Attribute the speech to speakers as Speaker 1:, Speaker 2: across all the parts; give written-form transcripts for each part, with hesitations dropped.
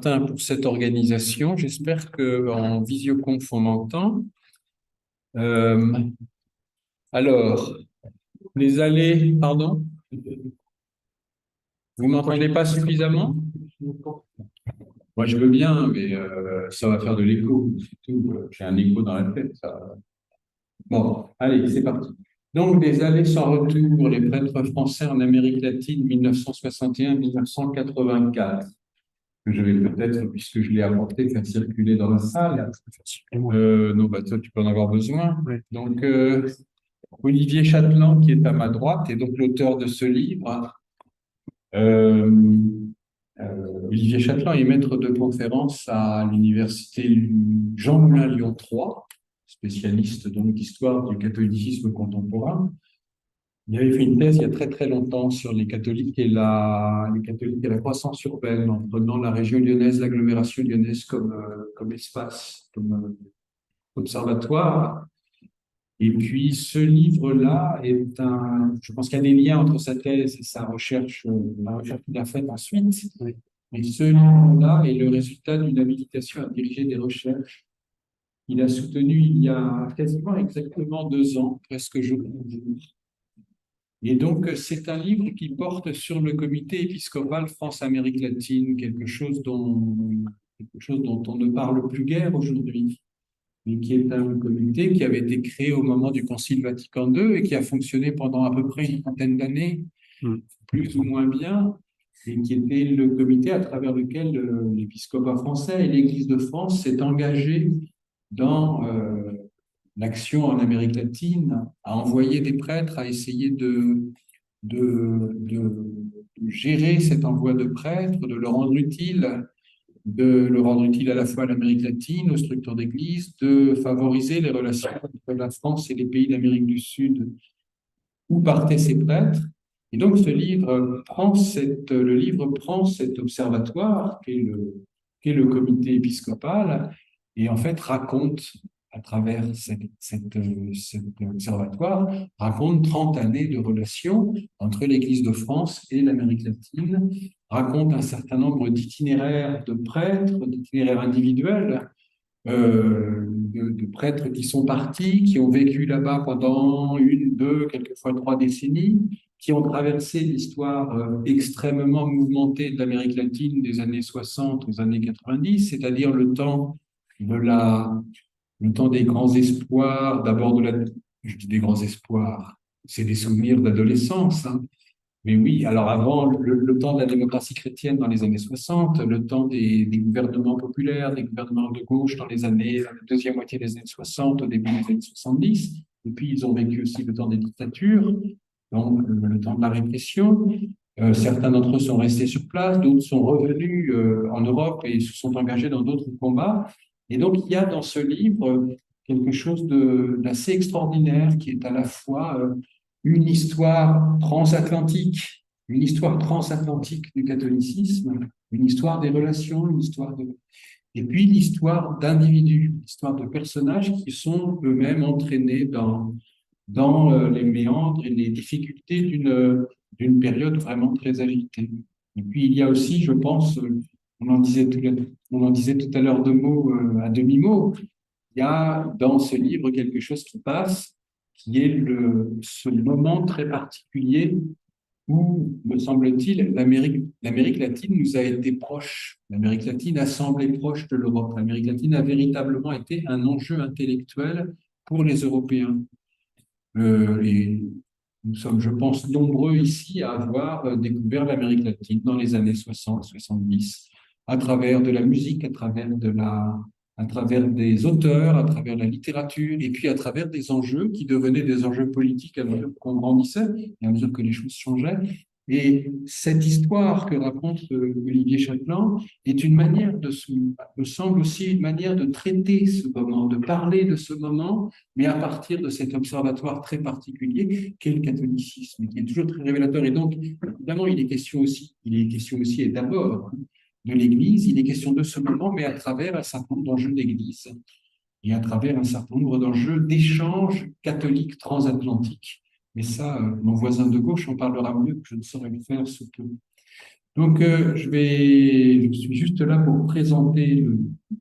Speaker 1: Martin pour cette organisation. J'espère qu'en visioconf on m'entend. Euh, alors, les allées, pardon, vous m'entendez pas suffisamment? Moi, je veux bien, mais ça va faire de l'écho, c'est tout. J'ai un écho dans la tête. Bon, allez, c'est parti. Donc, des allées sans retour, les prêtres français en Amérique latine, 1961-1984. Que je vais peut-être, puisque je l'ai apporté, faire circuler dans la salle. Non, bah, toi, tu peux en avoir besoin. Donc, Olivier Chatelain, qui est à ma droite, est donc l'auteur de ce livre. Euh, Olivier Chatelain est maître de conférence à l'université Jean Moulin Lyon 3, spécialiste donc d'histoire du catholicisme contemporain. Il avait fait une thèse il y a très très longtemps sur les catholiques et les catholiques et la croissance urbaine, en prenant la région lyonnaise, l'agglomération lyonnaise comme espace, comme observatoire. Et puis ce livre-là est je pense qu'il y a des liens entre sa thèse et sa recherche, la recherche qu'il a faite ensuite. Oui. Et ce livre-là est le résultat d'une habilitation à diriger des recherches qu'il a soutenues il y a quasiment exactement 2 ans, presque jour pour jour. Et donc, c'est un livre qui porte sur le comité épiscopal France-Amérique latine, quelque chose dont on ne parle plus guère aujourd'hui, mais qui est un comité qui avait été créé au moment du Concile Vatican II et qui a fonctionné pendant à peu près une trentaine d'années, plus ou moins bien, et qui était le comité à travers lequel l'épiscopat français et l'Église de France s'est engagé dans l'action en Amérique latine, à envoyer des prêtres, à essayer de gérer cet envoi de prêtres, de le rendre utile à la fois à l'Amérique latine, aux structures d'église, de favoriser les relations entre la France et les pays d'Amérique du Sud où partaient ces prêtres. Et donc, le livre prend cet observatoire qu'est le comité épiscopal et en fait raconte à travers cet observatoire, raconte 30 années de relations entre l'Église de France et l'Amérique latine, raconte un certain nombre d'itinéraires de prêtres, d'itinéraires individuels, de prêtres qui sont partis, qui ont vécu là-bas pendant 1, 2, quelquefois 3 décennies, qui ont traversé l'histoire extrêmement mouvementée de l'Amérique latine des années 60 aux années 90, c'est-à-dire le temps des grands espoirs, je dis des grands espoirs, c'est des souvenirs d'adolescence, hein. Mais oui, alors avant, le temps de la démocratie chrétienne dans les années 60, le temps des gouvernements populaires, des gouvernements de gauche dans la deuxième moitié des années 60, au début des années 70, et puis ils ont vécu aussi le temps des dictatures, donc le temps de la répression. Certains d'entre eux sont restés sur place, d'autres sont revenus en Europe et se sont engagés dans d'autres combats. Et donc, il y a dans ce livre quelque chose d'assez extraordinaire qui est à la fois une histoire transatlantique du catholicisme, une histoire des relations, et puis l'histoire d'individus, l'histoire de personnages qui sont eux-mêmes entraînés dans les méandres et les difficultés d'une période vraiment très agitée. Et puis, il y a aussi, je pense, on en disait tout à l'heure à demi-mot, il y a dans ce livre quelque chose qui passe, qui est ce moment très particulier où, me semble-t-il, l'Amérique latine nous a été proche. L'Amérique latine a semblé proche de l'Europe. L'Amérique latine a véritablement été un enjeu intellectuel pour les Européens. Et nous sommes, je pense, nombreux ici à avoir découvert l'Amérique latine dans les années 60-70, à travers de la musique, à travers des auteurs, à travers la littérature, et puis à travers des enjeux qui devenaient des enjeux politiques à mesure qu'on grandissait et à mesure que les choses changeaient. Et cette histoire que raconte Olivier Chatelain est me semble aussi une manière de traiter ce moment, de parler de ce moment, mais à partir de cet observatoire très particulier qu'est le catholicisme, qui est toujours très révélateur. Et donc, évidemment, il est question aussi et d'abord de l'Église, il est question de ce moment, mais à travers un certain nombre d'enjeux d'Église et à travers un certain nombre d'enjeux d'échanges catholiques transatlantiques. Mais ça, mon voisin de gauche en parlera mieux que je ne saurais le faire sous peu. Donc, je suis juste là pour présenter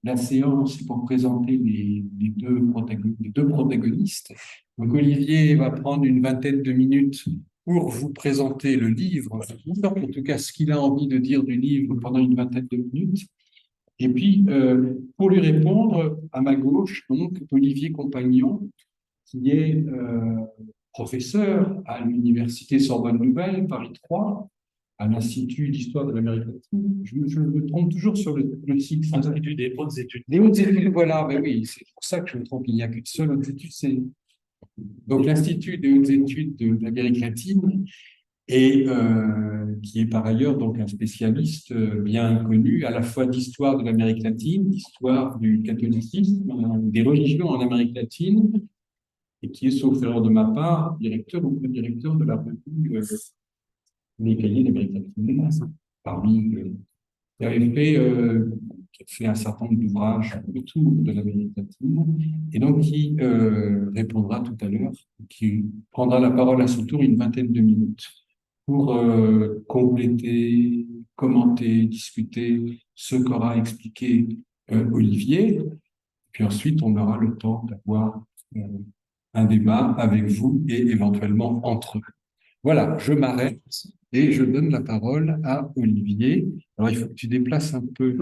Speaker 1: la séance et pour présenter les deux protagonistes. Donc, Olivier va prendre une vingtaine de minutes pour vous présenter le livre, en tout cas ce qu'il a envie de dire du livre pendant une vingtaine de minutes. Et puis, pour lui répondre, à ma gauche, donc, Olivier Compagnon, qui est professeur à l'Université Sorbonne Nouvelle, Paris 3, à l'Institut d'histoire de l'Amérique latine. Je me trompe toujours sur le site.
Speaker 2: Institut des hautes études.
Speaker 1: Les hautes études, voilà, ben oui, c'est pour ça que je me trompe. Il n'y a qu'une seule haute étude, c'est donc l'Institut des hautes études de l'Amérique latine, et qui est par ailleurs donc un spécialiste bien connu à la fois d'histoire de l'Amérique latine, d'histoire du catholicisme, des religions en Amérique latine, et qui est, sauf erreur de ma part, directeur ou co-directeur de la revue Les Cahiers d'Amérique latine, parmi qui a fait un certain nombre d'ouvrages autour de l'Amérique latine, et donc qui répondra tout à l'heure, qui prendra la parole à son tour une vingtaine de minutes pour compléter, commenter, discuter ce qu'aura expliqué Olivier. Puis ensuite, on aura le temps d'avoir un débat avec vous et éventuellement entre eux. Voilà, je m'arrête et je donne la parole à Olivier. Alors, il faut que tu déplaces un peu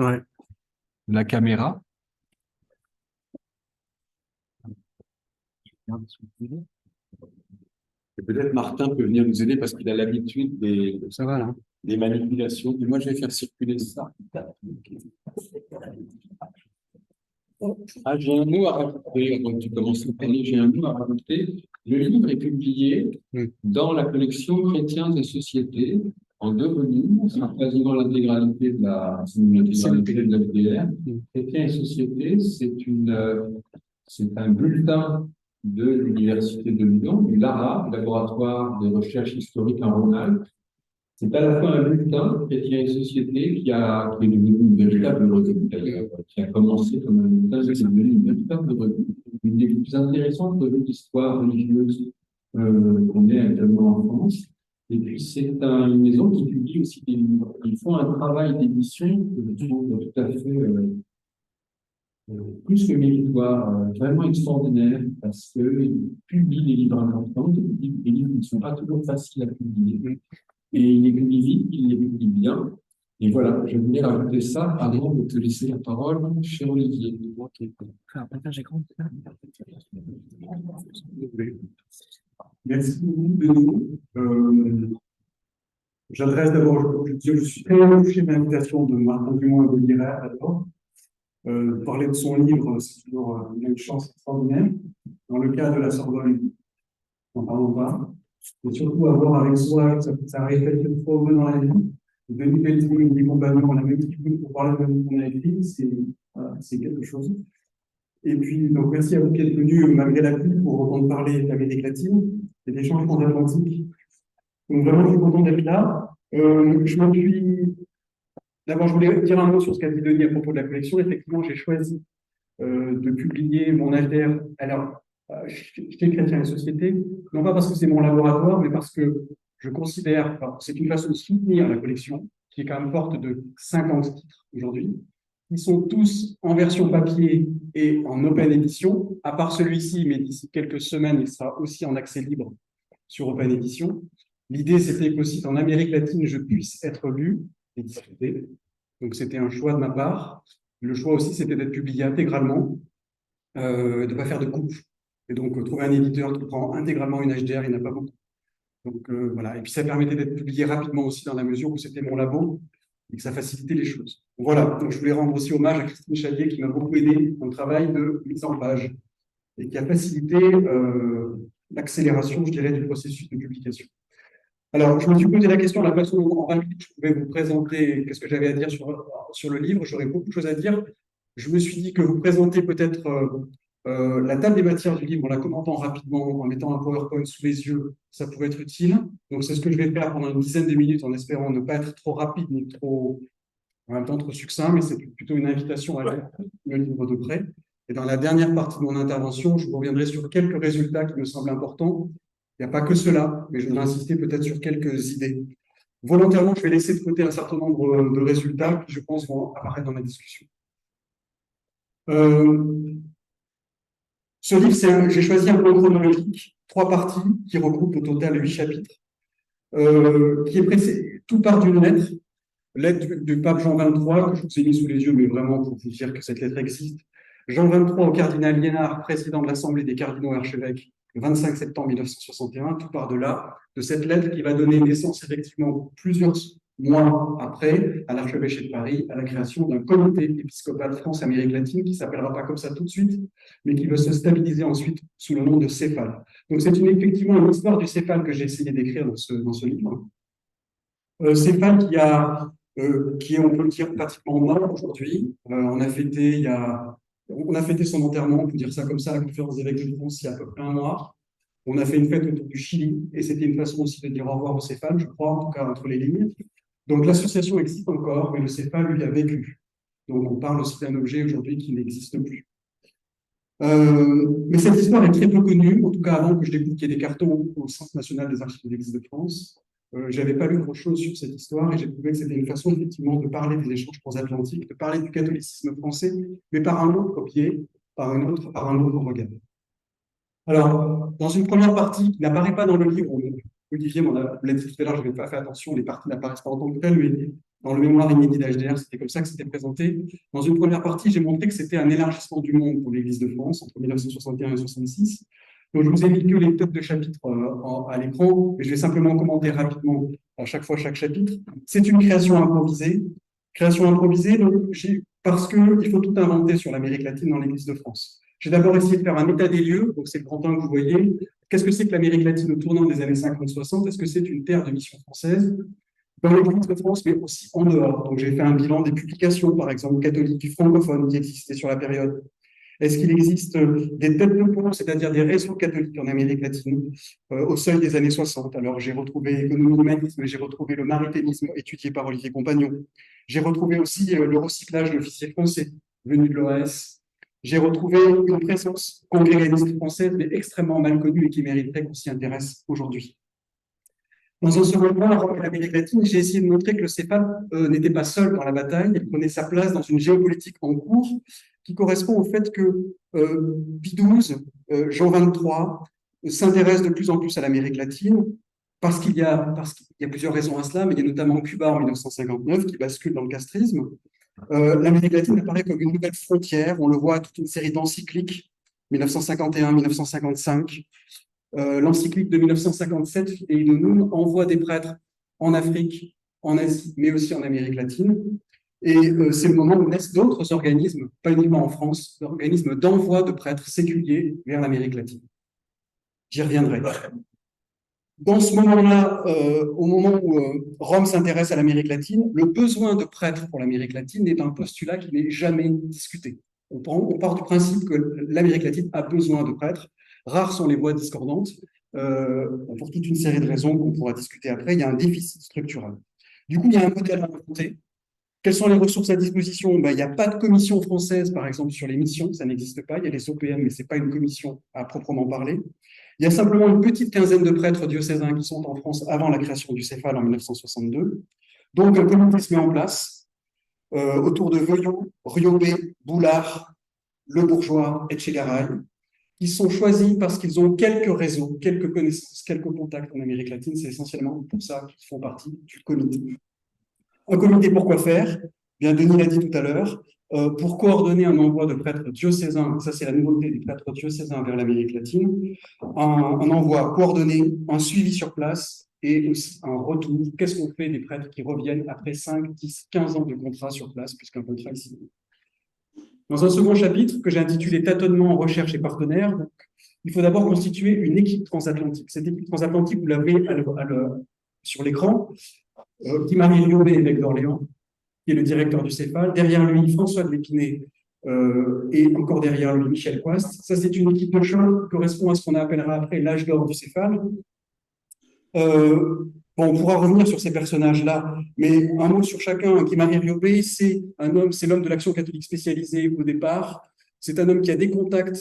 Speaker 1: la caméra. Et peut-être Martin peut venir nous aider parce qu'il a l'habitude ça va, là, des manipulations. Et moi, je vais faire circuler ça. Ah, j'ai un mot à rajouter avant que tu commences à parler. J'ai un mot à rajouter. Le livre est publié dans la collection Chrétiens et Sociétés en 2 volumes, quasiment l'intégralité de la BDR. Chrétiens et Sociétés, c'est un bulletin de l'Université de Lyon, du LARA, du Laboratoire de recherche historique en Rhône-Alpes. C'est à la fois un bulletin, Chrétiens et Société, qui est devenu une véritable revue, d'ailleurs, qui a commencé comme un bulletin, qui est devenu une véritable revue, une des plus intéressantes revues d'histoire religieuse qu'on ait actuellement en France. Et puis, c'est une maison qui publie aussi des livres. Ils font un travail d'édition que je trouve tout à fait plus que méritoire, vraiment extraordinaire, parce qu'ils publient des livres importants, des livres qui ne sont pas toujours faciles à publier. Et il les publie vite, il les publie bien. Et voilà, je voulais rajouter ça avant de te laisser la parole, cher Olivier.
Speaker 3: Merci beaucoup, Denis. J'adresse d'abord, je suis très touché de l'invitation de Martin Dumont et de Liraire, d'abord. Parler de son livre, c'est toujours une chance extraordinaire. Dans le cas de la Sorbonne, n'en parlons pas. Et surtout avoir avec soi, ça arrive quelques fois dans la vie. Denis Beltrame et des compagnons, on a même équipe pour parler de ce qu'on a écrit, c'est quelque chose. Et puis, donc, merci à vous qui êtes venus malgré la pluie pour entendre parler de l'Amérique latine et des changements atlantiques. Donc, vraiment, je suis content d'être là. D'abord, je voulais dire un mot sur ce qu'a dit Denis à propos de la collection. Effectivement, j'ai choisi de publier mon HDR chez Chrétiens et Sociétés, non pas parce que c'est mon laboratoire, mais parce que je considère, c'est une façon de soutenir la collection, qui est quand même forte de 50 titres aujourd'hui. Ils sont tous en version papier et en open édition, à part celui-ci, mais d'ici quelques semaines, il sera aussi en accès libre sur open édition. L'idée, c'était qu'aussi en Amérique latine, je puisse être lu et discuté. Donc, c'était un choix de ma part. Le choix aussi, c'était d'être publié intégralement, de ne pas faire de coupe. Et donc, trouver un éditeur qui prend intégralement une HDR, il n'y en a pas beaucoup. Donc, voilà. Et puis, ça permettait d'être publié rapidement aussi dans la mesure où c'était mon labo et que ça facilitait les choses. Donc, voilà. Donc, je voulais rendre aussi hommage à Christine Chalier qui m'a beaucoup aidé dans le travail de mise en page et qui a facilité l'accélération, je dirais, du processus de publication. Alors, je me suis posé la question de la façon dont en 20 minutes, je pouvais vous présenter qu'est-ce que j'avais à dire sur le livre. J'aurais beaucoup de choses à dire. Je me suis dit que vous présentez peut-être la table des matières du livre en la commentant rapidement, en mettant un PowerPoint sous les yeux, ça pourrait être utile. Donc, c'est ce que je vais faire pendant une dizaine de minutes en espérant ne pas être trop rapide ni trop, en même temps trop succinct, mais c'est plutôt une invitation à lire le livre de près. Et dans la dernière partie de mon intervention, je reviendrai sur quelques résultats qui me semblent importants. Il n'y a pas que cela, mais je voudrais insister peut-être sur quelques idées. Volontairement, je vais laisser de côté un certain nombre de résultats qui, je pense, vont apparaître dans la discussion. Ce livre, j'ai choisi un plan chronologique, 3 parties qui regroupent au total 8 chapitres, qui est pressé, tout part d'une lettre, lettre du pape Jean XXIII, que je vous ai mis sous les yeux, mais vraiment pour vous dire que cette lettre existe. Jean XXIII au cardinal Liénard, président de l'Assemblée des cardinaux archevêques, le 25 septembre 1961, tout part de là, de cette lettre qui va donner naissance effectivement plusieurs mois après à l'archevêché de Paris, à la création d'un comité épiscopal France-Amérique latine qui ne s'appellera pas comme ça tout de suite, mais qui va se stabiliser ensuite sous le nom de Céphale. Donc c'est effectivement une histoire du Céphale que j'ai essayé d'écrire dans ce livre. Céphale qui est, on peut le dire, pratiquement mort aujourd'hui. On a fêté son enterrement, on peut dire ça comme ça, à la conférence des évêques de France il y a à peu près un mois. On a fait une fête autour du Chili, et c'était une façon aussi de dire au revoir au Céphale, je crois, en tout cas entre les lignes. Donc l'association existe encore, mais le Céphale, lui, a vécu. Donc on parle aussi d'un objet aujourd'hui qui n'existe plus. Mais cette histoire est très peu connue, en tout cas avant que je découvre qu'il y ait des cartons au Centre national des archives de l'Église de France. Je n'avais pas lu grand-chose sur cette histoire et j'ai trouvé que c'était une façon effectivement de parler des échanges transatlantiques, de parler du catholicisme français, mais par un autre biais, par un autre regard. Alors, dans une première partie qui n'apparaît pas dans le livre, Olivier m'en a dit tout à l'heure, je n'avais pas fait attention, les parties n'apparaissent pas en tant que telles, mais dans le mémoire inédit d'HDR, c'était comme ça que c'était présenté. Dans une première partie, j'ai montré que c'était un élargissement du monde pour l'Église de France entre 1961 et 1966. Donc, je vous ai mis que les têtes de chapitres à l'écran, et je vais simplement commenter rapidement à chaque fois chaque chapitre. C'est une création improvisée. Création improvisée, donc, parce qu'il faut tout inventer sur l'Amérique latine dans l'Église de France. J'ai d'abord essayé de faire un état des lieux, donc c'est le grand 1 que vous voyez. Qu'est-ce que c'est que l'Amérique latine au tournant des années 50-60? Est-ce que c'est une terre de mission française dans l'Église de France, mais aussi en dehors? Donc j'ai fait un bilan des publications, par exemple, catholiques francophones qui existaient sur la période. Est-ce qu'il existe des têtes de pont, c'est-à-dire des réseaux catholiques en Amérique latine, au seuil des années 60? Alors j'ai retrouvé l'économie humanisme, j'ai retrouvé le maritaimisme étudié par Olivier Compagnon. J'ai retrouvé aussi le recyclage d'officiers français venus de l'OAS. J'ai retrouvé une présence congréganiste française, mais extrêmement mal connue et qui mériterait qu'on s'y intéresse aujourd'hui. Dans un second point, Rome et l'Amérique latine, j'ai essayé de montrer que le Céphale n'était pas seul dans la bataille, il prenait sa place dans une géopolitique en cours qui correspond au fait que Pie XII, Jean XXIII s'intéresse de plus en plus à l'Amérique latine, parce qu'il y a plusieurs raisons à cela, mais il y a notamment Cuba en 1959 qui bascule dans le castrisme. L'Amérique latine apparaît comme une nouvelle frontière. On le voit à toute une série d'encycliques, 1951, 1955. L'encyclique de 1957, Fidei Donum, envoie des prêtres en Afrique, en Asie, mais aussi en Amérique latine. Et c'est le moment où naissent d'autres organismes, pas uniquement en France, organismes d'envoi de prêtres séculiers vers l'Amérique latine. J'y reviendrai. Dans ce moment-là, au moment où Rome s'intéresse à l'Amérique latine, le besoin de prêtres pour l'Amérique latine est un postulat qui n'est jamais discuté. On part du principe que l'Amérique latine a besoin de prêtres. Rares sont les voix discordantes, pour toute une série de raisons qu'on pourra discuter après. Il y a un déficit structurel. Du coup, il y a un modèle à inventer. Quelles sont les ressources à disposition? Il n'y a pas de commission française, par exemple, sur les missions, ça n'existe pas. Il y a les OPM, mais ce n'est pas une commission à proprement parler. Il y a simplement une petite quinzaine de prêtres diocésains qui sont en France avant la création du Céphale en 1962. Donc, un comité se met en place autour de Veuillot, Riobé, Boulard, Le Bourgeois et Chegaray. Ils sont choisis parce qu'ils ont quelques réseaux, quelques connaissances, quelques contacts en Amérique latine. C'est essentiellement pour ça qu'ils font partie du comité. Un comité pour quoi faire? Bien, Denis l'a dit tout à l'heure, pour coordonner un envoi de prêtres diocésains, ça c'est la nouveauté des prêtres diocésains vers l'Amérique latine, un envoi coordonné, un suivi sur place et aussi un retour. Qu'est-ce qu'on fait des prêtres qui reviennent après 5, 10, 15 ans de contrat sur place, puisqu'un contrat est signé? Dans un second chapitre que j'ai intitulé Tâtonnement, recherche et partenaires, il faut d'abord constituer une équipe transatlantique. Cette équipe transatlantique, vous l'avez sur l'écran. Guy-Marie Riobé, évêque d'Orléans, qui est le directeur du Céphale. Derrière lui, François de l'Épinay et encore derrière lui, Michel Coast. Ça, c'est une équipe de choc qui correspond à ce qu'on appellera après l'âge d'or du Céphale. On pourra revenir sur ces personnages-là, mais un mot sur chacun. Guy-Marie Riobé, c'est l'homme de l'Action catholique spécialisée au départ. C'est un homme qui a des contacts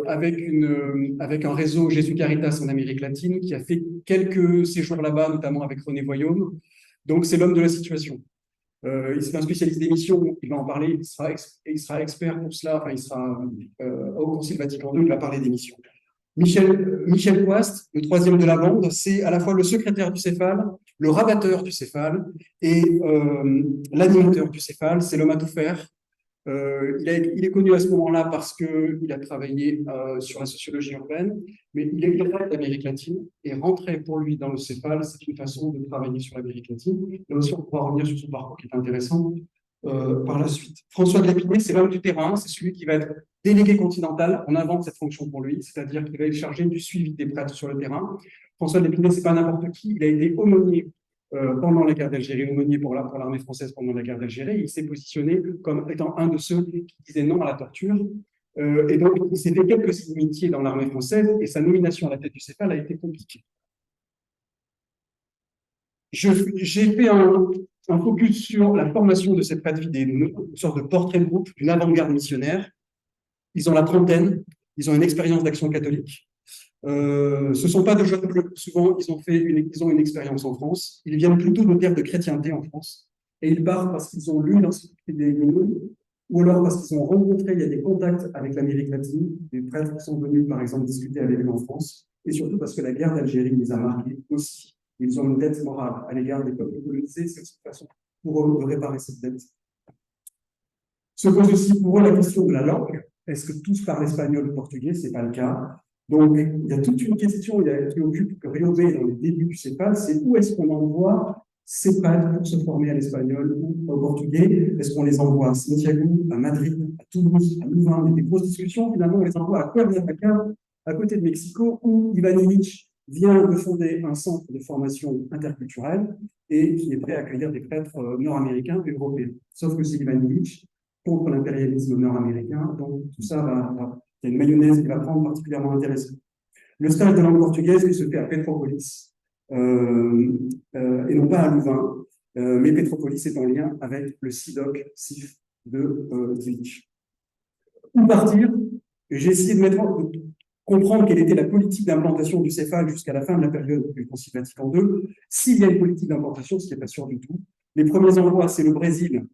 Speaker 3: avec un réseau Jésus Caritas en Amérique latine, qui a fait quelques séjours là-bas, notamment avec René Voyaume. Donc, c'est l'homme de la situation. C'est un spécialiste des missions, il va en parler, il sera expert pour cela, enfin, il sera au Concile Vatican II, il va parler des missions. Michel Coast, le troisième de la bande, c'est à la fois le secrétaire du céphale, le rabatteur du céphale et l'animateur du céphale, c'est l'homme à tout faire. Il est connu à ce moment-là parce qu'il a travaillé sur la sociologie urbaine, mais il est d'Amérique latine et rentrer pour lui dans le céphale, c'est une façon de travailler sur l'Amérique latine. Là aussi, on pourra revenir sur son parcours qui est intéressant par la suite. François de Lépinay, c'est l'homme du terrain, c'est celui qui va être délégué continental. On invente cette fonction pour lui, c'est-à-dire qu'il va être chargé du suivi des prêtres sur le terrain. François de Lépinay, c'est pas n'importe qui, il a été aumônier pendant la guerre d'Algérie, aumônier pour l'armée française pendant la guerre d'Algérie. Il s'est positionné comme étant un de ceux qui disaient non à la torture. Et donc, il s'est fait quelques inimitiés dans l'armée française et sa nomination à la tête du céphale a été compliquée. J'ai fait un focus sur la formation de cette prêtre fidèle, une sorte de portrait de groupe d'une avant-garde missionnaire. Ils ont la trentaine, ils ont une expérience d'action catholique. Ce ne sont pas de jeunes bleus. Souvent, ils ont une expérience en France. Ils viennent plutôt de terre de chrétienté en France. Et ils partent parce qu'ils ont lu l'encyclique des Guillaume, ou alors parce qu'ils ont rencontré, il y a des contacts avec l'Amérique latine, des prêtres qui sont venus, par exemple, discuter avec eux en France, et surtout parce que la guerre d'Algérie les a marqués aussi. Ils ont une dette morale à l'égard des peuples colonisés. C'est aussi une façon pour eux de réparer cette dette. Se pose aussi pour eux la question de la langue. Est-ce que tous parlent espagnol ou portugais? Ce n'est pas le cas. Donc, il y a toute une question qui occupe Riobé dans les débuts du CEPAL, c'est où est-ce qu'on envoie ces prêtres pour se former à l'espagnol ou au portugais? Est-ce qu'on les envoie à Santiago, à Madrid, à Toulouse, à Louvain? Il y a des grosses discussions. Finalement, on les envoie à Cuernavaca, à côté de Mexico, où Ivan Illich vient de fonder un centre de formation interculturelle et qui est prêt à accueillir des prêtres nord-américains et européens. Sauf que c'est Ivan Illich contre l'impérialisme nord-américain, donc tout ça il y a une mayonnaise qui va prendre particulièrement intéressante. Le stage de langue portugaise, il se fait à Petropolis, et non pas à Louvain, mais Petropolis est en lien avec le CIF de Illich. Où partir? J'ai essayé de comprendre quelle était la politique d'implantation du céphale jusqu'à la fin de la période du Concile Vatican II. S'il y a une politique d'implantation, ce qui n'est pas sûr du tout. Les premiers endroits, c'est le Brésil,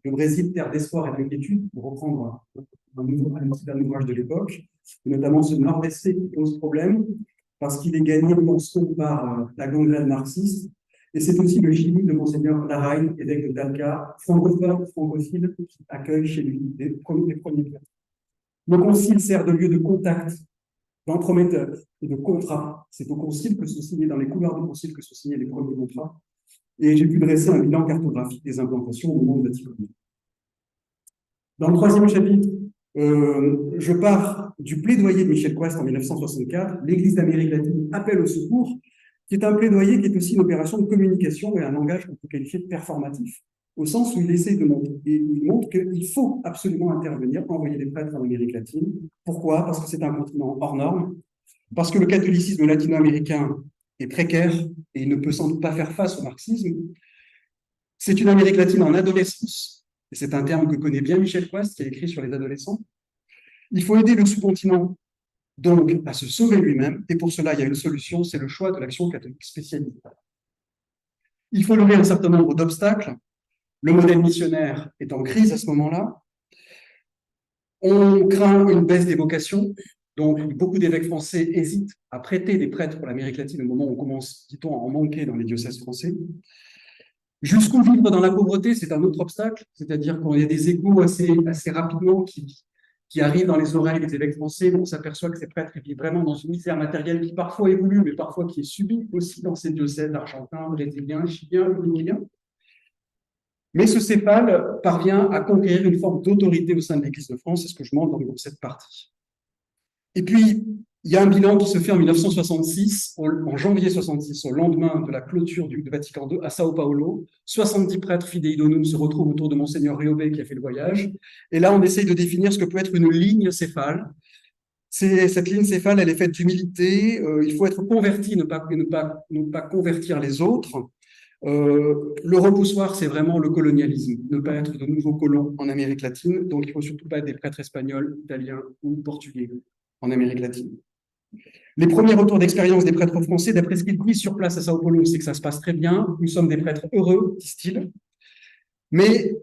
Speaker 3: terre d'espoir et d'inquiétude, pour reprendre un ouvrage de l'époque, notamment ce nord-est qui pose problème, parce qu'il est gagné par la gangrène marxiste. Et c'est aussi le Chili de Monseigneur Larraïn, évêque de Talca, francophile, qui accueille chez lui les premiers prêtres. Le concile sert de lieu de contact, d'entremetteur et de contrat. C'est au concile que sont signés, dans les couloirs du concile, que sont signés les premiers contrats. Et j'ai pu dresser un bilan cartographique des implantations au moment de Vatican II. Dans le troisième chapitre, je pars du plaidoyer de Michel Coast en 1964, l'Église d'Amérique latine appelle au secours, qui est un plaidoyer qui est aussi une opération de communication et un langage qu'on peut qualifier de performatif, au sens où il essaie de montrer, et il montre qu'il faut absolument intervenir, envoyer des prêtres en Amérique latine. Pourquoi? Parce que c'est un continent hors norme, parce que le catholicisme latino-américain est précaire et il ne peut sans doute pas faire face au marxisme. C'est une Amérique latine en adolescence, et c'est un terme que connaît bien Michel Coast, qui a écrit sur les adolescents. Il faut aider le sous-continent donc à se sauver lui-même, et pour cela, il y a une solution, c'est le choix de l'action catholique spécialisée. Il faut lever un certain nombre d'obstacles. Le modèle missionnaire est en crise à ce moment-là. On craint une baisse des vocations. Donc, beaucoup d'évêques français hésitent à prêter des prêtres pour l'Amérique latine au moment où on commence, dit-on, à en manquer dans les diocèses français. Jusqu'au vivre dans la pauvreté, c'est un autre obstacle, c'est-à-dire qu'il y a des échos assez rapidement qui arrivent dans les oreilles des évêques français. On s'aperçoit que ces prêtres vivent vraiment dans une misère matérielle qui parfois évolue, mais parfois qui est subie aussi dans ces diocèses argentins, brésiliens, chiliens, uruguayens. Mais ce céphale parvient à conquérir une forme d'autorité au sein de l'Église de France, c'est ce que je montre dans cette partie. Et puis, il y a un bilan qui se fait en 1966, en janvier 66, au lendemain de la clôture de Vatican II à Sao Paulo. 70 prêtres fidei donum se retrouvent autour de Monseigneur Riobé qui a fait le voyage. Et là, on essaye de définir ce que peut être une ligne céphale. Cette ligne céphale, elle est faite d'humilité. Il faut être converti, ne pas convertir les autres. Le repoussoir, c'est vraiment le colonialisme, ne pas être de nouveaux colons en Amérique latine. Donc, il ne faut surtout pas être des prêtres espagnols, italiens ou portugais. en Amérique latine. Les premiers retours d'expérience des prêtres français, d'après ce qu'ils disent sur place à Sao Paulo, c'est que ça se passe très bien. Nous sommes des prêtres heureux, disent-ils. Mais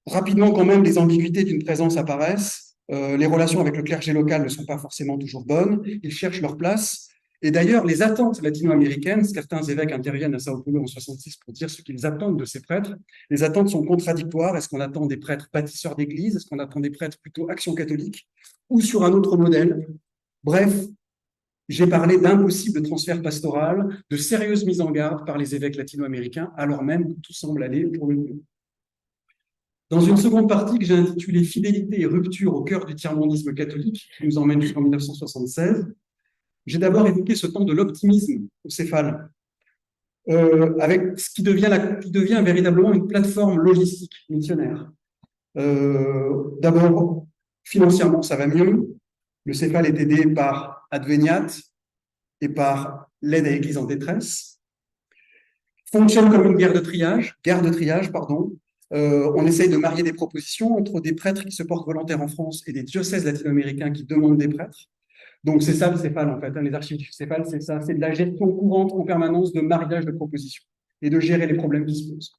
Speaker 3: rapidement, quand même, les ambiguïtés d'une présence apparaissent. Les relations avec le clergé local ne sont pas forcément toujours bonnes. Ils cherchent leur place. Et d'ailleurs, les attentes latino-américaines, certains évêques interviennent à Sao Paulo en 66 pour dire ce qu'ils attendent de ces prêtres. Les attentes sont contradictoires. Est-ce qu'on attend des prêtres bâtisseurs d'église? Est-ce qu'on attend des prêtres plutôt action catholique? Ou sur un autre modèle? Bref, j'ai parlé d'impossible transfert pastoral, de sérieuses mises en garde par les évêques latino-américains, alors même que tout semble aller pour le mieux. Dans une seconde partie que j'ai intitulée Fidélité et rupture au cœur du tiers-mondisme catholique, qui nous emmène jusqu'en 1976, j'ai d'abord évoqué ce temps de l'optimisme au céphale, avec ce qui devient véritablement une plateforme logistique missionnaire. D'abord, financièrement, ça va mieux. Le céphale est aidé par Adveniat et par l'aide à l'Église en détresse. Fonctionne comme une guerre de triage, pardon. On essaye de marier des propositions entre des prêtres qui se portent volontaires en France et des diocèses latino-américains qui demandent des prêtres. Donc c'est ça le céphale en fait, les archives du céphale, c'est ça, c'est de la gestion courante en permanence de mariage de propositions et de gérer les problèmes qui se posent.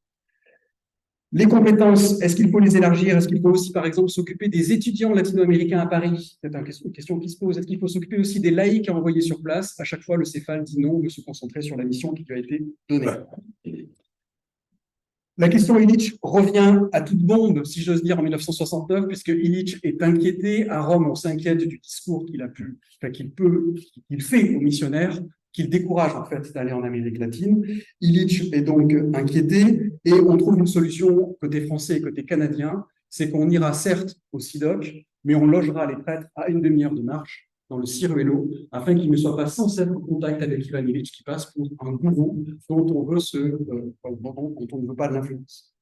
Speaker 3: Les compétences, est-ce qu'il faut les élargir? Est-ce qu'il faut aussi, par exemple, s'occuper des étudiants latino-américains à Paris? C'est une question qui se pose. Est-ce qu'il faut s'occuper aussi des laïcs à envoyer sur place? À chaque fois, le céphale dit non, de se concentrer sur la mission qui lui a été donnée. La question Illich revient à toute bombe, si j'ose dire, en 1969, puisque Illich est inquiété. À Rome, on s'inquiète du discours qu'il fait aux missionnaires, qu'il décourage en fait d'aller en Amérique latine. Illich est donc inquiété et on trouve une solution côté français et côté canadien, c'est qu'on ira certes au SIDOC, mais on logera les prêtres à une demi-heure de marche dans le Ciruelo, afin qu'ils ne soient pas sans cesse en contact avec Ivan Illich qui passe pour un gourou dont on ne veut pas de l'influence.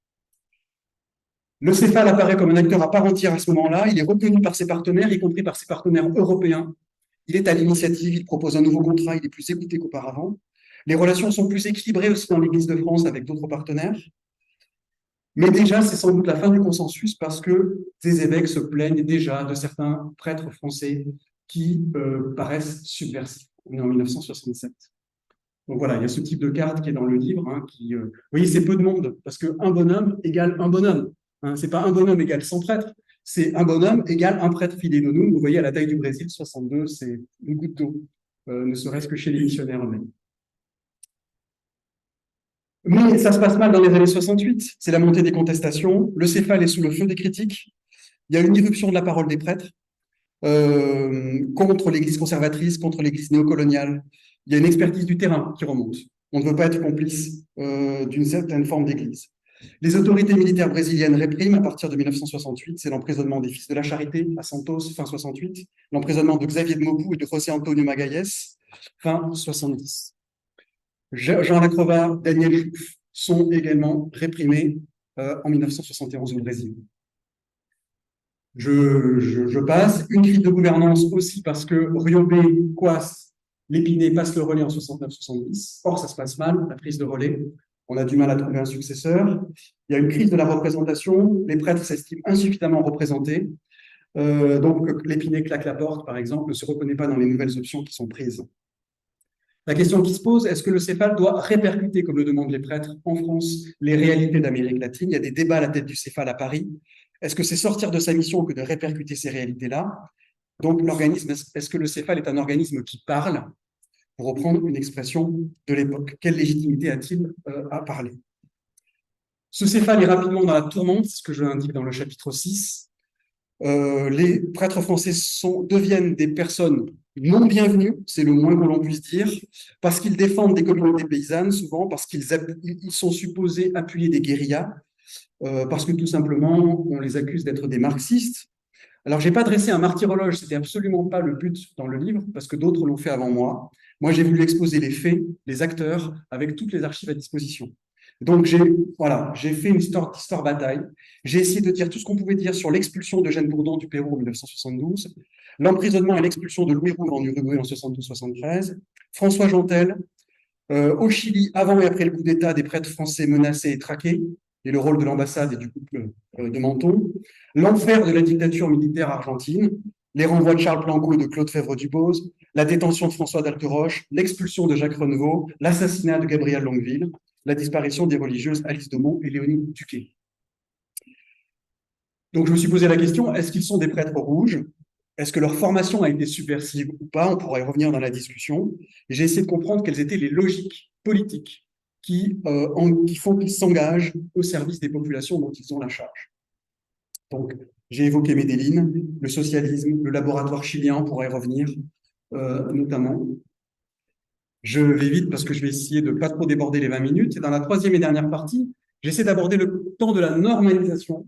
Speaker 3: Le céphale apparaît comme un acteur à part entière à ce moment-là, il est reconnu par ses partenaires, y compris par ses partenaires européens. Il est à l'initiative, il propose un nouveau contrat, il est plus écouté qu'auparavant. Les relations sont plus équilibrées aussi dans l'Église de France avec d'autres partenaires. Mais déjà, c'est sans doute la fin du consensus parce que des évêques se plaignent déjà de certains prêtres français qui paraissent subversifs. On est en 1967. Donc voilà, il y a ce type de carte qui est dans le livre. Vous voyez, c'est peu de monde, parce qu'un bonhomme égale un bonhomme. Ce n'est pas un bonhomme égale 100 prêtres, c'est un bonhomme égale un prêtre fidèle de nous. Vous voyez, à la taille du Brésil, 62, c'est une goutte d'eau, ne serait-ce que chez les missionnaires eux-mêmes. Mais ça se passe mal dans les années 68. C'est la montée des contestations. Le céphale est sous le feu des critiques. Il y a une irruption de la parole des prêtres. Contre l'Église conservatrice, contre l'Église néocoloniale. Il y a une expertise du terrain qui remonte. On ne veut pas être complice d'une certaine forme d'Église. Les autorités militaires brésiliennes répriment à partir de 1968. C'est l'emprisonnement des Fils de la Charité à Santos, fin 68. L'emprisonnement de Xavier de Maupoux et de José Antonio Magalhães, fin 70. Jean Lacreva, Daniel Chouf sont également réprimés en 1971 au Brésil. Je passe. Une crise de gouvernance aussi parce que Riobe, Coas, Lépinay passent le relais en 69-70. Or, ça se passe mal, la prise de relais. On a du mal à trouver un successeur. Il y a une crise de la représentation. Les prêtres s'estiment insuffisamment représentés. Donc, Lépinay claque la porte, par exemple, ne se reconnaît pas dans les nouvelles options qui sont prises. La question qui se pose, est-ce que le céphale doit répercuter, comme le demandent les prêtres en France, les réalités d'Amérique latine? Il y a des débats à la tête du céphale à Paris. Est-ce que c'est sortir de sa mission que de répercuter ces réalités-là? Donc, l'organisme, est-ce que le céphale est un organisme qui parle? Pour reprendre une expression de l'époque, quelle légitimité a-t-il à parler? Ce céphale est rapidement dans la tourmente, c'est ce que je indique dans le chapitre 6. Les prêtres français deviennent des personnes non bienvenues, c'est le moins que l'on puisse dire, parce qu'ils défendent des communautés paysannes, souvent, parce qu'ils sont supposés appuyer des guérillas, parce que tout simplement, on les accuse d'être des marxistes. Alors, je n'ai pas dressé un martyrologe, ce n'était absolument pas le but dans le livre, parce que d'autres l'ont fait avant moi. Moi, j'ai voulu exposer les faits, les acteurs, avec toutes les archives à disposition. Donc, j'ai fait une histoire bataille. J'ai essayé de dire tout ce qu'on pouvait dire sur l'expulsion de Jeanne Bourdon du Pérou en 1972, l'emprisonnement et l'expulsion de Louis Rouvre en Uruguay en 72-73, François Jantel, au Chili, avant et après le coup d'État, des prêtres français menacés et traqués, et le rôle de l'ambassade et du couple de Menton, l'enfer de la dictature militaire argentine, les renvois de Charles Planco et de Claude Fèvre-Dubose, la détention de François d'Alteroche, l'expulsion de Jacques Renevaux, l'assassinat de Gabrielle Longueville, la disparition des religieuses Alice Domont et Léonie Duquet. Donc je me suis posé la question, est-ce qu'ils sont des prêtres rouges? Est-ce que leur formation a été subversive ou pas? On pourra y revenir dans la discussion. Et j'ai essayé de comprendre quelles étaient les logiques politiques qui font qu'ils s'engagent au service des populations dont ils ont la charge. Donc, j'ai évoqué Medellín, le socialisme, le laboratoire chilien, on pourra y revenir, notamment. Je vais vite parce que je vais essayer de ne pas trop déborder les 20 minutes. Et dans la troisième et dernière partie, j'essaie d'aborder le temps de la normalisation.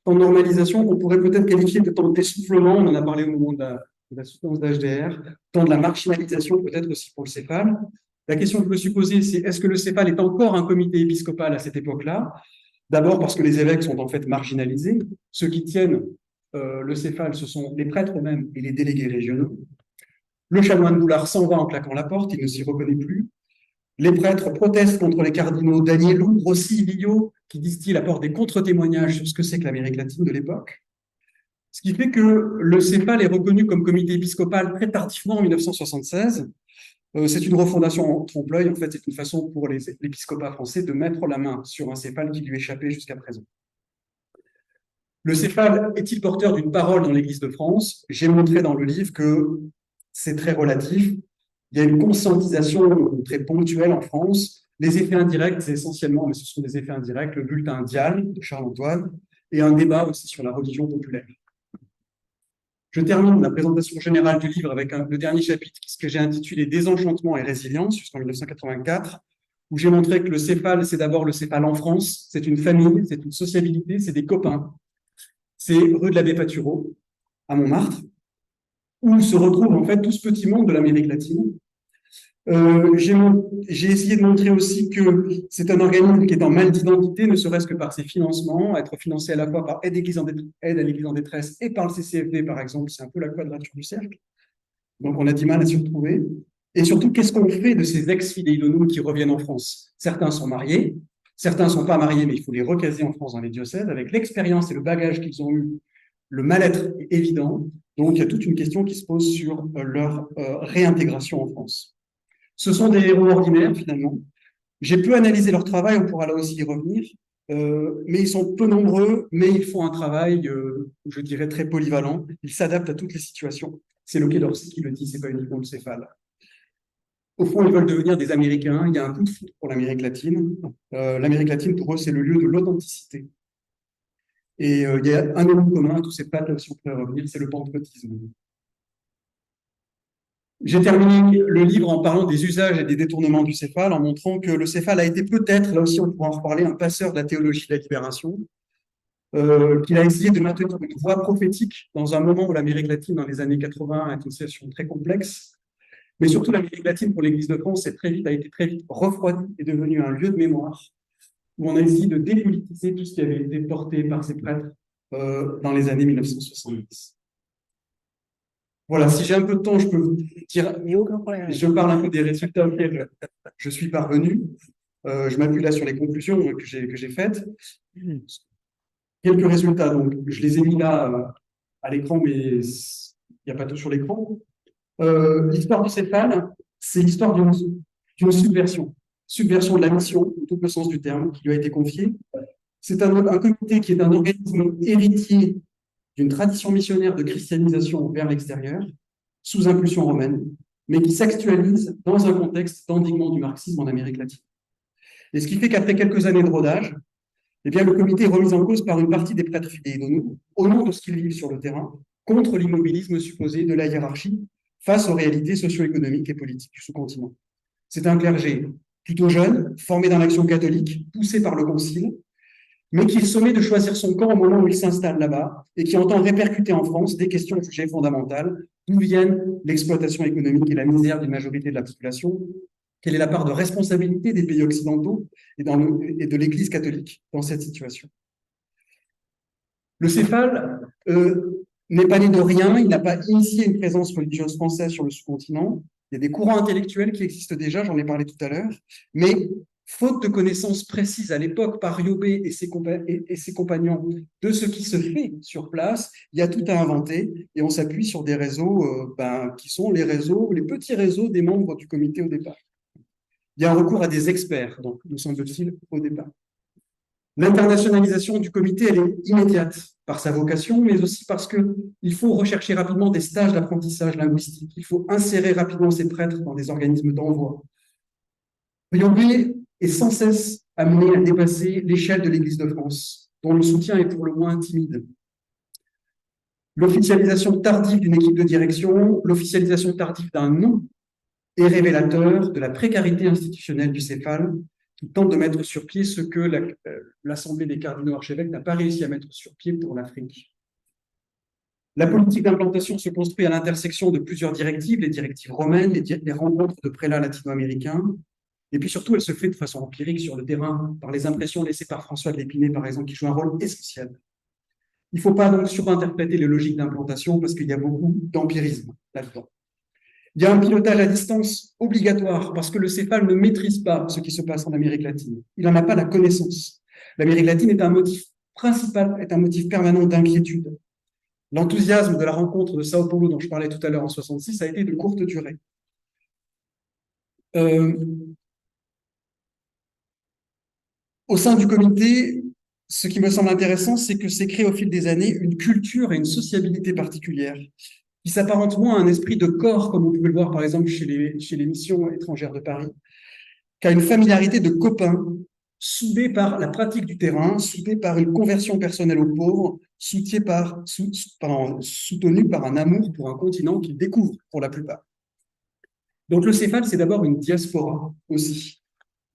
Speaker 3: Temps de normalisation qu'on pourrait peut-être qualifier de temps d'essoufflement, on en a parlé au moment de la soutenance d'HDR, temps de la marginalisation peut-être aussi pour le céphale. La question que je me suis posée, c'est est-ce que le céphale est encore un comité épiscopal à cette époque-là? D'abord parce que les évêques sont en fait marginalisés. Ceux qui tiennent le céphale, ce sont les prêtres eux-mêmes et les délégués régionaux. Le chanoine Boulard s'en va en claquant la porte, il ne s'y reconnaît plus. Les prêtres protestent contre les cardinaux Danielou, Rossi, Villot, qui distillent, apportent des contre-témoignages sur ce que c'est que l'Amérique latine de l'époque. Ce qui fait que le céphale est reconnu comme comité épiscopal très tardivement en 1976. C'est une refondation en trompe-l'œil. En fait, c'est une façon pour l'épiscopat français de mettre la main sur un céphale qui lui échappait jusqu'à présent. Le céphale est-il porteur d'une parole dans l'Église de France? J'ai montré dans le livre que c'est très relatif. Il y a une conscientisation très ponctuelle en France. Les effets indirects, essentiellement, mais ce sont des effets indirects, le bulletin Dial de Charles-Antoine et un débat aussi sur la religion populaire. Je termine la présentation générale du livre avec le dernier chapitre, ce que j'ai intitulé Désenchantement et résilience, jusqu'en 1984, où j'ai montré que le céphale, c'est d'abord le céphale en France, c'est une famille, c'est une sociabilité, c'est des copains. C'est rue de l'Abbé Patureau, à Montmartre, où se retrouve en fait tout ce petit monde de l'Amérique latine. J'ai essayé de montrer aussi que c'est un organisme qui est en mal d'identité, ne serait-ce que par ses financements, être financé à la fois par aide à l'Église en détresse et par le CCFD, par exemple, c'est un peu la quadrature du cercle. Donc on a du mal à s'y retrouver. Et surtout, qu'est-ce qu'on fait de ces ex-fidei donum qui reviennent en France? Certains sont mariés, certains ne sont pas mariés, mais il faut les recaser en France dans les diocèses. Avec l'expérience et le bagage qu'ils ont eu, le mal-être est évident. Donc il y a toute une question qui se pose sur leur réintégration en France. Ce sont des héros ordinaires, finalement. J'ai peu analysé leur travail, on pourra là aussi y revenir, mais ils sont peu nombreux, mais ils font un travail, je dirais, très polyvalent. Ils s'adaptent à toutes les situations. C'est le Quai d'Orsay qui le dit, c'est pas uniquement le céphale. Au fond, ils veulent devenir des Américains. Il y a un coup de foudre pour l'Amérique latine. L'Amérique latine, pour eux, c'est le lieu de l'authenticité. Et il y a un élément commun à tous ces pattes, si on peut revenir, c'est le pentecôtisme. J'ai terminé le livre en parlant des usages et des détournements du céphale, en montrant que le céphale a été peut-être, là aussi on pourra en reparler, un passeur de la théologie de la libération, qu'il a essayé de maintenir une voie prophétique dans un moment où l'Amérique latine, dans les années 80, est une situation très complexe, mais surtout l'Amérique latine pour l'Église de France a été très vite refroidie et devenue un lieu de mémoire, où on a essayé de dépolitiser tout ce qui avait été porté par ces prêtres dans les années 1970. Voilà, si j'ai un peu de temps, je peux vous dire, je parle un peu des résultats auxquels je suis parvenu. Je m'appuie là sur les conclusions que j'ai faites. Quelques résultats, donc je les ai mis là à l'écran, mais il n'y a pas tout sur l'écran. L'histoire du céphale, c'est l'histoire d'une subversion. Subversion de la mission, dans tout le sens du terme, qui lui a été confiée. C'est un comité qui est un organisme héritier d'une tradition missionnaire de christianisation vers l'extérieur, sous impulsion romaine, mais qui s'actualise dans un contexte d'endiguement du marxisme en Amérique latine. Et ce qui fait qu'après quelques années de rodage, eh bien, le comité est remis en cause par une partie des prêtres fidei donum, au nom de ce qu'ils vivent sur le terrain, contre l'immobilisme supposé de la hiérarchie face aux réalités socio-économiques et politiques du sous-continent. C'est un clergé plutôt jeune, formé dans l'action catholique, poussé par le concile, mais qui est sommé de choisir son camp au moment où il s'installe là-bas et qui entend répercuter en France des questions jugées fondamentales. D'où viennent l'exploitation économique et la misère d'une majorité de la population? Quelle est la part de responsabilité des pays occidentaux et de l'Église catholique dans cette situation? Le céphale n'est pas né de rien, il n'a pas initié une présence religieuse française sur le sous-continent. Il y a des courants intellectuels qui existent déjà, j'en ai parlé tout à l'heure, mais faute de connaissances précises à l'époque par Iobé et ses compagnons de ce qui se fait sur place, il y a tout à inventer et on s'appuie sur des réseaux qui sont les petits réseaux des membres du comité au départ. Il y a un recours à des experts, donc, nous semble-t-il, au départ. L'internationalisation du comité, elle est immédiate par sa vocation, mais aussi parce qu'il faut rechercher rapidement des stages d'apprentissage linguistique. Il faut insérer rapidement ces prêtres dans des organismes d'envoi. Iobé est sans cesse amené à dépasser l'échelle de l'Église de France, dont le soutien est pour le moins timide. L'officialisation tardive d'une équipe de direction, l'officialisation tardive d'un nom est révélateur de la précarité institutionnelle du céphale, qui tente de mettre sur pied ce que l'Assemblée des cardinaux archevêques n'a pas réussi à mettre sur pied pour l'Afrique. La politique d'implantation se construit à l'intersection de plusieurs directives, les directives romaines, les rencontres de prélats latino-américains, et puis surtout, elle se fait de façon empirique sur le terrain, par les impressions laissées par François de Lépinay, par exemple, qui joue un rôle essentiel. Il ne faut pas donc surinterpréter les logiques d'implantation parce qu'il y a beaucoup d'empirisme là-dedans. Il y a un pilotage à distance obligatoire parce que le céphale ne maîtrise pas ce qui se passe en Amérique latine. Il n'en a pas la connaissance. L'Amérique latine est un motif principal, est un motif permanent d'inquiétude. L'enthousiasme de la rencontre de Sao Paulo dont je parlais tout à l'heure en 1966 a été de courte durée. Au sein du comité, ce qui me semble intéressant, c'est que s'est créé au fil des années une culture et une sociabilité particulière qui s'apparente moins à un esprit de corps, comme on pouvait le voir par exemple chez les missions étrangères de Paris, qu'à une familiarité de copains, soudés par la pratique du terrain, soudés par une conversion personnelle aux pauvres, soutenus par un amour pour un continent qu'ils découvrent pour la plupart. Donc le céphale, c'est d'abord une diaspora aussi.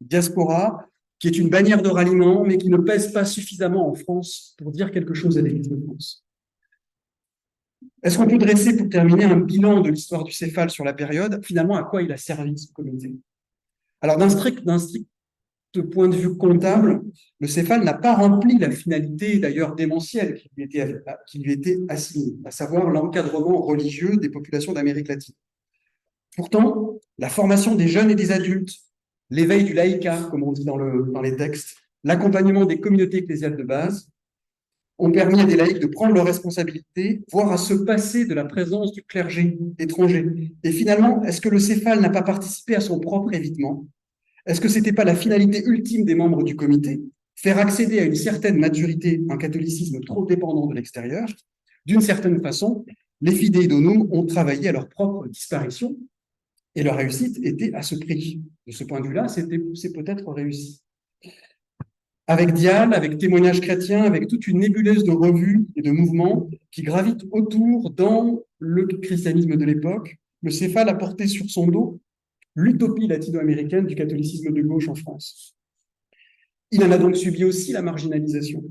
Speaker 3: Diaspora qui est une bannière de ralliement, mais qui ne pèse pas suffisamment en France pour dire quelque chose à l'Église de France. Est-ce qu'on peut dresser, pour terminer, un bilan de l'histoire du céphale sur la période, finalement, à quoi il a servi, ce comité? Alors, d'un strict point de vue comptable, le céphale n'a pas rempli la finalité, d'ailleurs démentielle, qui lui était assignée, à savoir l'encadrement religieux des populations d'Amérique latine. Pourtant, la formation des jeunes et des adultes, l'éveil du laïcat, comme on dit dans les textes, l'accompagnement des communautés ecclésiales de base, ont permis à des laïcs de prendre leurs responsabilités, voire à se passer de la présence du clergé étranger. Et finalement, est-ce que le céphale n'a pas participé à son propre évitement? Est-ce que ce n'était pas la finalité ultime des membres du comité, faire accéder à une certaine maturité un catholicisme trop dépendant de l'extérieur? D'une certaine façon, les fidei donum ont travaillé à leur propre disparition, et leur réussite était à ce prix. De ce point de vue-là, c'est peut-être réussi. Avec Dial, avec Témoignages chrétiens, avec toute une nébuleuse de revues et de mouvements qui gravitent autour dans le christianisme de l'époque, le céphale a porté sur son dos l'utopie latino-américaine du catholicisme de gauche en France. Il en a donc subi aussi la marginalisation.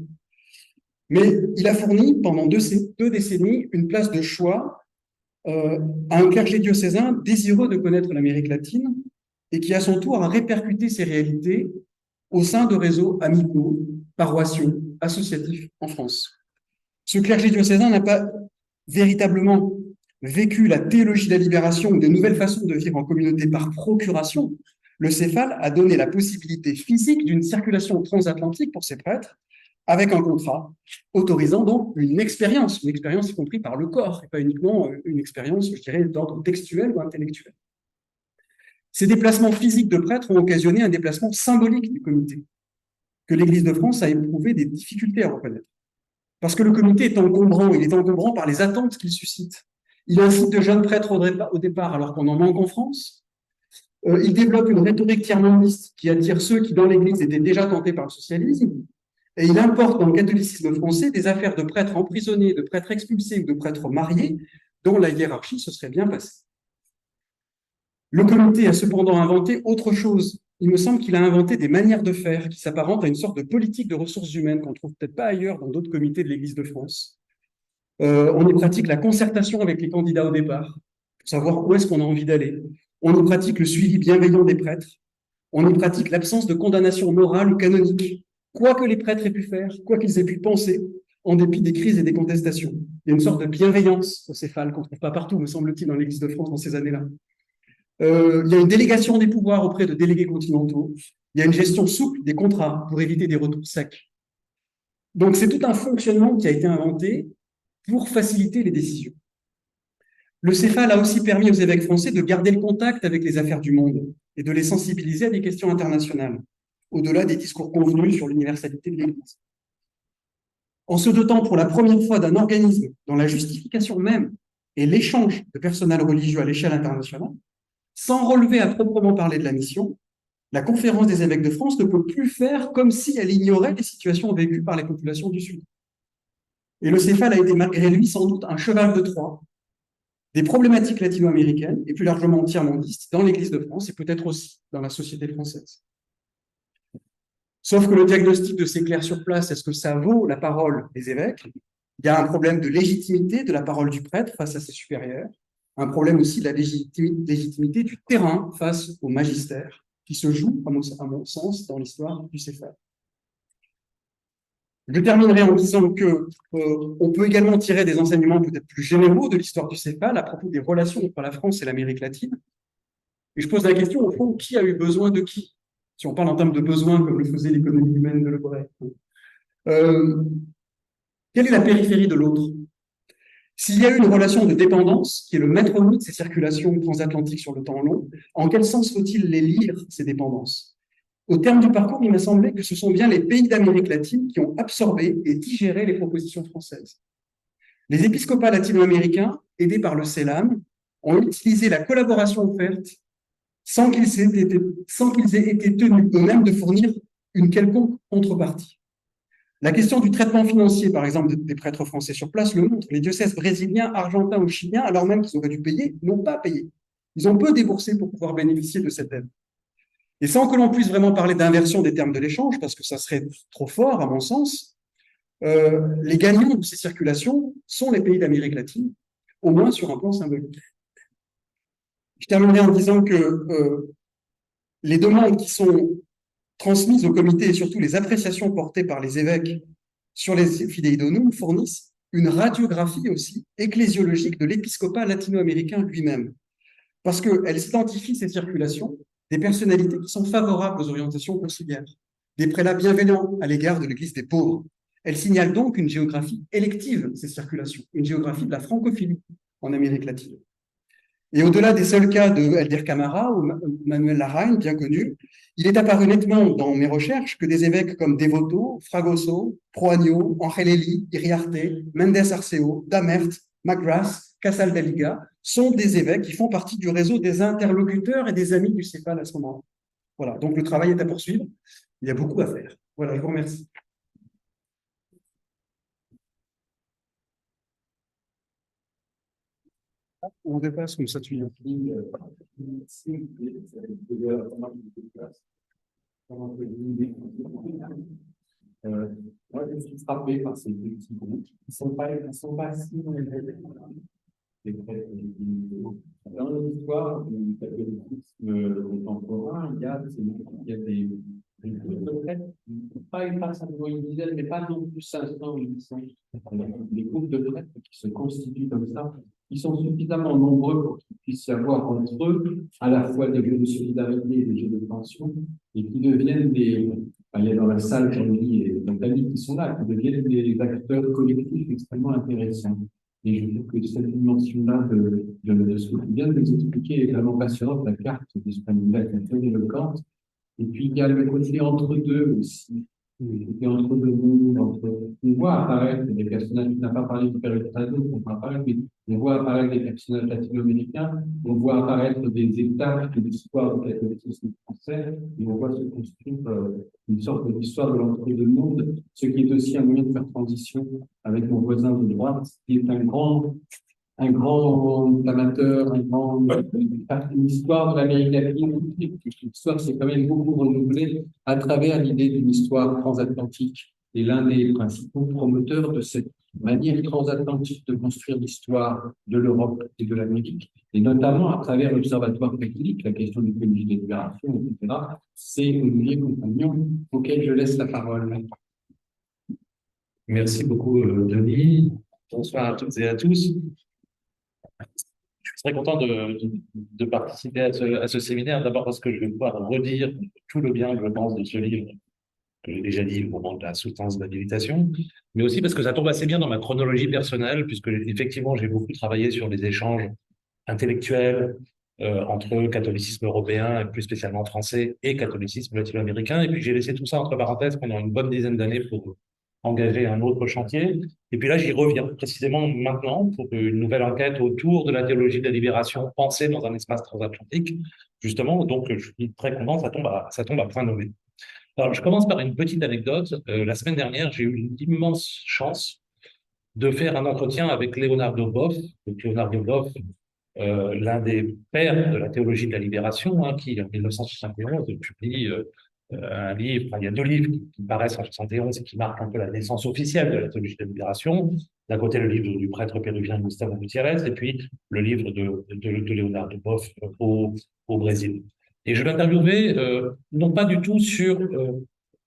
Speaker 3: Mais il a fourni, pendant deux décennies, une place de choix à un clergé diocésain désireux de connaître l'Amérique latine et qui, à son tour, a répercuté ces réalités au sein de réseaux amicaux, paroissiaux, associatifs en France. Ce clergé diocésain n'a pas véritablement vécu la théologie de la libération ou de nouvelles façons de vivre en communauté par procuration. Le céphale a donné la possibilité physique d'une circulation transatlantique pour ses prêtres, avec un contrat autorisant donc une expérience y compris par le corps, et pas uniquement une expérience, je dirais, d'ordre textuel ou intellectuel. Ces déplacements physiques de prêtres ont occasionné un déplacement symbolique du comité, que l'Église de France a éprouvé des difficultés à reconnaître. Parce que le comité est encombrant, il est encombrant par les attentes qu'il suscite. Il incite de jeunes prêtres au départ, alors qu'on en manque en France. Il développe une rhétorique tiers-mondiste qui attire ceux qui, dans l'Église, étaient déjà tentés par le socialisme. Et il importe dans le catholicisme français des affaires de prêtres emprisonnés, de prêtres expulsés ou de prêtres mariés, dont la hiérarchie se serait bien passée. Le comité a cependant inventé autre chose. Il me semble qu'il a inventé des manières de faire qui s'apparentent à une sorte de politique de ressources humaines qu'on ne trouve peut-être pas ailleurs dans d'autres comités de l'Église de France. On y pratique la concertation avec les candidats au départ, pour savoir où est-ce qu'on a envie d'aller. On y pratique le suivi bienveillant des prêtres. On y pratique l'absence de condamnation morale ou canonique, quoi que les prêtres aient pu faire, quoi qu'ils aient pu penser, en dépit des crises et des contestations. Il y a une sorte de bienveillance au céphale qu'on ne trouve pas partout, me semble-t-il, dans l'Église de France dans ces années-là. Il y a une délégation des pouvoirs auprès de délégués continentaux. Il y a une gestion souple des contrats pour éviter des retours secs. Donc, c'est tout un fonctionnement qui a été inventé pour faciliter les décisions. Le céphale a aussi permis aux évêques français de garder le contact avec les affaires du monde et de les sensibiliser à des questions internationales, au-delà des discours convenus sur l'universalité de l'Église. En se dotant pour la première fois d'un organisme dont la justification même est l'échange de personnel religieux à l'échelle internationale, sans relever à proprement parler de la mission, la Conférence des évêques de France ne peut plus faire comme si elle ignorait les situations vécues par les populations du Sud. Et le céphale a été malgré lui sans doute un cheval de Troie des problématiques latino-américaines et plus largement tiers-mondistes dans l'Église de France et peut-être aussi dans la société française. Sauf que le diagnostic de ces clercs sur place, est-ce que ça vaut la parole des évêques? Il y a un problème de légitimité de la parole du prêtre face à ses supérieurs, un problème aussi de la légitimité du terrain face au magistère, qui se joue, à mon sens, dans l'histoire du céphale. Je terminerai en disant que on peut également tirer des enseignements peut-être plus généraux de l'histoire du céphale à propos des relations entre la France et l'Amérique latine. Et je pose la question, au fond, qui a eu besoin de qui? Si on parle en termes de besoins, comme le faisait l'économie humaine de Le Bret. Quelle est la périphérie de l'autre? S'il y a eu une relation de dépendance, qui est le maître mot de ces circulations transatlantiques sur le temps long, en quel sens faut-il les lire, ces dépendances? Au terme du parcours, il m'a semblé que ce sont bien les pays d'Amérique latine qui ont absorbé et digéré les propositions françaises. Les épiscopats latino-américains, aidés par le CELAM, ont utilisé la collaboration offerte sans qu'ils aient été tenus eux-mêmes de fournir une quelconque contrepartie. La question du traitement financier, par exemple, des prêtres français sur place le montre. Les diocèses brésiliens, argentins ou chiliens, alors même qu'ils auraient dû payer, n'ont pas payé. Ils ont peu déboursé pour pouvoir bénéficier de cette aide. Et sans que l'on puisse vraiment parler d'inversion des termes de l'échange, parce que ça serait trop fort, à mon sens, les gagnants de ces circulations sont les pays d'Amérique latine, au moins sur un plan symbolique. Je terminerai en disant que les demandes qui sont transmises au comité et surtout les appréciations portées par les évêques sur les Fidei Donum fournissent une radiographie aussi ecclésiologique de l'épiscopat latino-américain lui-même. Parce qu'elles identifient ces circulations des personnalités qui sont favorables aux orientations conciliaires, des prélats bienveillants à l'égard de l'Église des pauvres. Elles signalent donc une géographie élective, ces circulations, une géographie de la francophilie en Amérique latine. Et au-delà des seuls cas de Helder Camara ou Manuel Larraín, bien connus, il est apparu nettement dans mes recherches que des évêques comme Devoto, Fragoso, Proagno, Angelelli, Iriarte, Mendes Arceo, Damert, McGrath, Casal da Liga sont des évêques qui font partie du réseau des interlocuteurs et des amis du céphale à ce moment-là. Voilà, donc le travail est à poursuivre. Il y a beaucoup à faire. Voilà, je vous remercie. On dépasse comme ça, tu y
Speaker 1: Moi, je suis frappé par ces petits groupes. Ils ne sont pas si dans l'histoire du catholicisme contemporain, il y a des groupes de prêtres, pas simplement une dizaine, mais pas non plus 500 ou 800. Des groupes de prêtres qui se constituent comme ça, qui sont suffisamment nombreux pour qu'ils puissent y avoir entre eux à la fois des jeux de solidarité et des jeux de tension, et qui deviennent il y a dans la salle Jean-Louis et Nathalie qui sont là, qui deviennent des acteurs collectifs extrêmement intéressants. Et je trouve que cette dimension-là de ce que tu viens de nous expliquer est vraiment passionnante, la carte de ce panel-là est très éloquente. Et puis, il y a le côté entre deux aussi. Et entre deux mondes, on voit apparaître des personnages, tu n'as pas parlé du Père Estrado, on va apparaître, mais on voit apparaître des personnages latino-américains, on voit apparaître des étapes de l'histoire du catholicisme français, et on voit se construire une sorte d'histoire de l'entre-deux mondes, ce qui est aussi un moyen de faire transition avec mon voisin de droite, qui est un grand amateur, une histoire de l'Amérique latine. L'histoire s'est quand même beaucoup renouvelée à travers l'idée d'une histoire transatlantique. Et l'un des principaux promoteurs de cette manière transatlantique de construire l'histoire de l'Europe et de l'Amérique, et notamment à travers l'Observatoire catholique, la question du pays de libération, etc., c'est Olivier Compagnon, auquel je laisse la parole.
Speaker 2: Merci beaucoup, Denis. Bonsoir à toutes et à tous. Je suis très content de participer à ce séminaire, d'abord parce que je vais pouvoir redire tout le bien que je pense de ce livre, que j'ai déjà dit au moment de la soutenance d'habilitation, mais aussi parce que ça tombe assez bien dans ma chronologie personnelle, puisque effectivement, j'ai beaucoup travaillé sur les échanges intellectuels entre catholicisme européen, et plus spécialement français, et catholicisme latino-américain, et puis j'ai laissé tout ça entre parenthèses pendant une bonne dizaine d'années pour engager un autre chantier. Et puis là, j'y reviens précisément maintenant pour une nouvelle enquête autour de la théologie de la libération pensée dans un espace transatlantique. Justement, donc je suis très content, ça tombe à point nommé. Alors, je commence par une petite anecdote. La semaine dernière, j'ai eu l'immense chance de faire un entretien avec Leonardo Boff. Donc, Leonardo Boff, l'un des pères de la théologie de la libération, hein, qui en 1971 publie un livre, enfin, il y a deux livres qui paraissent en 71 et qui marquent un peu la naissance officielle de la théologie de la libération. D'un côté, le livre du prêtre péruvien Gustavo Gutiérrez, et puis le livre de Leonardo Boff au Brésil. Et je l'interviewais non pas du tout sur,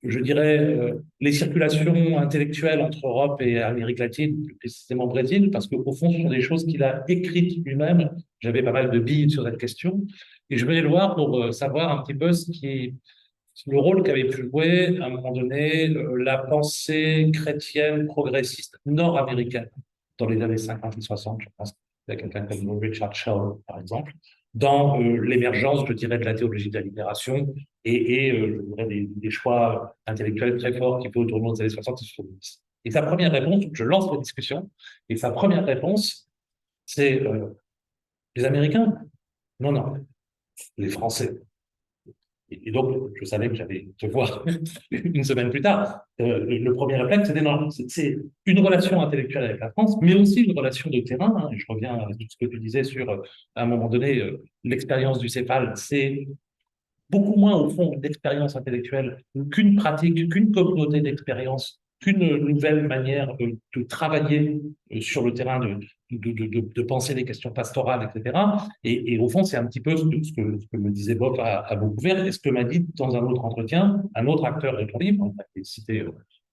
Speaker 2: je dirais, les circulations intellectuelles entre Europe et Amérique latine, plus précisément Brésil, parce qu'au fond, ce sont des choses qu'il a écrites lui-même. J'avais pas mal de billes sur cette question, et je venais le voir pour savoir un petit peu le rôle qu'avait pu jouer à un moment donné la pensée chrétienne progressiste nord-américaine dans les années 50 et 60. Je pense qu'il y a quelqu'un comme Richard Shaw, par exemple, dans l'émergence, je dirais, de la théologie de la libération et je dirais des choix intellectuels très forts qui peuvent tourner aux années 60 et 70. Et sa première réponse, je lance la discussion, et sa première réponse, c'est les Américains? Non, non, les Français. Et donc, je savais que j'allais te voir une semaine plus tard. Le premier réflexe, c'était non, c'est une relation intellectuelle avec la France, mais aussi une relation de terrain. Hein, et je reviens à tout ce que tu disais sur, à un moment donné, l'expérience du céphale. C'est beaucoup moins, au fond, d'expérience intellectuelle qu'une pratique, qu'une communauté d'expérience, qu'une nouvelle manière de travailler sur le terrain, de penser les questions pastorales, etc. Et au fond, c'est un petit peu ce que me disait Bob à Beaucouvert et ce que m'a dit dans un autre entretien, un autre acteur de ton livre, qui est cité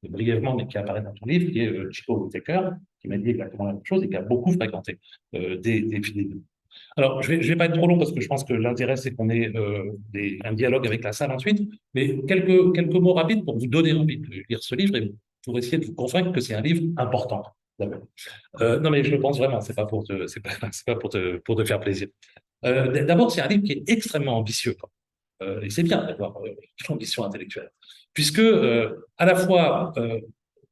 Speaker 2: brièvement, mais qui apparaît dans ton livre, qui est Chico Whittaker, qui m'a dit exactement la même chose et qui a beaucoup fréquenté des fidèles. Alors, je vais pas être trop long parce que je pense que l'intérêt, c'est qu'on ait un dialogue avec la salle ensuite, mais quelques mots rapides pour vous donner envie de lire ce livre et pour essayer de vous convaincre que c'est un livre important. Non, mais je le pense vraiment, c'est pas c'est pas pour te faire plaisir. D'abord, c'est un livre qui est extrêmement ambitieux, quoi. Et c'est bien d'avoir une ambition intellectuelle, puisque à la fois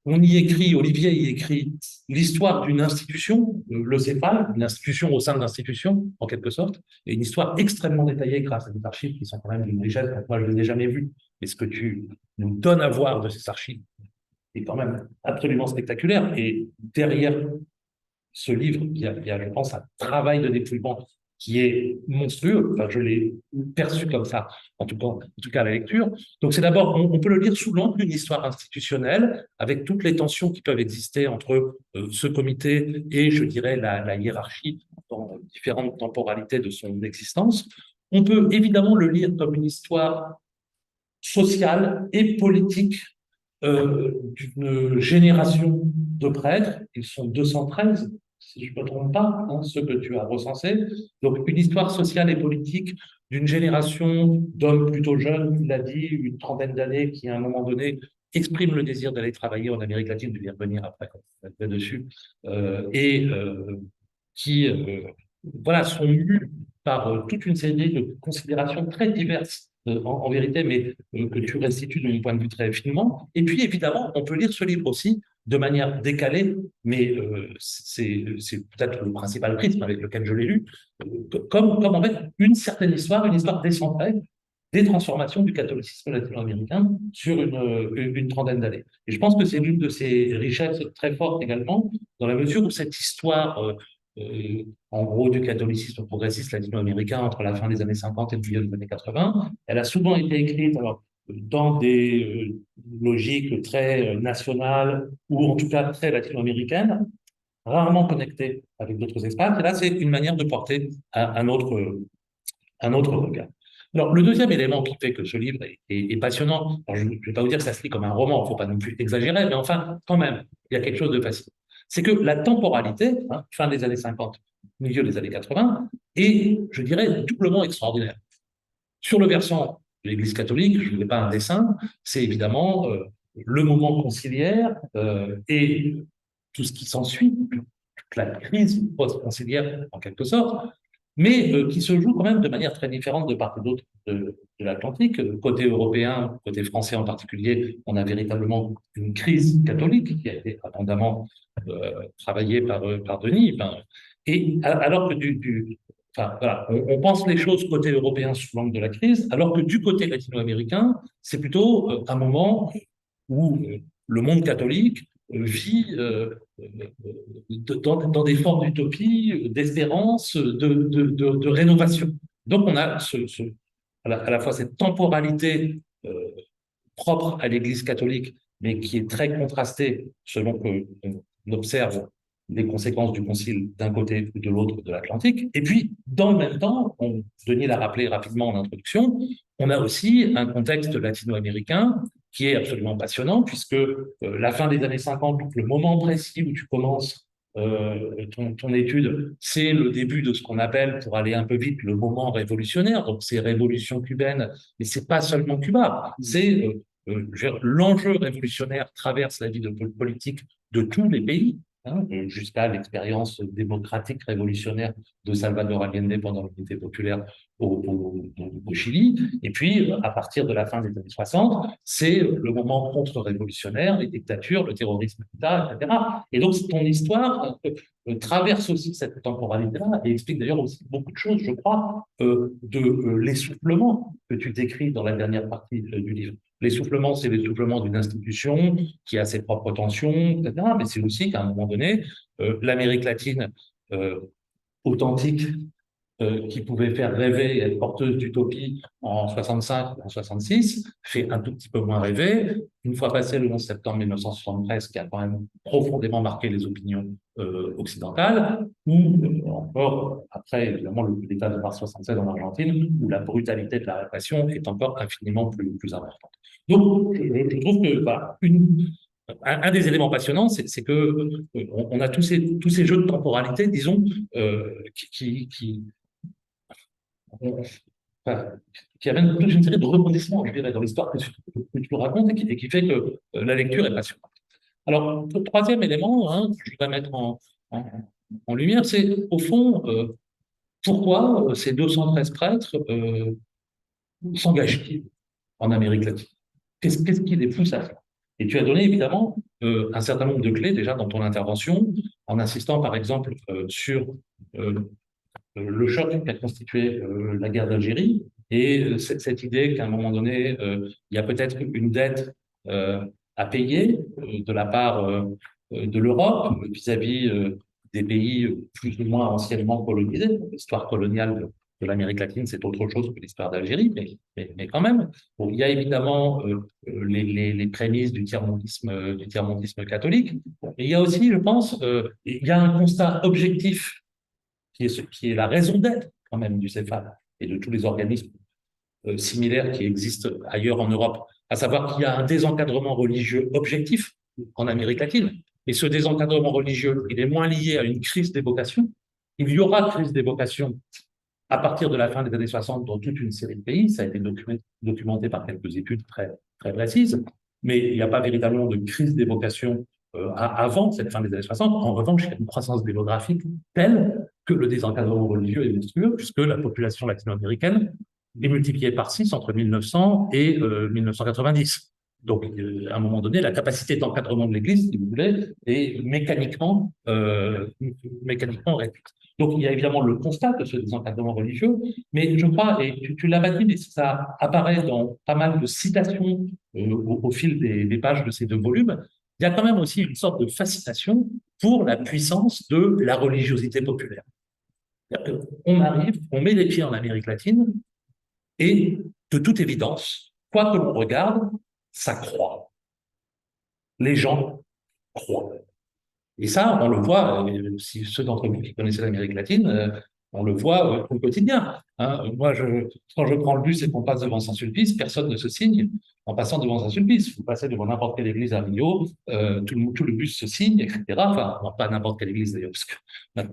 Speaker 2: on y écrit, Olivier y écrit l'histoire d'une institution, le Céphale, une institution au sein de l'institution, en quelque sorte, et une histoire extrêmement détaillée grâce à des archives qui sont quand même d'une richesse que moi je ne les ai jamais vues. Et ce que tu nous donnes à voir de ces archives est quand même absolument spectaculaire. Et derrière ce livre, il y a, je pense, un travail de dépouillement qui est monstrueux. Enfin, je l'ai perçu comme ça, en tout cas à la lecture. Donc, c'est d'abord, on peut le lire sous l'angle d'une histoire institutionnelle, avec toutes les tensions qui peuvent exister entre ce comité et, je dirais, la hiérarchie dans différentes temporalités de son existence. On peut évidemment le lire comme une histoire sociale et politique d'une génération de prêtres. Ils sont 213, si je ne me trompe pas, hein, ceux que tu as recensés. Donc, une histoire sociale et politique d'une génération d'hommes plutôt jeunes, tu l'as dit, une trentaine d'années, qui à un moment donné expriment le désir d'aller travailler en Amérique latine, de y revenir après, quand on va dessus, et qui voilà, sont mus par toute une série de considérations très diverses en vérité, mais que tu restitues de mon point de vue très finement. Et puis, évidemment, on peut lire ce livre aussi de manière décalée, mais c'est peut-être le principal prisme avec lequel je l'ai lu, comme en fait une certaine histoire, une histoire décentrée des transformations du catholicisme latino-américain sur une trentaine d'années. Et je pense que c'est l'une de ces richesses très fortes également, dans la mesure où cette histoire en gros du catholicisme progressiste latino-américain entre la fin des années 50 et le milieu des années 80. Elle a souvent été écrite alors, dans des logiques très nationales ou en tout cas très latino-américaines, rarement connectées avec d'autres espaces. Et là, c'est une manière de porter un autre regard. Alors, le deuxième élément qui fait que ce livre est passionnant, alors je ne vais pas vous dire que ça se lit comme un roman, il ne faut pas non plus exagérer, mais enfin, quand même, il y a quelque chose de fascinant. c'est que la temporalité, hein, fin des années 50, milieu des années 80, est, je dirais, doublement extraordinaire. Sur le versant de l'Église catholique, je ne fais pas un dessin, c'est évidemment le moment conciliaire et tout ce qui s'ensuit, toute la crise post-conciliaire en quelque sorte, mais qui se joue quand même de manière très différente de part et d'autre de l'Atlantique. Côté européen, côté français en particulier, on a véritablement une crise catholique qui a été abondamment travaillée par Denis. Ben, et alors que enfin, voilà, on pense les choses côté européen sous l'angle de la crise, alors que du côté latino-américain, c'est plutôt un moment où le monde catholique vit dans des formes d'utopie, d'espérance, de rénovation. Donc on a à la fois cette temporalité propre à l'Église catholique, mais qui est très contrastée selon qu'on observe les conséquences du concile d'un côté ou de l'autre de l'Atlantique. Et puis, dans le même temps, Denis l'a rappelé rapidement en introduction, on a aussi un contexte latino-américain qui est absolument passionnant, puisque la fin des années 50, le moment précis où tu commences ton étude, c'est le début de ce qu'on appelle, pour aller un peu vite, le moment révolutionnaire. Donc, c'est révolution cubaine, mais c'est pas seulement Cuba, c'est l'enjeu révolutionnaire traverse la vie politique de tous les pays, hein, jusqu'à l'expérience démocratique révolutionnaire de Salvador Allende pendant l'unité populaire au Chili. Et puis, à partir de la fin des années 60, c'est le moment contre-révolutionnaire, les dictatures, le terrorisme d'État, etc. Et donc, ton histoire traverse aussi cette temporalité-là et explique d'ailleurs aussi beaucoup de choses, je crois, de l'essoufflement que tu décris dans la dernière partie du livre. L'essoufflement, c'est l'essoufflement d'une institution qui a ses propres tensions, etc. Mais c'est aussi qu'à un moment donné, l'Amérique latine authentique, qui pouvait faire rêver et être porteuse d'utopie en 65 ou en 66, fait un tout petit peu moins rêver. Une fois passé le 11 septembre 1973, qui a quand même profondément marqué les opinions occidentales, ou encore après, évidemment, l'état de mars 76 en Argentine, où la brutalité de la répression est encore infiniment plus importante. Donc, je trouve que voilà, un des éléments passionnants, c'est que on a tous ces jeux de temporalité, disons, qui enfin, qui amène toute une série de rebondissements, je dirais, dans l'histoire que tu racontes et qui fait que la lecture est passionnante. Alors, le troisième élément, hein, que je voudrais mettre en lumière, c'est au fond, pourquoi ces 213 prêtres s'engagent en Amérique latine. Qu'est-ce qui les pousse à faire? Et tu as donné évidemment un certain nombre de clés déjà dans ton intervention, en insistant par exemple sur le choc qu'a constitué la guerre d'Algérie et cette idée qu'à un moment donné, il y a peut-être une dette à payer de la part de l'Europe vis-à-vis des pays plus ou moins anciennement colonisés. L'histoire coloniale de l'Amérique latine, c'est autre chose que l'histoire d'Algérie, mais quand même. Bon, il y a évidemment les prémices du tiers-mondisme catholique. Et il y a aussi, je pense, il y a un constat objectif qui est la raison d'être quand même du CEPHAL et de tous les organismes similaires qui existent ailleurs en Europe, à savoir qu'il y a un désencadrement religieux objectif en Amérique latine. Et ce désencadrement religieux, il est moins lié à une crise des vocations. Il y aura crise des vocations à partir de la fin des années 60 dans toute une série de pays. Ça a été documenté par quelques études très précises, mais il n'y a pas véritablement de crise des vocations avant cette fin des années 60. En revanche, il y a une croissance démographique telle que le désencadrement religieux est monstrueux, puisque la population latino-américaine est multipliée par 6 entre 1900 et 1990. Donc, à un moment donné, la capacité d'encadrement de l'Église, si vous voulez, est mécaniquement réduite. Donc, il y a évidemment le constat de ce désencadrement religieux, mais je crois, et tu l'as pas dit, mais ça apparaît dans pas mal de citations au fil des pages de ces deux volumes, il y a quand même aussi une sorte de fascination pour la puissance de la religiosité populaire. On arrive, on met les pieds en Amérique latine, et de toute évidence, quoi que l'on regarde, ça croît. Les gens croient. Et ça, on le voit, si ceux d'entre vous qui connaissez l'Amérique latine, On le voit au quotidien. Hein. Moi, quand je prends le bus et qu'on passe devant Saint-Sulpice, personne ne se signe en passant devant Saint-Sulpice. Vous passez devant n'importe quelle église à Rio, tout le bus se signe, etc. Enfin, pas n'importe quelle église d'ailleurs, parce que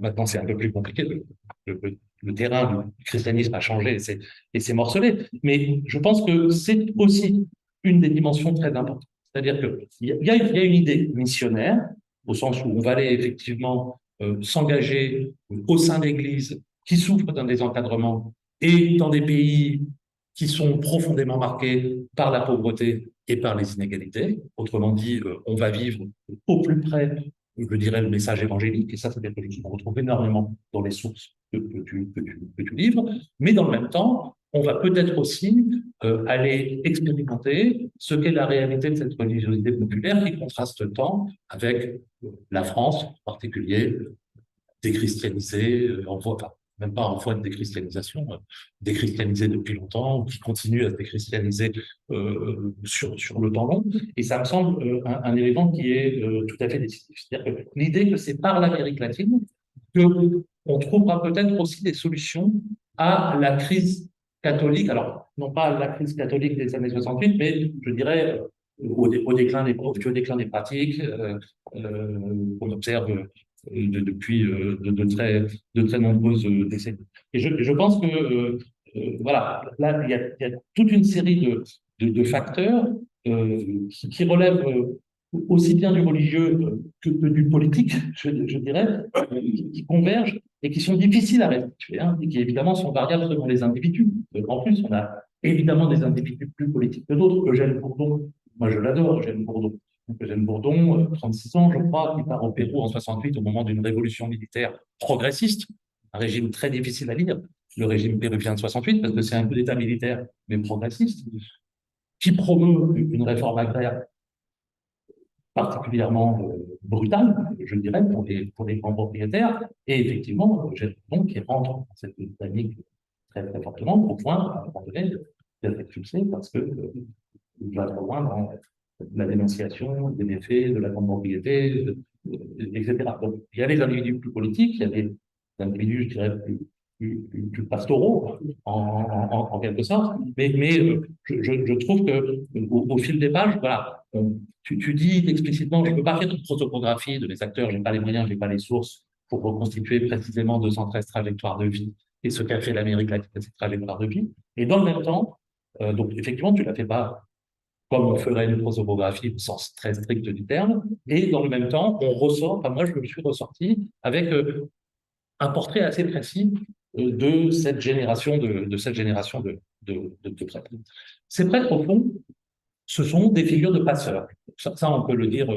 Speaker 2: maintenant c'est un peu plus compliqué. Le terrain du christianisme a changé et c'est morcelé. Mais je pense que c'est aussi une des dimensions très importantes. C'est-à-dire qu'il y a une idée missionnaire, au sens où on va aller effectivement s'engager au sein d'églises qui souffrent d'un désencadrement et dans des pays qui sont profondément marqués par la pauvreté et par les inégalités. Autrement dit, on va vivre au plus près, je dirais, le message évangélique, et ça, c'est quelque chose qu'on retrouve énormément dans les sources que tu livres, mais dans le même temps, on va peut-être aussi aller expérimenter ce qu'est la réalité de cette religiosité populaire qui contraste tant avec la France, en particulier, déchristianisée, enfin, même pas en voie de déchristianisation, déchristianisée depuis longtemps, qui continue à se déchristianiser sur le temps long. Et ça me semble un élément qui est tout à fait décisif. C'est-à-dire que l'idée que c'est par l'Amérique latine qu'on trouvera peut-être aussi des solutions à la crise catholique. Alors, non pas la crise catholique des années 68, mais je dirais au déclin des pratiques qu'on observe depuis de très nombreuses décennies. Et je pense que, voilà, là, il y a toute une série de facteurs qui relèvent aussi bien du religieux que du politique, je dirais, qui convergent et qui sont difficiles à restituer, hein, et qui évidemment sont variables selon les individus. En plus, on a évidemment des individus plus politiques que d'autres. Eugène Bourdon, moi je l'adore, Eugène Bourdon. Eugène Bourdon, 36 ans, je crois, qui part au Pérou en 68 au moment d'une révolution militaire progressiste, un régime très difficile à lire, le régime péruvien de 68, parce que c'est un coup d'État militaire, mais progressiste, qui promeut une réforme agraire particulièrement brutale, je dirais, pour les grands propriétaires, et effectivement, Eugène Bourdon qui rentre dans cette dynamique très, très fortement, au point, à un moment donné, d'être expulsé parce que il va trop loin dans la dénonciation des méfaits de la grande propriété, etc. Donc, il y a les individus plus politiques, il y a des individus, je dirais, plus pastoraux, en quelque sorte, mais je trouve que au fil des pages, voilà, tu dis explicitement, je ne peux pas faire une protopographie de mes acteurs, je n'ai pas les moyens, je n'ai pas les sources pour reconstituer précisément 213 trajectoires de vie et ce qu'a fait l'Amérique latine à cette trajectoire de vie. Et dans le même temps, donc effectivement, tu ne la fais pas comme on ferait une prosopographie au sens très strict du terme, et dans le même temps, on ressort, enfin moi je me suis ressorti avec un portrait assez précis de cette génération de prêtres. Ces prêtres, au fond, ce sont des figures de passeurs. Ça on peut le dire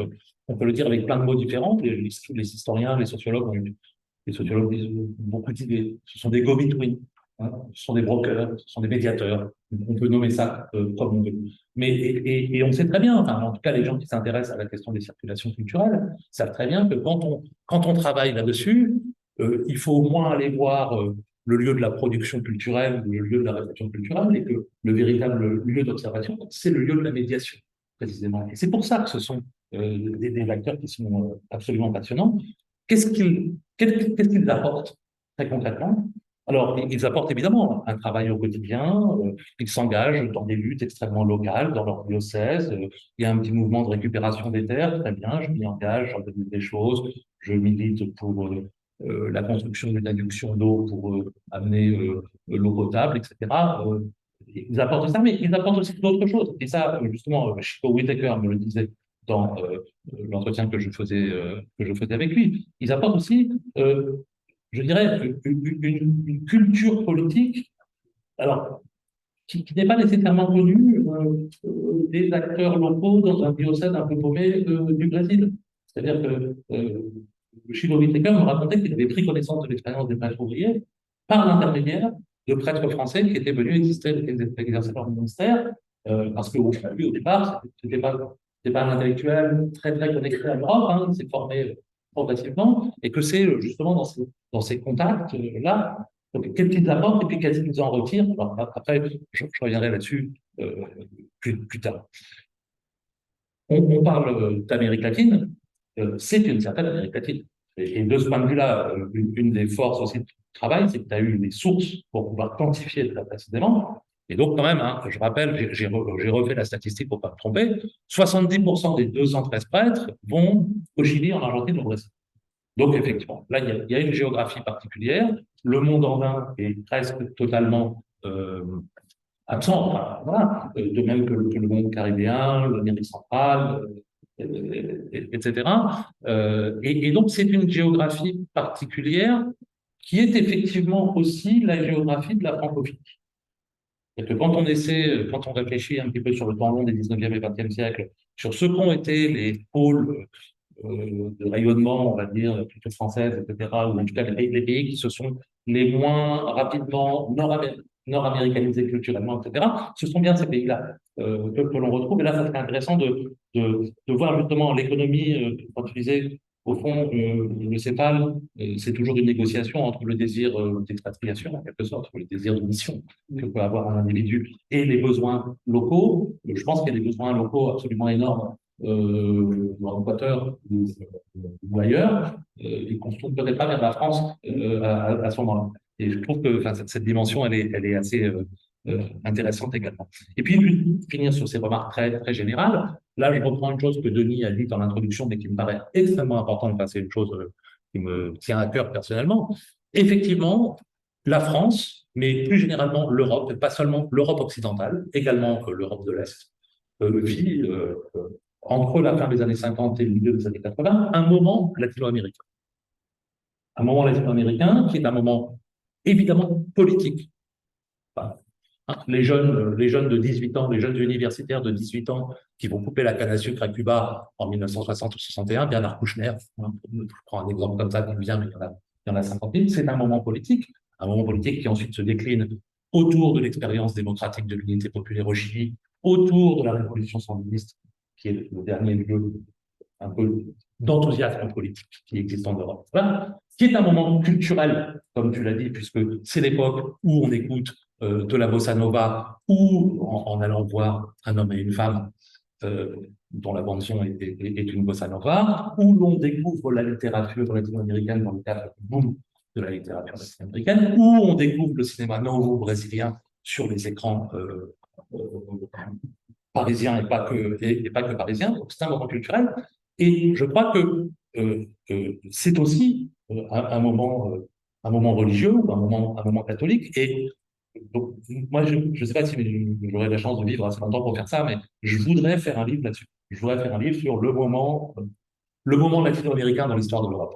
Speaker 2: avec plein de mots différents. Les historiens, les sociologues disent beaucoup d'idées. Ce sont des go-between, hein, ce sont des brokers, ce sont des médiateurs. On peut nommer ça comme on veut. Mais, et on sait très bien, enfin, en tout cas les gens qui s'intéressent à la question des circulations culturelles savent très bien que quand on travaille là-dessus, il faut au moins aller voir le lieu de la production culturelle ou le lieu de la réflexion culturelle, et que le véritable lieu d'observation, c'est le lieu de la médiation, précisément. Et c'est pour ça que ce sont des acteurs qui sont absolument passionnants. Qu'est-ce qu'ils apportent très concrètement? Alors, ils apportent évidemment un travail au quotidien, ils s'engagent dans des luttes extrêmement locales, dans leur diocèse. Il y a un petit mouvement de récupération des terres, très bien, je m'y engage, j'organise des choses, je milite pour la construction d'une adduction d'eau pour amener l'eau potable, etc. Ils apportent ça, mais ils apportent aussi d'autres choses. Et ça, justement, Chico Whittaker me le disait dans l'entretien que je faisais avec lui. Ils apportent aussi je dirais, une culture politique, alors, qui n'est pas nécessairement connue des acteurs locaux dans un diocèse un peu paumé du Brésil. C'est-à-dire que Chico Whittaker me racontait qu'il avait pris connaissance de l'expérience des prêtres ouvriers par l'intermédiaire de prêtres français qui étaient venus exercer leur ministère, parce que lui, au départ, c'était pas un intellectuel très, très connecté à l'Europe, hein, il s'est formé progressivement, et que c'est justement dans ces contacts-là, qu'est-ce qu'ils apportent et puis qu'est-ce qu'ils en retirent. Alors, après, je reviendrai là-dessus plus tard. On parle d'Amérique latine, c'est une certaine Amérique latine. Et de ce point de vue-là, une des forces aussi travail, c'est que tu as eu les sources pour pouvoir quantifier très précisément. Et donc, quand même, hein, je rappelle, j'ai refait la statistique pour ne pas me tromper, 70% des 213 prêtres vont au Chili, en Argentine, au Brésil. Donc, effectivement, là, il y a une géographie particulière. Le monde andin est presque totalement absent, enfin, voilà, de même que le monde caribéen, l'Amérique centrale, etc. Et donc, c'est une géographie particulière qui est effectivement aussi la géographie de la francophonie. Et que quand on réfléchit un petit peu sur le temps long des 19e et 20e siècles, sur ce qu'ont été les pôles de rayonnement, on va dire, la culture française, etc., ou en tout cas les pays qui se sont les moins rapidement nord-américanisés culturellement, etc., ce sont bien ces pays-là que l'on retrouve. Et là, ça serait intéressant de voir justement l'économie, quand tu disais, au fond, le CEPAL, c'est toujours une négociation entre le désir d'expatriation, en quelque sorte, ou le désir de mission que peut avoir un individu, et les besoins locaux. Je pense qu'il y a des besoins locaux absolument énormes en Équateur ou ailleurs, et qu'on ne se tourne peut-être pas vers la France à ce moment-là. Et je trouve que cette dimension, elle est assez intéressante également. Et puis, juste finir sur ces remarques très, très générales, là, je reprends une chose que Denis a dit dans l'introduction, mais qui me paraît extrêmement importante, enfin, c'est une chose qui me tient à cœur personnellement. Effectivement, la France, mais plus généralement l'Europe, et pas seulement l'Europe occidentale, également l'Europe de l'Est, vit entre la fin des années 50 et le milieu des années 80, un moment latino-américain. Un moment latino-américain qui est un moment évidemment politique. Enfin, les jeunes de 18 ans, les jeunes universitaires de 18 ans qui vont couper la canne à sucre à Cuba en 1960 ou 61, Bernard Kouchner, je prends un exemple comme ça qui me vient, mais il y en a 50 000, c'est un moment politique qui ensuite se décline autour de l'expérience démocratique de l'unité populaire au Chili, autour de la révolution sandiniste, qui est le dernier lieu un peu d'enthousiasme politique qui existe en Europe. Voilà. Qui est un moment culturel, comme tu l'as dit, puisque c'est l'époque où on écoute de la bossa nova, ou en allant voir un homme et une femme dont la bande-son est une bossa nova, où l'on découvre la littérature latino-américaine dans le cadre du boom de la littérature latino-américaine, où on découvre le cinéma novo brésilien sur les écrans parisiens et pas que parisiens. Donc c'est un moment culturel. Et je crois que c'est aussi un moment religieux ou un moment catholique. Et donc, moi, je ne sais pas si j'aurai la chance de vivre assez longtemps pour faire ça, mais je voudrais faire un livre là-dessus. Je voudrais faire un livre sur le moment latino-américain dans l'histoire de l'Europe.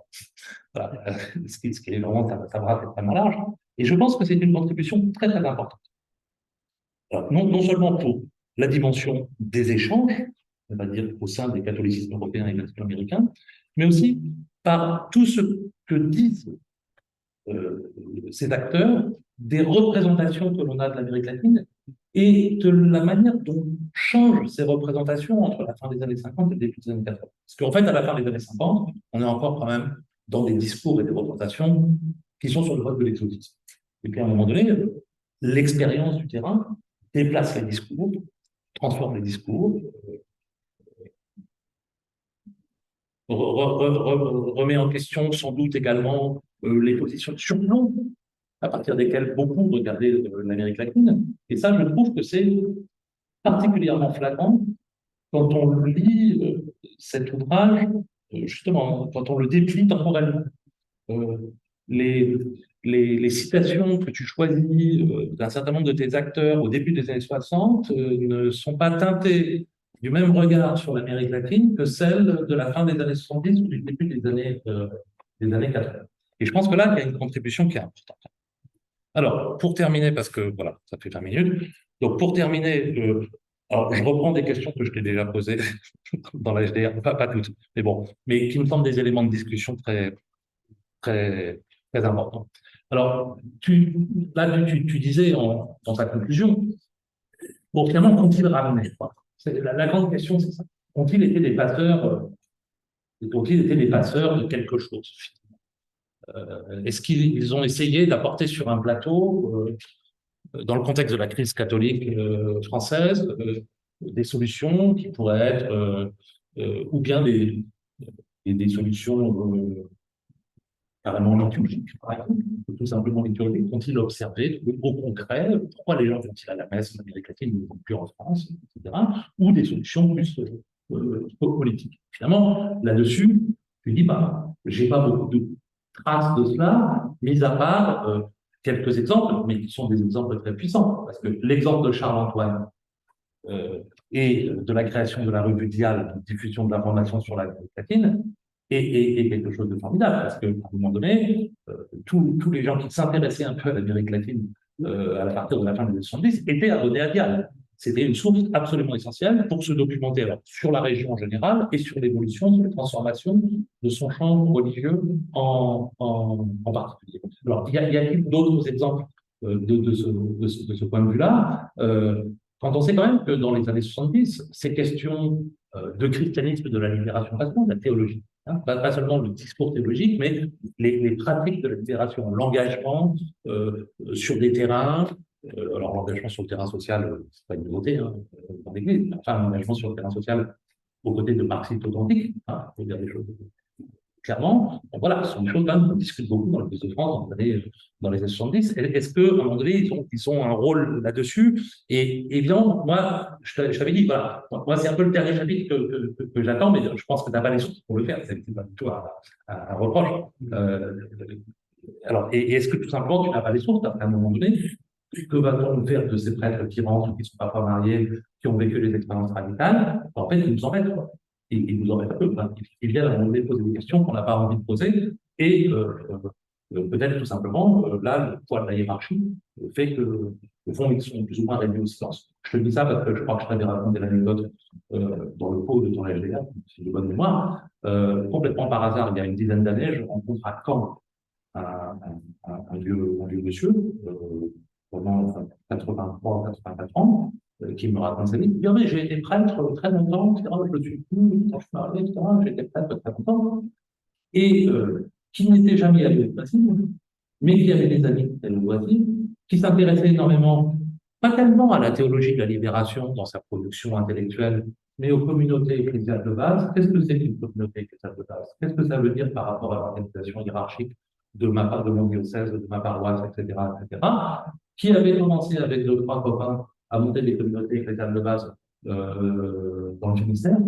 Speaker 2: Voilà. Ce qui est vraiment, ça va extrêmement large. Et je pense que c'est une contribution très, très importante. Alors, non seulement pour la dimension des échanges, on va dire au sein des catholicismes européens et latino-américains, mais aussi par tout ce que disent ces acteurs des représentations que l'on a de l'Amérique latine et de la manière dont changent ces représentations entre la fin des années 50 et le début des années 80. Parce qu'en fait, à la fin des années 50, on est encore quand même dans des discours et des représentations qui sont sur le mode de l'exotisme. Et puis à un moment donné, l'expérience du terrain déplace les discours, transforme les discours, remet en question sans doute également les positions de surplomb à partir desquelles beaucoup regardaient l'Amérique latine. Et ça, je trouve que c'est particulièrement flagrant quand on lit cet ouvrage, justement, quand on le déplie temporellement. Les, les citations que tu choisis d'un certain nombre de tes acteurs au début des années 60 ne sont pas teintées du même regard sur l'Amérique latine que celles de la fin des années 70 ou du début des années 80. Et je pense que là, il y a une contribution qui est importante. Alors, pour terminer, parce que voilà, ça fait 20 minutes, donc pour terminer, alors je reprends des questions que je t'ai déjà posées dans la HDR, pas toutes, mais bon, mais qui me semblent des éléments de discussion très, très, très importants. Alors, tu disais dans ta conclusion, bon, finalement, qu'ont-ils ramené, quoi? La grande question, c'est ça. Ont-ils été des passeurs de quelque chose? Est-ce qu'ils ont essayé d'apporter sur un plateau, dans le contexte de la crise catholique française, des solutions qui pourraient être ou bien des solutions carrément liturgique, par exemple, ou tout simplement liturgique, ont-ils observé au concret pourquoi les gens vont-ils à la messe en Amérique latine, ne vont plus en France, etc., ou des solutions plus politiques. Finalement, là-dessus, je dis, bah, j'ai pas beaucoup de traces de cela, mis à part quelques exemples, mais qui sont des exemples très puissants, parce que l'exemple de Charles-Antoine, et de la création de la revue Dial, de diffusion de l'information sur l'Amérique latine, est quelque chose de formidable, parce qu'à un moment donné, tous les gens qui s'intéressaient un peu à l'Amérique latine à partir de la fin des années 70 étaient abonnés à Dial. C'était une source absolument essentielle pour se documenter alors, sur la région en général et sur l'évolution, sur les transformations de son champ religieux en particulier. Alors, y a-t-il d'autres exemples de ce point de vue-là quand on sait quand même que dans les années 70, ces questions de christianisme, de la libération, pas seulement de la théologie, hein, pas seulement le discours théologique, mais les pratiques de la libération, l'engagement sur des terrains, alors l'engagement sur le terrain social, c'est pas une nouveauté hein, dans l'Église, enfin l'engagement sur le terrain social aux côtés de marxistes authentiques, hein, pour dire des choses clairement, donc voilà, ce sont des choses quand même qu'on discute beaucoup dans le Pays de France dans les années 70. Est-ce qu'à un moment donné, ils ont un rôle là-dessus? Et évidemment, moi, je t'avais dit, voilà, moi, c'est un peu le dernier chapitre que j'attends, mais je pense que tu n'as pas les sources pour le faire. C'est pas du tout un reproche. Alors, et est-ce que tout simplement, tu n'as pas les sources à un moment donné? Que va-t-on faire de ces prêtres qui rentrent, qui ne sont pas mariés, qui ont vécu des expériences radicales? En fait, ils nous embêtent, quoi. Ils nous embêtent un peu. Enfin, ils viennent à un moment donné poser des questions qu'on n'a pas envie de poser. Et peut-être tout simplement, là, le poids de la hiérarchie fait que, au fond, ils sont plus ou moins réduits au silence. Je te dis ça parce que je crois que je t'avais raconté l'anecdote dans le pot de ton LGA, si j'ai de bonne mémoire. Complètement par hasard, il y a une dizaine d'années, je rencontre à Caen un vieux monsieur, pendant 83, 84 ans, qui me raconte sa vie. Il dit, ah, mais j'ai été prêtre très longtemps, etc. Je le suis plus, quand je suis marié, etc. J'ai été prêtre très longtemps. Et qui n'était jamais allé au Brésil, mais qui avait des amis qui allaient au Brésil, qui s'intéressaient énormément, pas tellement à la théologie de la libération dans sa production intellectuelle, mais aux communautés ecclésiales de base. Qu'est-ce que c'est qu'une communauté ecclésiale de base? Qu'est-ce que ça veut dire par rapport à l'organisation hiérarchique de mon diocèse, de ma paroisse, etc., etc., qui avait commencé avec 2 ou 3 copains à monter des communautés ecclésiales de base dans le ministère,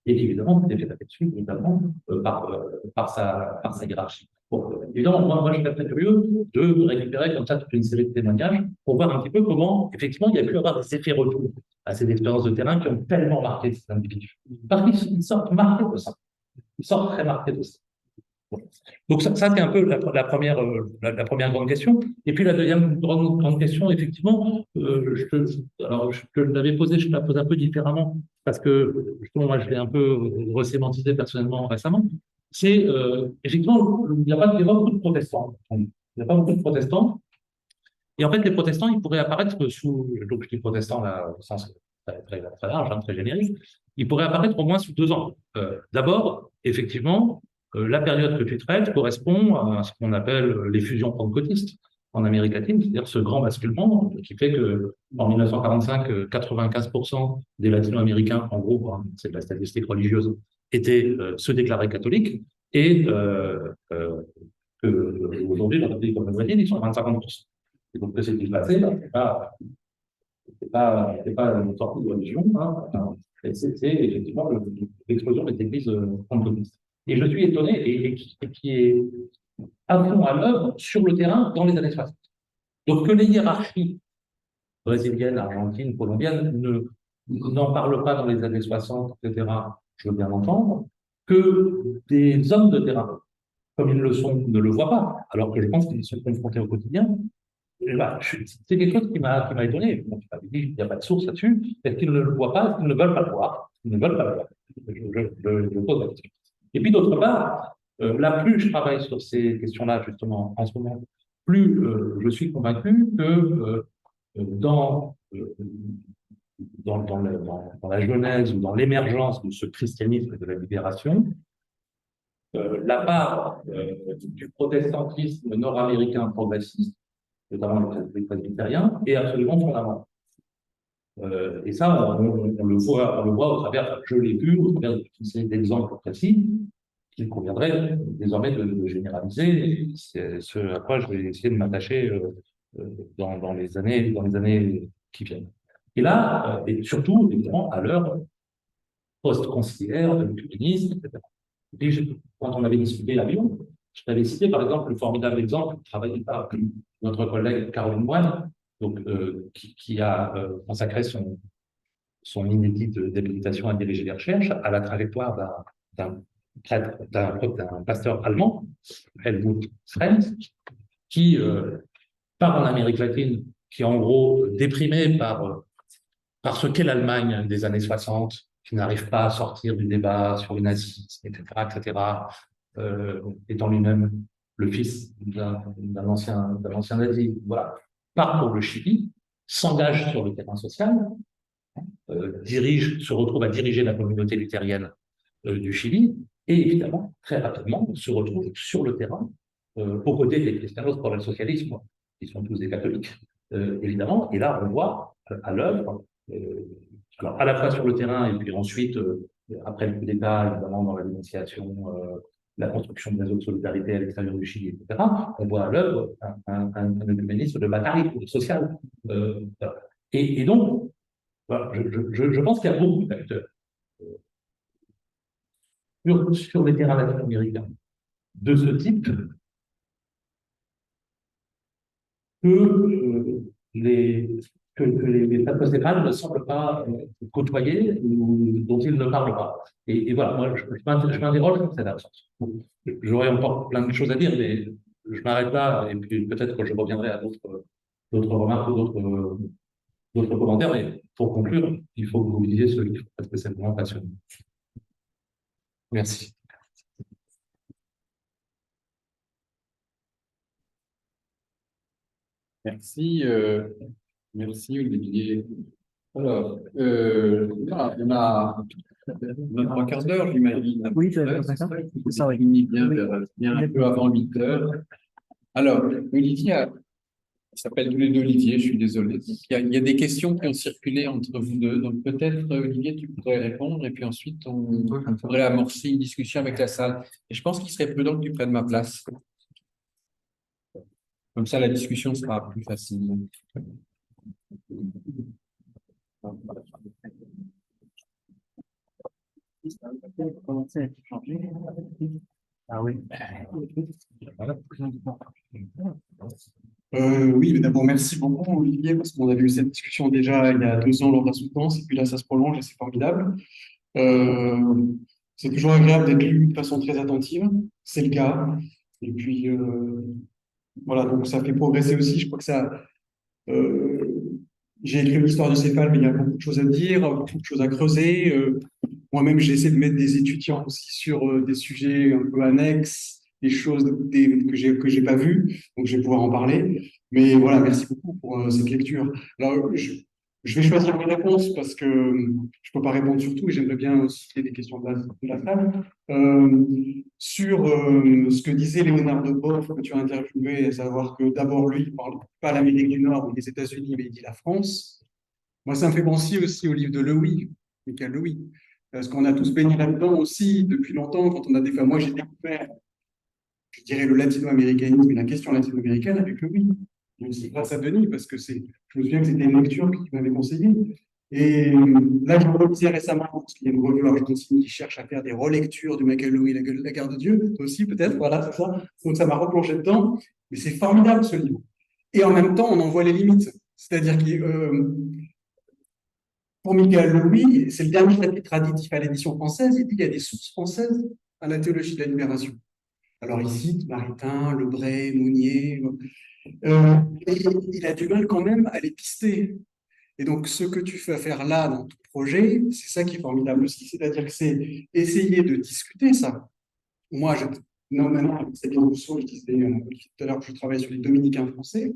Speaker 2: et qui évidemment était fait là-dessus, notamment par sa hiérarchie. Bon, évidemment, moi, je serais très curieux de récupérer comme ça toute une série de témoignages pour voir un petit peu comment, effectivement, il y a pu avoir des effets retours à ces expériences de terrain qui ont tellement marqué ces individus. Parce qu'ils sortent marqués de ça. Ils sortent très marqués de ça. Donc ça c'est un peu la première grande question. Et puis la deuxième grande question, effectivement, alors je te l'avais posée, je te la pose un peu différemment, parce que justement, moi, je l'ai un peu resémantisé personnellement récemment. C'est effectivement, il n'y a pas beaucoup de protestants. Il n'y a pas beaucoup de protestants. Et en fait, les protestants, ils pourraient apparaître sous, donc je dis protestants là, au sens très large, hein, très générique, ils pourraient apparaître au moins sous 2 ans. D'abord, effectivement, la période que tu traites correspond à ce qu'on appelle les fusions pentecôtistes en Amérique latine, c'est-à-dire ce grand basculement qui fait que en 1945, 95% des latino-américains, en gros, hein, c'est de la statistique religieuse, se déclaraient catholiques, et aujourd'hui, dans un pays comme le Brésil, ils sont à 25%. Et donc, que s'est-il passé? C'est pas une sorte de religion, hein, c'est effectivement l'explosion des églises pentecôtistes. Et je suis étonné, et qui est à fond à l'œuvre sur le terrain dans les années 60. Donc que les hiérarchies brésiliennes, argentines, colombiennes n'en parlent pas dans les années 60, etc., je veux bien l'entendre, que des hommes de terrain, comme ils le sont, ne le voient pas, alors que je pense qu'ils sont confrontés au quotidien. C'est quelque chose qui m'a étonné. Bon, tu m'avais dit qu'il n'y a pas de source là-dessus. Est-ce qu'ils ne le voient pas? Est-ce qu'ils ne veulent pas le voir? Ils ne veulent pas le voir. Je pose la question. Et puis d'autre part, là, plus je travaille sur ces questions-là, justement, en ce moment, plus je suis convaincu que dans la genèse ou dans l'émergence de ce christianisme de la libération, la part du protestantisme nord-américain progressiste, notamment les presbytériens, est absolument fondamentale. Et ça, on le voit au travers, je l'ai vu, au travers d'une série d'exemples précis, qu'il conviendrait désormais de généraliser, et c'est ce à quoi je vais essayer de m'attacher dans les années qui viennent. Et là, et surtout, évidemment, à l'heure post-conciliaire, de l'utilitarisme, etc. Et puis, quand on avait discuté à Lyon, je t'avais cité par exemple le formidable exemple travaillé par notre collègue Caroline Moine, donc, qui a consacré son inédite d'habilitation à diriger les recherches à la trajectoire d'un pasteur allemand, Helmut Frenz, qui part en Amérique latine, qui est en gros déprimé par ce qu'est l'Allemagne des années 60, qui n'arrive pas à sortir du débat sur le nazisme, etc., étant lui-même le fils d'un ancien nazi, voilà, part pour le Chili, s'engage sur le terrain social, se retrouve à diriger la communauté luthérienne du Chili, et évidemment, très rapidement, se retrouve sur le terrain, aux côtés des Cristianos pour le socialisme, qui sont tous des catholiques, évidemment, et là, on voit à l'œuvre, alors à la fois sur le terrain, et puis ensuite, après le coup d'État, évidemment, dans la dénonciation, la construction de réseaux de solidarité à l'extérieur du Chili, etc., on voit à l'œuvre un humanisme de bataille sociale. Et donc, voilà, je pense qu'il y a beaucoup d'acteurs sur les terrains latino-américains de ce type que les patriotes ne semblent pas côtoyer ou dont ils ne parlent pas. Et voilà, moi, je m'interroge sur cette absence. J'aurais encore plein de choses à dire, mais je m'arrête là, et puis peut-être que je reviendrai à d'autres remarques ou d'autres commentaires, mais pour conclure, il faut que vous lisiez ce livre, parce que c'est vraiment passionnant. Merci.
Speaker 1: Merci, merci Olivier. Alors, on a 3 quarts d'heure, j'imagine.
Speaker 4: Oui,
Speaker 1: c'est
Speaker 4: ça, oui.
Speaker 1: fini bien un peu avant 8 heures. Alors, Olivier, il s'appelle tous les deux Olivier, je suis désolé. Il y a des questions qui ont circulé entre vous deux, donc peut-être, Olivier, tu pourrais répondre, et puis ensuite, on pourrait amorcer une discussion avec la salle. Et je pense qu'il serait prudent que tu prennes ma place. Comme ça, la discussion sera plus facile.
Speaker 4: Ah oui.
Speaker 3: Oui, mais d'abord, merci beaucoup, Olivier, parce qu'on a eu cette discussion déjà il y a 2 ans lors de la soutenance, et puis là, ça se prolonge et c'est formidable. C'est toujours agréable d'être lu de façon très attentive, c'est le cas. Et puis, voilà, donc ça fait progresser aussi. Je crois que ça. J'ai écrit l'histoire du céphale, mais il y a beaucoup de choses à dire, beaucoup de choses à creuser. Moi-même, j'ai essayé de mettre des étudiants aussi sur des sujets un peu annexes, des choses que j'ai pas vues, donc je vais pouvoir en parler. Mais voilà, merci beaucoup pour cette lecture. Alors, je vais choisir mes réponses parce que je peux pas répondre sur tout et j'aimerais bien aussi qu'il y ait des questions de la salle. Sur ce que disait Léonard de Boff, que tu as interviewé, à savoir que d'abord, lui, il parle pas l'Amérique du Nord ou les États-Unis, mais il dit la France. Moi, ça me fait penser aussi au livre de Lewis, Michael Lewis, parce qu'on a tous baigné là-dedans aussi depuis longtemps, quand on a des fois. Moi, j'ai découvert, je dirais, le latino-américanisme et la question latino-américaine avec Lewis. Et aussi grâce à Denis, parce que je me souviens que c'était une lecture qu'il m'avait conseillée. Et là, je me relisais récemment, parce qu'il y a une revue argentine qui cherche à faire des relectures de Michael Lewis, la guerre de Dieu, toi aussi peut-être, voilà, c'est ça. Donc ça m'a replongé dedans, mais c'est formidable ce livre. Et en même temps, on en voit les limites. C'est-à-dire que pour Michael Lewis, c'est le dernier chapitre additif à l'édition française, il dit qu'il y a des sources françaises à la théologie de la libération. Alors il cite Maritain, Lebray, Mounier, et il a du mal quand même à les pister. Et donc, ce que tu fais faire là dans ton projet, c'est ça qui est formidable aussi, c'est-à-dire que c'est essayer de discuter ça. Moi, maintenant, c'est bien Rousseau, je disais tout à l'heure que je travaille sur les dominicains français,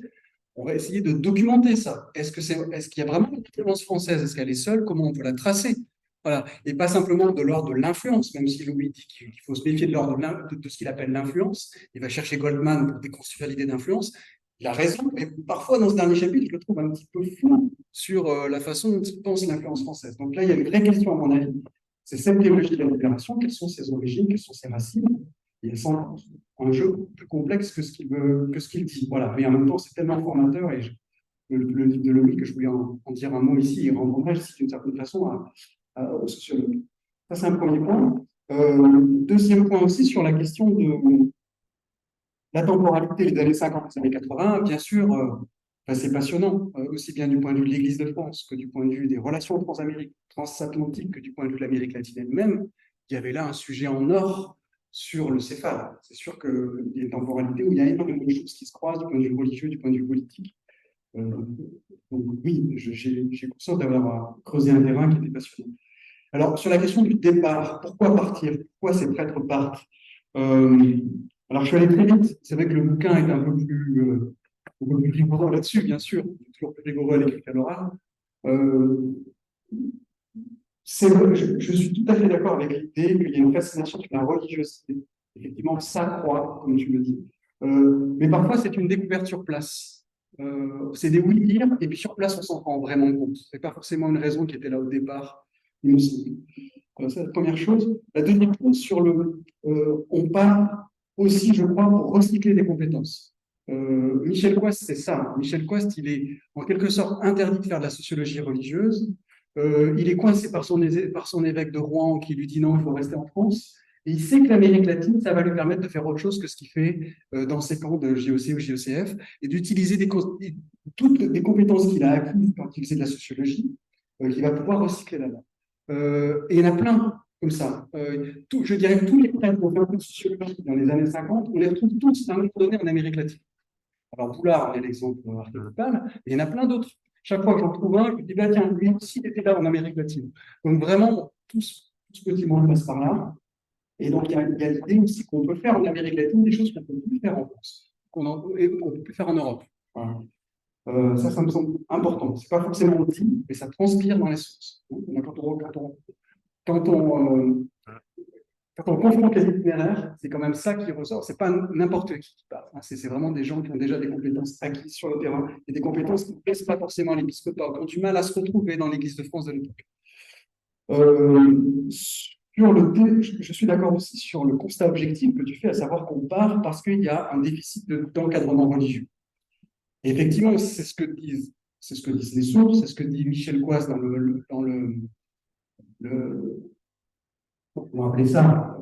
Speaker 3: on va essayer de documenter ça. Est-ce qu'il y a vraiment une influence française? Est-ce qu'elle est seule? Comment on peut la tracer? Voilà. Et pas simplement de l'ordre de l'influence, même si Louis dit qu'il faut se méfier de l'ordre de ce qu'il appelle l'influence. Il va chercher Goldman pour déconstruire l'idée d'influence. Il a raison, mais parfois dans ce dernier chapitre, je le trouve un petit peu flou sur la façon dont il pense l'influence française. Donc là, il y a une vraie question, à mon avis, c'est cette théologie de la libération, quelles sont ses origines, quelles sont ses racines, et elles sont un jeu plus complexe que ce qu'il dit. Voilà. Mais en même temps, c'est tellement formateur, et le livre de Loïc, que je voulais en dire un mot ici, et rendre hommage d'une certaine façon aux sociologues. Ça, c'est un premier point. Deuxième point aussi sur la question de la temporalité des années 50 et des années 80, bien sûr, c'est passionnant, aussi bien du point de vue de l'Église de France que du point de vue des relations transatlantiques que du point de vue de l'Amérique latine elle-même. Il y avait là un sujet en or sur le céphale. C'est sûr qu'il y a une temporalité où il y a énormément de choses qui se croisent du point de vue religieux, du point de vue politique. Donc oui, j'ai conscience d'avoir creusé un terrain qui était passionnant. Alors, sur la question du départ, pourquoi partir? Pourquoi ces prêtres partent? Alors, je suis allé très vite. C'est vrai que le bouquin est un peu plus rigoureux là-dessus, bien sûr. Toujours plus rigoureux à l'écrit qu'à l'oral. Je suis tout à fait d'accord avec l'idée qu'il y a une fascination sur la religiosité. Effectivement, ça croit, comme tu le dis. Mais parfois, c'est une découverte sur place. C'est des oui-dire, et puis sur place, on s'en rend vraiment compte. Ce n'est pas forcément une raison qui était là au départ, il me semble. C'est la première chose. La deuxième chose, on parle aussi, je crois, pour recycler des compétences. Michel Coist, c'est ça. Michel Coist, il est en quelque sorte interdit de faire de la sociologie religieuse. Il est coincé par son évêque de Rouen qui lui dit non, il faut rester en France. Et il sait que l'Amérique latine, ça va lui permettre de faire autre chose que ce qu'il fait dans ses camps de JOC ou JOCF et d'utiliser toutes les compétences qu'il a acquises quand il faisait de la sociologie, qu'il va pouvoir recycler là-bas. Et il y en a plein comme ça. Je dirais que tous les prêtres qui ont fait un peu de sociologie dans les années 50, on les retrouve tous à un moment donné en Amérique latine. Alors, Boulard est l'exemple archétypal, mais il y en a plein d'autres. Chaque fois que j'en trouve un, je me dis, bah, tiens, lui aussi, il était là en Amérique latine. Donc, vraiment, tout ce petit monde passe par là. Et donc, il y a l'idée aussi qu'on peut faire en Amérique latine des choses qu'on ne peut plus faire en France, qu'on ne peut plus faire en Europe. Voilà. Ça me semble important. Ce n'est pas forcément dit, mais ça transpire dans les sources. Quand on confronte les itinéraires, c'est quand même ça qui ressort. Ce n'est pas n'importe qui parle. C'est vraiment des gens qui ont déjà des compétences acquises sur le terrain et des compétences qui ne plaisent pas forcément à l'épiscopat, qui ont du mal à se retrouver dans l'Église de France de l'époque. Je suis d'accord aussi sur le constat objectif que tu fais, à savoir qu'on part parce qu'il y a un déficit d'encadrement religieux. Et effectivement, c'est ce que disent les sources, c'est ce que dit Michel Coise dans comment appeler ça,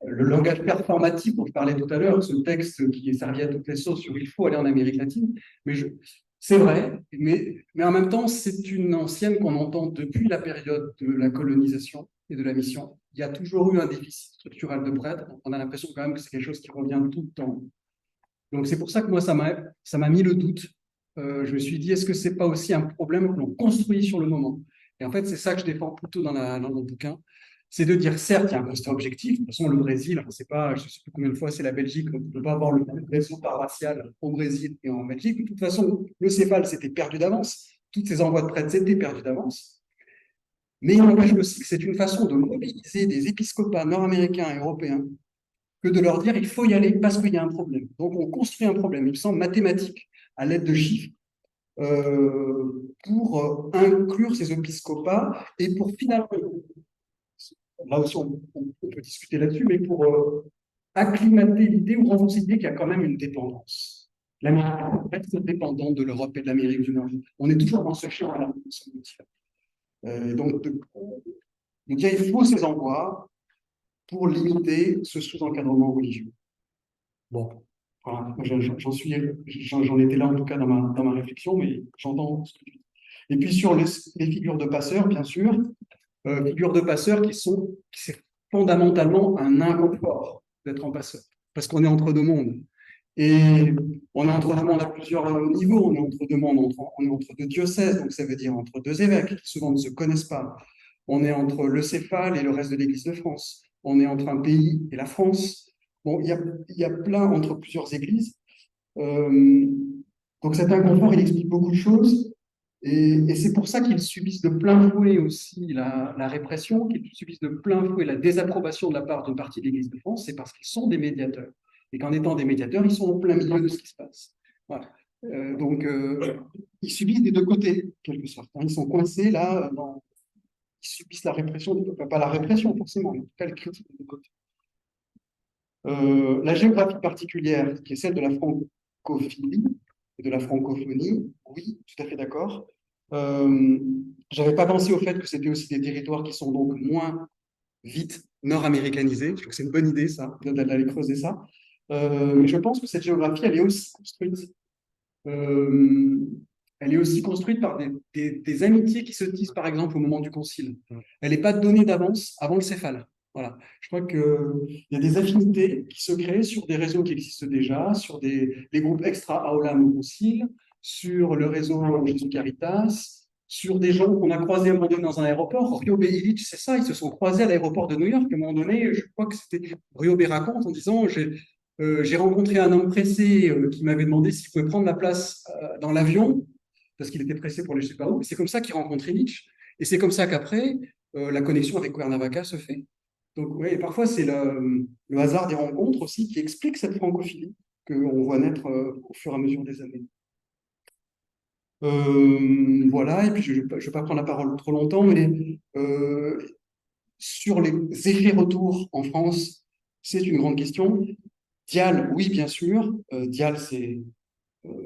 Speaker 3: le langage performatif dont je parlais tout à l'heure, ce texte qui est servi à toutes les sauces sur il faut aller en Amérique latine. Mais c'est vrai, mais en même temps, c'est une ancienne qu'on entend depuis la période de la colonisation et de la mission. Il y a toujours eu un déficit structurel de prêtres. On a l'impression quand même que c'est quelque chose qui revient tout le temps. Donc c'est pour ça que moi, ça m'a mis le doute. Je me suis dit, est-ce que ce n'est pas aussi un problème que l'on construit sur le moment? Et en fait, c'est ça que je défends plutôt dans mon bouquin. C'est de dire, certes, il y a un constat objectif. De toute façon, le Brésil, je ne sais plus combien de fois c'est la Belgique, on ne peut pas avoir le même réseau paroissial au Brésil et en Belgique. De toute façon, le céphale, c'était perdu d'avance. Tous ces envois de prêtres, c'était perdu d'avance. Mais il n'empêche aussi que c'est une façon de mobiliser des épiscopats nord-américains et européens que de leur dire il faut y aller parce qu'il y a un problème. Donc on construit un problème, il me semble mathématique, à l'aide de chiffres, pour inclure ces épiscopats et pour finalement, là aussi on peut discuter là-dessus, mais pour acclimater l'idée ou renforcer l'idée qu'il y a quand même une dépendance. L'Amérique reste dépendante de l'Europe et de l'Amérique du Nord. On est toujours dans ce champ-là. Donc, il faut ces envois pour limiter ce sous-encadrement religieux. Bon, voilà, j'en étais là en tout cas dans ma réflexion, mais j'entends ce que tu dis. Et puis sur les figures de passeurs, bien sûr, figures de passeurs c'est fondamentalement un inconfort d'être en passeur, parce qu'on est entre deux mondes. Et on est entre deux mondes à plusieurs niveaux, on est entre deux mondes, on est entre deux diocèses, donc ça veut dire entre deux évêques qui souvent ne se connaissent pas. On est entre le céphale et le reste de l'Église de France. On est entre un pays et la France. Bon, il y a plein entre plusieurs églises. Donc cet inconfort, il explique beaucoup de choses. Et c'est pour ça qu'ils subissent de plein fouet aussi la répression, qu'ils subissent de plein fouet la désapprobation de la part d'une partie de l'Église de France, c'est parce qu'ils sont des médiateurs. Et qu'en étant des médiateurs, ils sont au plein milieu de ce qui se passe. Voilà. Donc, ils subissent des deux côtés, en quelque sorte. Ils sont coincés là, ils subissent la répression, pas la répression forcément, mais en tout cas, les critiques des deux côtés. La géographie particulière, qui est celle de la francophilie et de la francophonie, oui, tout à fait d'accord. J'avais pas pensé au fait que c'était aussi des territoires qui sont donc moins vite nord-américanisés. Je trouve que c'est une bonne idée, ça, d'aller creuser ça. Mais je pense que cette géographie, euh, elle est aussi construite par des amitiés qui se tissent, par exemple, au moment du concile. Elle n'est pas donnée d'avance avant le céphale. Voilà. Je crois qu'il y a des affinités qui se créent sur des réseaux qui existent déjà, sur les groupes extra-aulam au concile, sur le réseau Jésus Caritas, sur des gens qu'on a croisés à un moment donné dans un aéroport. Ryobe Illich, c'est ça, ils se sont croisés à l'aéroport de New York. À un moment donné, je crois que c'était Ryobe raconte en disant j'ai rencontré un homme pressé qui m'avait demandé s'il pouvait prendre la place dans l'avion, parce qu'il était pressé pour aller je sais pas où. C'est comme ça qu'il rencontre Illich. Et c'est comme ça qu'après, la connexion avec Cuernavaca se fait. Donc, oui, et parfois, c'est le hasard des rencontres aussi qui explique cette francophilie qu'on voit naître au fur et à mesure des années. Voilà, et puis je ne vais pas prendre la parole trop longtemps, mais sur les effets retours en France, c'est une grande question. Dial, oui, bien sûr. Dial, c'est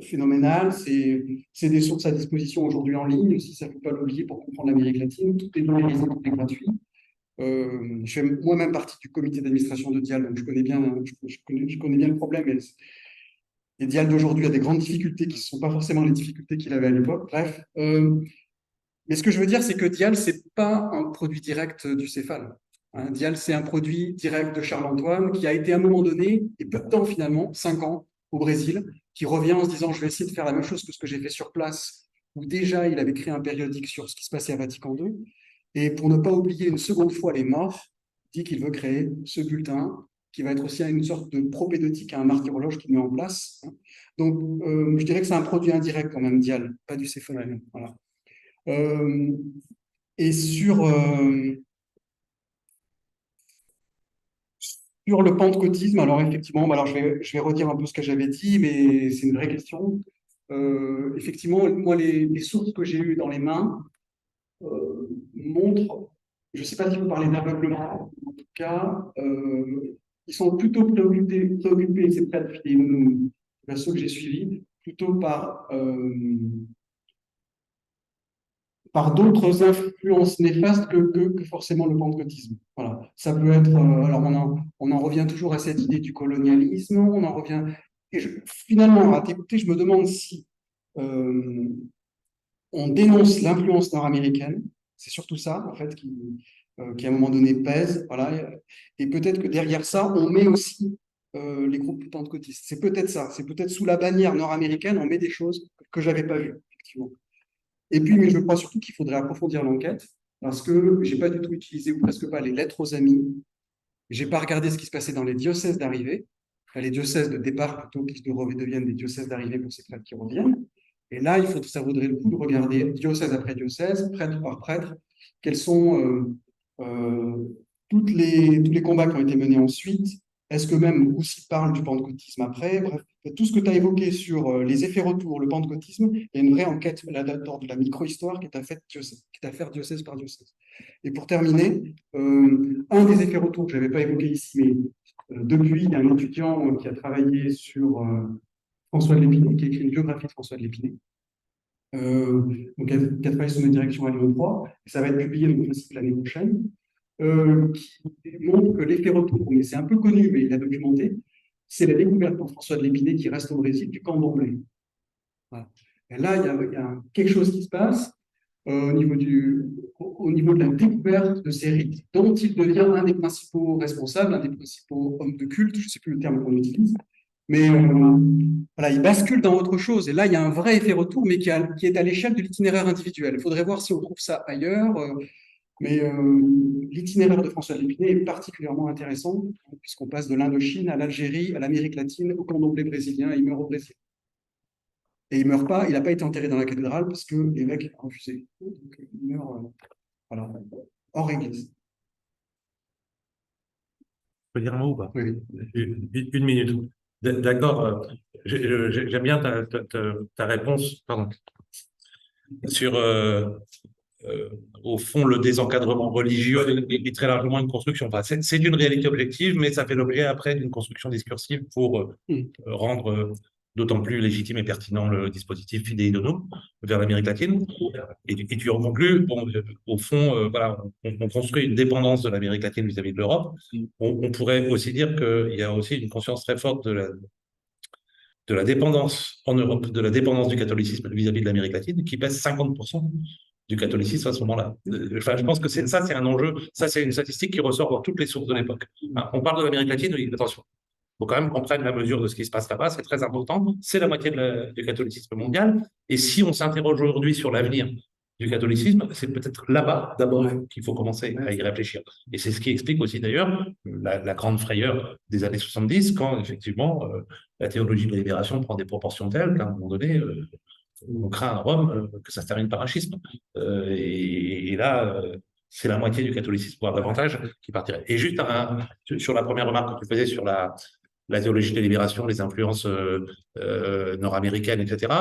Speaker 3: phénoménal. C'est des sources à disposition aujourd'hui en ligne, aussi, ça ne faut pas l'oublier pour comprendre l'Amérique latine. Tout est numérisé, tout est gratuit. Je fais moi-même partie du comité d'administration de Dial, donc je connais bien, je connais bien le problème. Et Dial d'aujourd'hui a des grandes difficultés qui ne sont pas forcément les difficultés qu'il avait à l'époque. Bref. Mais ce que je veux dire, c'est que Dial, ce n'est pas un produit direct du céphale. Hein, Dial, c'est un produit direct de Charles-Antoine qui a été à un moment donné, et peu de temps finalement, 5 ans au Brésil, qui revient en se disant je vais essayer de faire la même chose que ce que j'ai fait sur place, où déjà il avait créé un périodique sur ce qui se passait à Vatican II. Et pour ne pas oublier une seconde fois les morts, dit qu'il veut créer ce bulletin qui va être aussi une sorte de propédeutique à un martyrologe qu'il met en place. Donc, je dirais que c'est un produit indirect quand même, Dial, pas du céphale. Voilà. Et sur le pentecôtisme, alors effectivement, alors je vais redire un peu ce que j'avais dit, mais c'est une vraie question. Effectivement, moi, les sources que j'ai eues dans les mains montrent, je ne sais pas si vous parlez d'aveuglement, en tout cas, ils sont plutôt préoccupés ces prêtres fidèles, ceux que j'ai suivis, plutôt par d'autres influences néfastes que forcément le pentecôtisme. Voilà. Ça peut être, alors on en revient toujours à cette idée du colonialisme, on en revient, et finalement, à t'écouter, je me demande si on dénonce l'influence nord-américaine, c'est surtout ça, en fait, qui à un moment donné pèse, voilà, et peut-être que derrière ça, on met aussi les groupes pentecôtistes. C'est peut-être ça, c'est peut-être sous la bannière nord-américaine, on met des choses que j'avais pas vues, effectivement. Et puis, mais je crois surtout qu'il faudrait approfondir l'enquête, parce que j'ai pas du tout utilisé, ou presque pas, les lettres aux amis. J'ai pas regardé ce qui se passait dans les diocèses d'arrivée, enfin, les diocèses de départ plutôt, qui deviennent des diocèses d'arrivée pour ces prêtres qui reviennent. Et là, ça vaudrait le coup de regarder diocèse après diocèse, prêtre par prêtre, quels sont tous les combats qui ont été menés ensuite. Est-ce que même aussi parle du pentecôtisme après? Bref, tout ce que tu as évoqué sur les effets retours, le pentecôtisme, il y a une vraie enquête là-dedans de la micro-histoire qui est à faire diocèse par diocèse. Et pour terminer, un des effets retours que je n'avais pas évoqué ici, mais depuis, il y a un étudiant qui a travaillé sur François de Lépinay, qui a écrit une biographie de François de Lépinay, donc qui a travaillé sous ma direction à Lyon 3, et ça va être publié donc, principe l'année prochaine, qui montre que l'effet retour, mais c'est un peu connu, mais il a documenté, c'est la découverte par François de Lépinay qui reste au Brésil du camp d'Amblay. Voilà. Et là, il y a quelque chose qui se passe au niveau de la découverte de ces rites, dont il devient un des principaux responsables, un des principaux hommes de culte, je ne sais plus le terme qu'on utilise, mais voilà, il bascule dans autre chose. Et là, il y a un vrai effet retour, mais qui est à l'échelle de l'itinéraire individuel. Il faudrait voir si on trouve ça ailleurs. Mais l'itinéraire de François de Lépinay est particulièrement intéressant, puisqu'on passe de l'Indochine à l'Algérie, à l'Amérique latine, au candomblé brésilien, et il meurt au Brésil. Et il meurt pas, il n'a pas été enterré dans la cathédrale parce que l'évêque a refusé. Donc il meurt voilà, hors église.
Speaker 2: Je peux dire un mot ou pas?
Speaker 3: Oui.
Speaker 2: Une minute. D'accord. J'aime bien ta réponse, pardon, sur au fond, le désencadrement religieux est très largement une construction. Enfin, c'est une réalité objective, mais ça fait l'objet après d'une construction discursive pour rendre d'autant plus légitime et pertinent le dispositif Fidei Donum vers l'Amérique latine. Et tu en conclus, bon, au fond, voilà, on construit une dépendance de l'Amérique latine vis-à-vis de l'Europe. On pourrait aussi dire qu'il y a aussi une conscience très forte de la dépendance en Europe, de la dépendance du catholicisme vis-à-vis de l'Amérique latine, qui pèse 50% du catholicisme à ce moment-là. Enfin, je pense que ça, c'est un enjeu, ça, c'est une statistique qui ressort dans toutes les sources de l'époque. Hein, on parle de l'Amérique latine, oui, attention. Il faut quand même qu'on prenne la mesure de ce qui se passe là-bas, c'est très important. C'est la moitié du catholicisme mondial. Et si on s'interroge aujourd'hui sur l'avenir du catholicisme, c'est peut-être là-bas d'abord qu'il faut commencer à y réfléchir. Et c'est ce qui explique aussi d'ailleurs la grande frayeur des années 70, quand effectivement la théologie de la libération prend des proportions telles qu'à un moment donné, on craint à Rome que ça se termine par un schisme. Et là, c'est la moitié du catholicisme, voire davantage, qui partirait. Et juste sur la première remarque que tu faisais sur la théologie de la libération, les influences nord-américaines, etc.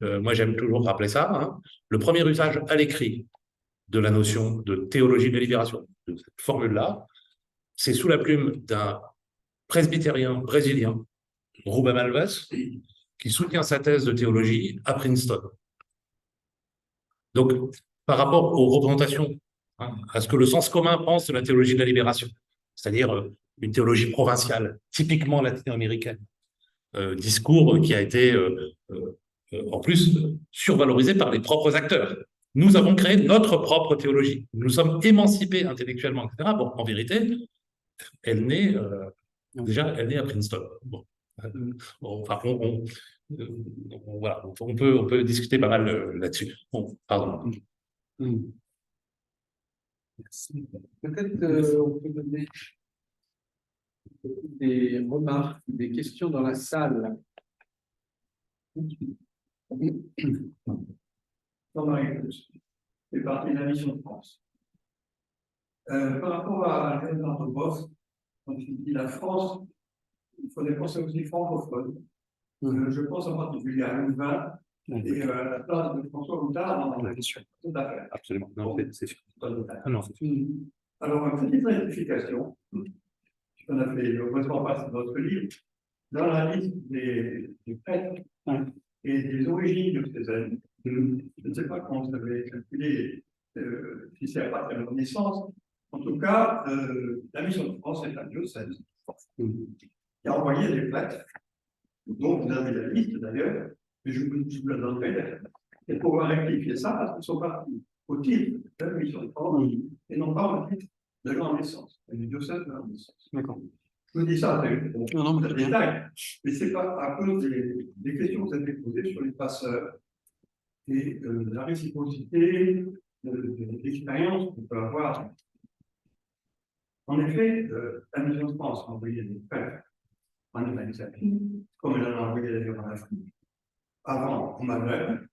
Speaker 2: Moi, j'aime toujours rappeler ça. Hein. Le premier usage à l'écrit de la notion de théologie de la libération, de cette formule-là, c'est sous la plume d'un presbytérien brésilien, Rubem Alves, qui soutient sa thèse de théologie à Princeton. Donc, par rapport aux représentations, hein, à ce que le sens commun pense de la théologie de la libération, c'est-à-dire une théologie provinciale, typiquement latino-américaine, discours qui a été en plus survalorisé par les propres acteurs. Nous avons créé notre propre théologie. Nous sommes émancipés intellectuellement, etc. Bon, en vérité, elle naît elle naît à Princeton. Bon. Enfin, voilà, on peut discuter pas mal là-dessus. Bon, pardon.
Speaker 1: Merci. Peut-être on peut donner des remarques, des questions dans la salle.
Speaker 5: Jean-Marie, c'est parti de la mission de France. Par rapport à l'anthropos, quand il dit la France, il faudrait penser aussi francophone. Je pense en particulier à Louvain et à la place de François Houtard. Tout à fait.
Speaker 2: Absolument. Non, c'est sûr.
Speaker 5: Non. Alors, une petite rectification. On a fait heureusement pas dans votre livre. Dans la liste des prêtres et des origines de ces années, je ne sais pas comment vous avez calculé si c'est à partir de leur naissance. En tout cas, la mission de France est un diocèse qui a envoyé des prêtres, dont vous avez la liste d'ailleurs, mais je vous la donnerai. Et pour rectifier ça, parce qu'ils sont partis au titre de la mission de France et non pas au titre de leur naissance, du diocèse de leur naissance.
Speaker 3: D'accord.
Speaker 5: Je vous dis ça, c'est un détail, mais ce n'est pas à cause des questions que vous avez posées sur les passeurs et la réciprocité de l'expérience qu'on peut avoir. En effet, la mission de France a envoyé des frères en Amérique latine, comme elle en a envoyé d'ailleurs en Afrique, avant en Maghreb,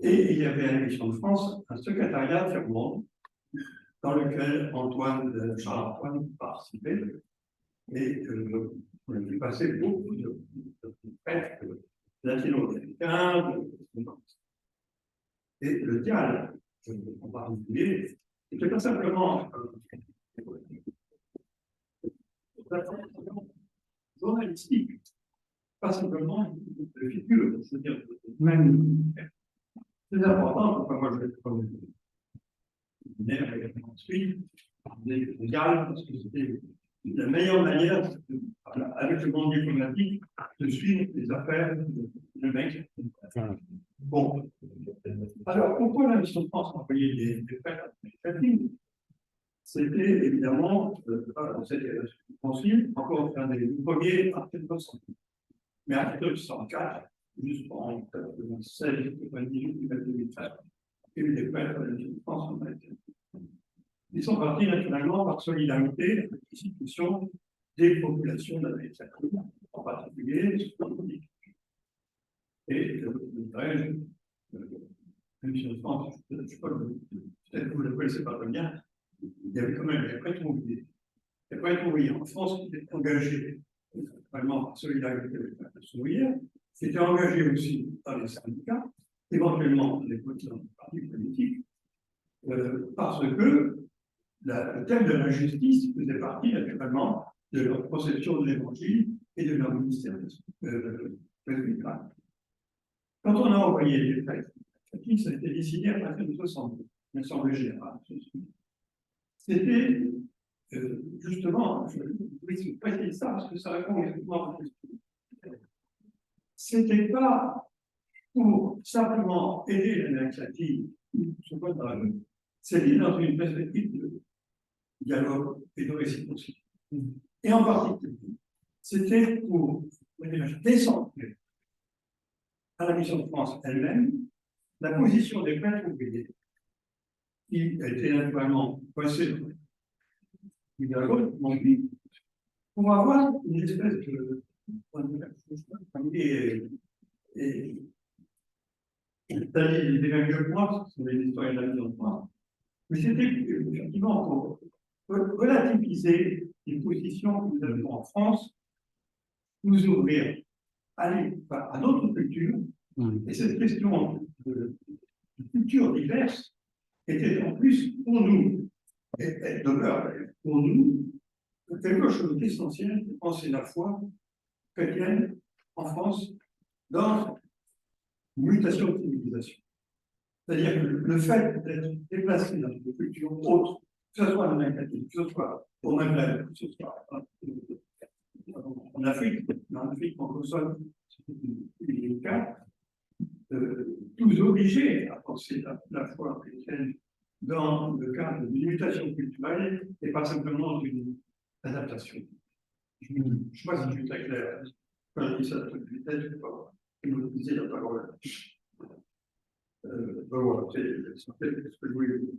Speaker 5: et il y avait à la mission de France un secrétariat tiers-monde dans lequel Charles-Antoine participait, et on a vu passer beaucoup de prêtres latino-américains, et le dialogue, en particulier, n'était pas simplement journalistique, pas simplement de figure, c'est-à-dire même c'est important, moi je vais comme ensuite, légal, parce que c'était la meilleure manière, avec le monde diplomatique, de suivre les affaires de mec. Bon. Alors, pourquoi la mission de France a envoyé des frères latines? C'était évidemment, c'était concile, encore un des premiers en 1900. Mais en 1904, jusqu'en 1996, 1998, 2013, il y a eu des frères de la mission de France en Amérique. Ils sont partis naturellement par solidarité avec l'institution des populations d'Amérique latine, en particulier les politiques. Et la mission de France, je ne sais pas, peut-être que vous ne le connaissez pas très bien, il y avait quand même des prêtres ouvriers. Les prêtres ouvriers en France qui étaient engagés vraiment par solidarité avec la ouvrière, qui étaient engagés aussi dans les syndicats, éventuellement les cotisants partis politiques, parce que le thème de l'injustice faisait partie naturellement de leur conception de l'évangile et de leur ministère presbytéral. Quand on a envoyé les textes, ça a été décidé à partir de 62, l'Assemblée générale. C'était justement, je vais préciser ça parce que ça répond exactement à la question. C'était pas pour simplement aider l'Amérique latine, c'était dans une perspective de dialogue et de réciprocité. Et en particulier, c'était pour décentrer à la mission de France elle-même la position des prêtres ouvriers, qui étaient naturellement coincés dans le dialogue, pour avoir une espèce de. C'est-à-dire, ils étaient même mieux que moi, ce sont des historiens de la mission de France, mais c'était effectivement pour relativiser les positions que nous avons en France, nous ouvrir à d'autres cultures, et cette question de cultures diverses était en plus pour nous, et demeure pour nous, quelque chose d'essentiel de penser la foi chrétienne en France dans une mutation de civilisation. C'est-à-dire que le fait d'être déplacé dans une culture autre, que ce soit en Amérique latine, que ce soit au Maghreb, que ce soit en Afrique, francophone, c'est le cas, nous obliger à penser la foi chrétienne dans le cadre d'une mutation culturelle et pas simplement d'une adaptation. Je ne sais pas si je suis très clair. Quand je dis ça, peut-être, je ne sais pas. Et vous disiez la parole. Voilà, c'est ce que je voulais dire.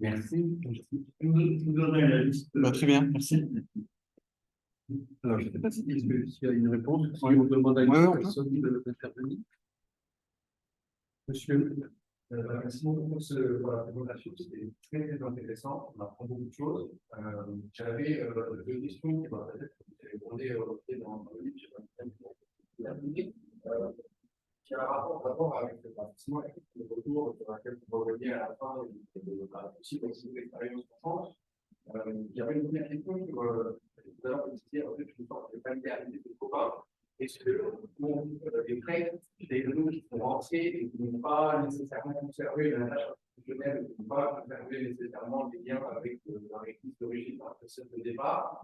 Speaker 1: Merci.
Speaker 5: Je vous donnerai la liste.
Speaker 1: Très bien, merci.
Speaker 3: Alors, je ne sais pas s'il y a une réponse, si
Speaker 1: Oui.
Speaker 3: on demande à une
Speaker 1: Ouais,
Speaker 3: personne d'intervenir. Monsieur. Merci beaucoup pour cette présentation, c'était très, très intéressant, on apprend beaucoup de choses. J'avais deux questions qui vont peut-être répondre dans le livre, qui a un rapport d'abord avec le retour sur lequel on va revenir à la fin aussi pour cette expérience en France. Il y avait une première question sur tout à l'heure, vous disiez en fait une sorte de familiarité de copains. Est-ce que les prêtres, les genoux qui sont rentrés et qui n'ont pas nécessairement conservé la tâche institutionnelle, qui n'ont pas conservé nécessairement des liens avec l'Église d'origine dans le système de départ,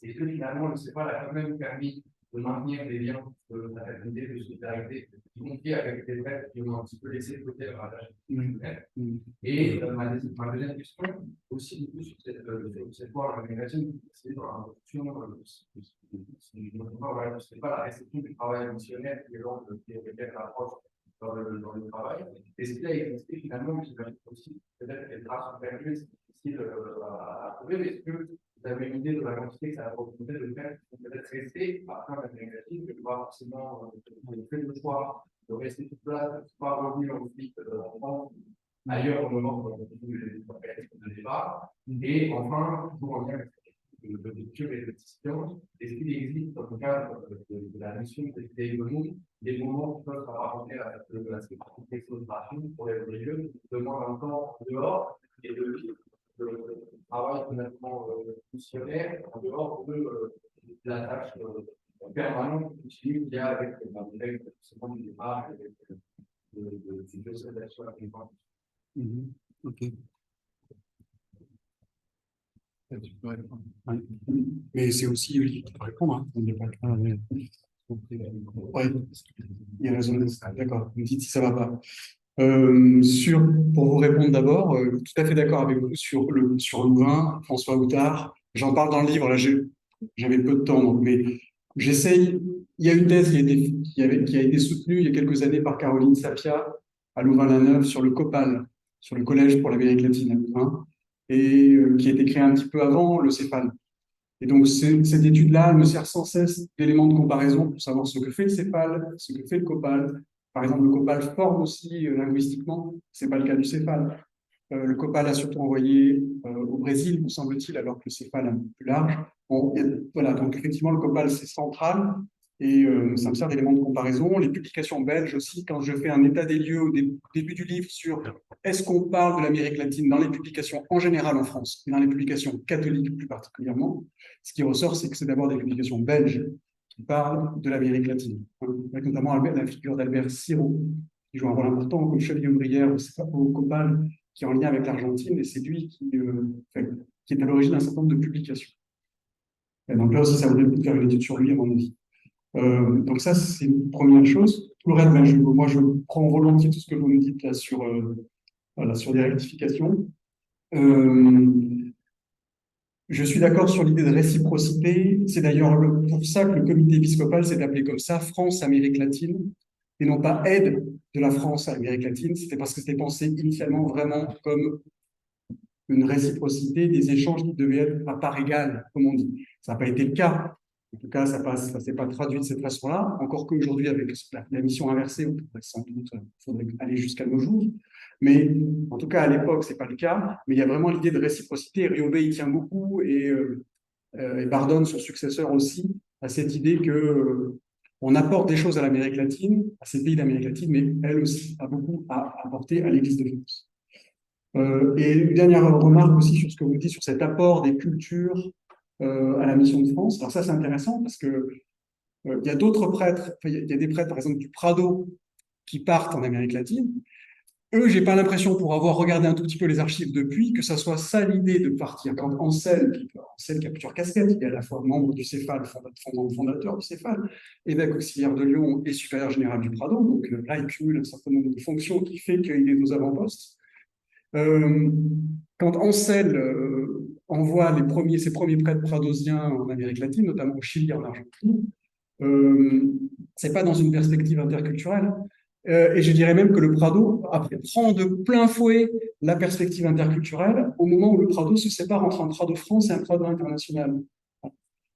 Speaker 3: est-ce que finalement, ce n'est pas la quand même permis de maintenir des liens de fraternité, de solidarité, y compris avec des prêtres qui ont un petit peu laissé de côté leur attache institutionnelle. Et ma deuxième question, aussi du coup sur cette voie organisative, c'est dans la production, ce n'est pas la réception du travail missionnaire qui est l'angle qui est l'approche dans le travail. Est-ce qu'il a existé finalement, j'imagine aussi, peut-être que les traces sont perdues, c'est difficile à trouver, mais est-ce que vous avez une idée de la quantité que ça a représenté de faire qui sont peut-être restés après un négatif, que pas forcément fait le choix de rester sur place, de ne pas revenir ensuite en France, ailleurs au moment de départ. Et enfin, pour en lien avec de culture et de décision, est-ce qu'il existe dans le cadre de la mission de l'économie des moments qui peuvent s'apparenter à cette exploration pour les religieux qui demandent un temps en dehors et de travail complètement missionnaire en dehors de la tâche permanente continue qu'il y a avec l'évêque du départ et de socialisation à la
Speaker 1: Ok. Ouais. Mais c'est aussi lui qui peut répondre. Hein. On n'est pas ouais. Il y a raison. D'accord. Vous me dites si ça va pas. Pour vous répondre d'abord, tout à fait d'accord avec vous sur Louvain, François Houtard. J'en parle dans le livre. Là, j'avais peu de temps, donc, mais j'essaye. Il y a une thèse qui a été soutenue il y a quelques années par Caroline Sapia à Louvain-la-Neuve sur le COPAL, sur le Collège pour l'Amérique latine à Louvain, et qui a été créé un petit peu avant le CEPAL. Et donc, cette étude-là me sert sans cesse d'éléments de comparaison pour savoir ce que fait le CEPAL, ce que fait le COPAL. Par exemple, le COPAL forme aussi linguistiquement, ce n'est pas le cas du CEPAL. Le COPAL a surtout envoyé au Brésil, me semble-t-il, alors que le CEPAL est un peu plus large. Bon, voilà, donc effectivement, le COPAL, c'est central.
Speaker 3: et ça me sert d'élément de comparaison. Les publications belges aussi, quand je fais un état des lieux au début du livre sur est-ce qu'on parle de l'Amérique latine dans les publications en général en France, et dans les publications catholiques plus particulièrement, ce qui ressort, c'est que c'est d'abord des publications belges qui parlent de l'Amérique latine, hein, avec notamment la figure d'Albert Siro, qui joue un rôle important comme chevalier ouvrière au Copal, qui est en lien avec l'Argentine, et c'est lui qui est à l'origine d'un certain nombre de publications. Et donc là aussi, ça vaudrait le coup de faire une étude sur lui, à mon avis. Donc ça, c'est une première chose. Tout le reste, ben, moi, je prends volontiers tout ce que vous me dites là voilà, sur des rectifications. Je suis d'accord sur l'idée de réciprocité. C'est d'ailleurs pour ça que le comité épiscopal s'est appelé comme ça, France-Amérique latine, et non pas aide de la France à l'Amérique latine. C'était parce que c'était pensé initialement vraiment comme une réciprocité, des échanges qui devaient être à part égale, comme on dit. Ça n'a pas été le cas. En tout cas, ça ne s'est pas traduit de cette façon-là. Encore qu'aujourd'hui, avec la mission inversée, on pourrait sans doute faudrait aller jusqu'à nos jours. Mais en tout cas, à l'époque, ce n'est pas le cas. Mais il y a vraiment l'idée de réciprocité. Riobé y tient beaucoup et Bardone, son successeur aussi, à cette idée que on apporte des choses à l'Amérique latine, à ces pays d'Amérique latine, mais elle aussi a beaucoup à apporter à l'Église de France. Et une dernière remarque aussi sur ce que vous dites sur cet apport des cultures à la mission de France. Alors ça, c'est intéressant parce que il y a d'autres prêtres, enfin, il y a des prêtres, par exemple, du Prado qui partent en Amérique latine. Eux, j'ai pas l'impression, pour avoir regardé un tout petit peu les archives depuis, que ça soit ça l'idée de partir. Quand Ansel qui a plusieurs casquettes, il est à la fois membre du Céphale, fondateur du Céphale, évêque auxiliaire de Lyon et supérieur général du Prado, donc là, il cumule un certain nombre de fonctions qui fait qu'il est aux avant-postes. Quand Ansel envoie ses premiers prêtres pradosiens en Amérique latine, notamment au Chili et en Argentine, c'est pas dans une perspective interculturelle. Et je dirais même que le Prado après, prend de plein fouet la perspective interculturelle au moment où le Prado se sépare entre un Prado France et un Prado international.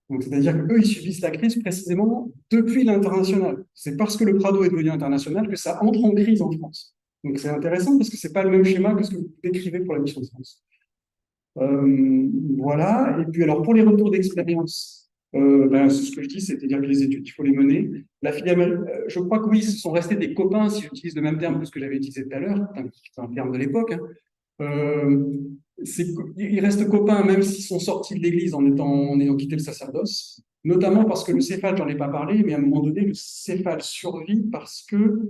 Speaker 3: Donc, c'est-à-dire qu'eux, ils subissent la crise précisément depuis l'international. C'est parce que le Prado est devenu international que ça entre en crise en France. Donc, c'est intéressant parce que c'est pas le même schéma que ce que vous décrivez pour la mission de France. Voilà. Et puis, alors, pour les retours d'expérience, ben, c'est ce que je dis, c'est-à-dire que les études, il faut les mener. La filiale, je crois que oui, ce sont restés des copains, si j'utilise le même terme que ce que j'avais utilisé tout à l'heure, c'est un terme de l'époque, hein. Euh, ils restent copains même s'ils sont sortis de l'église en ayant quitté le sacerdoce, notamment parce que le céphale, j'en ai pas parlé, mais à un moment donné, le céphale survit parce que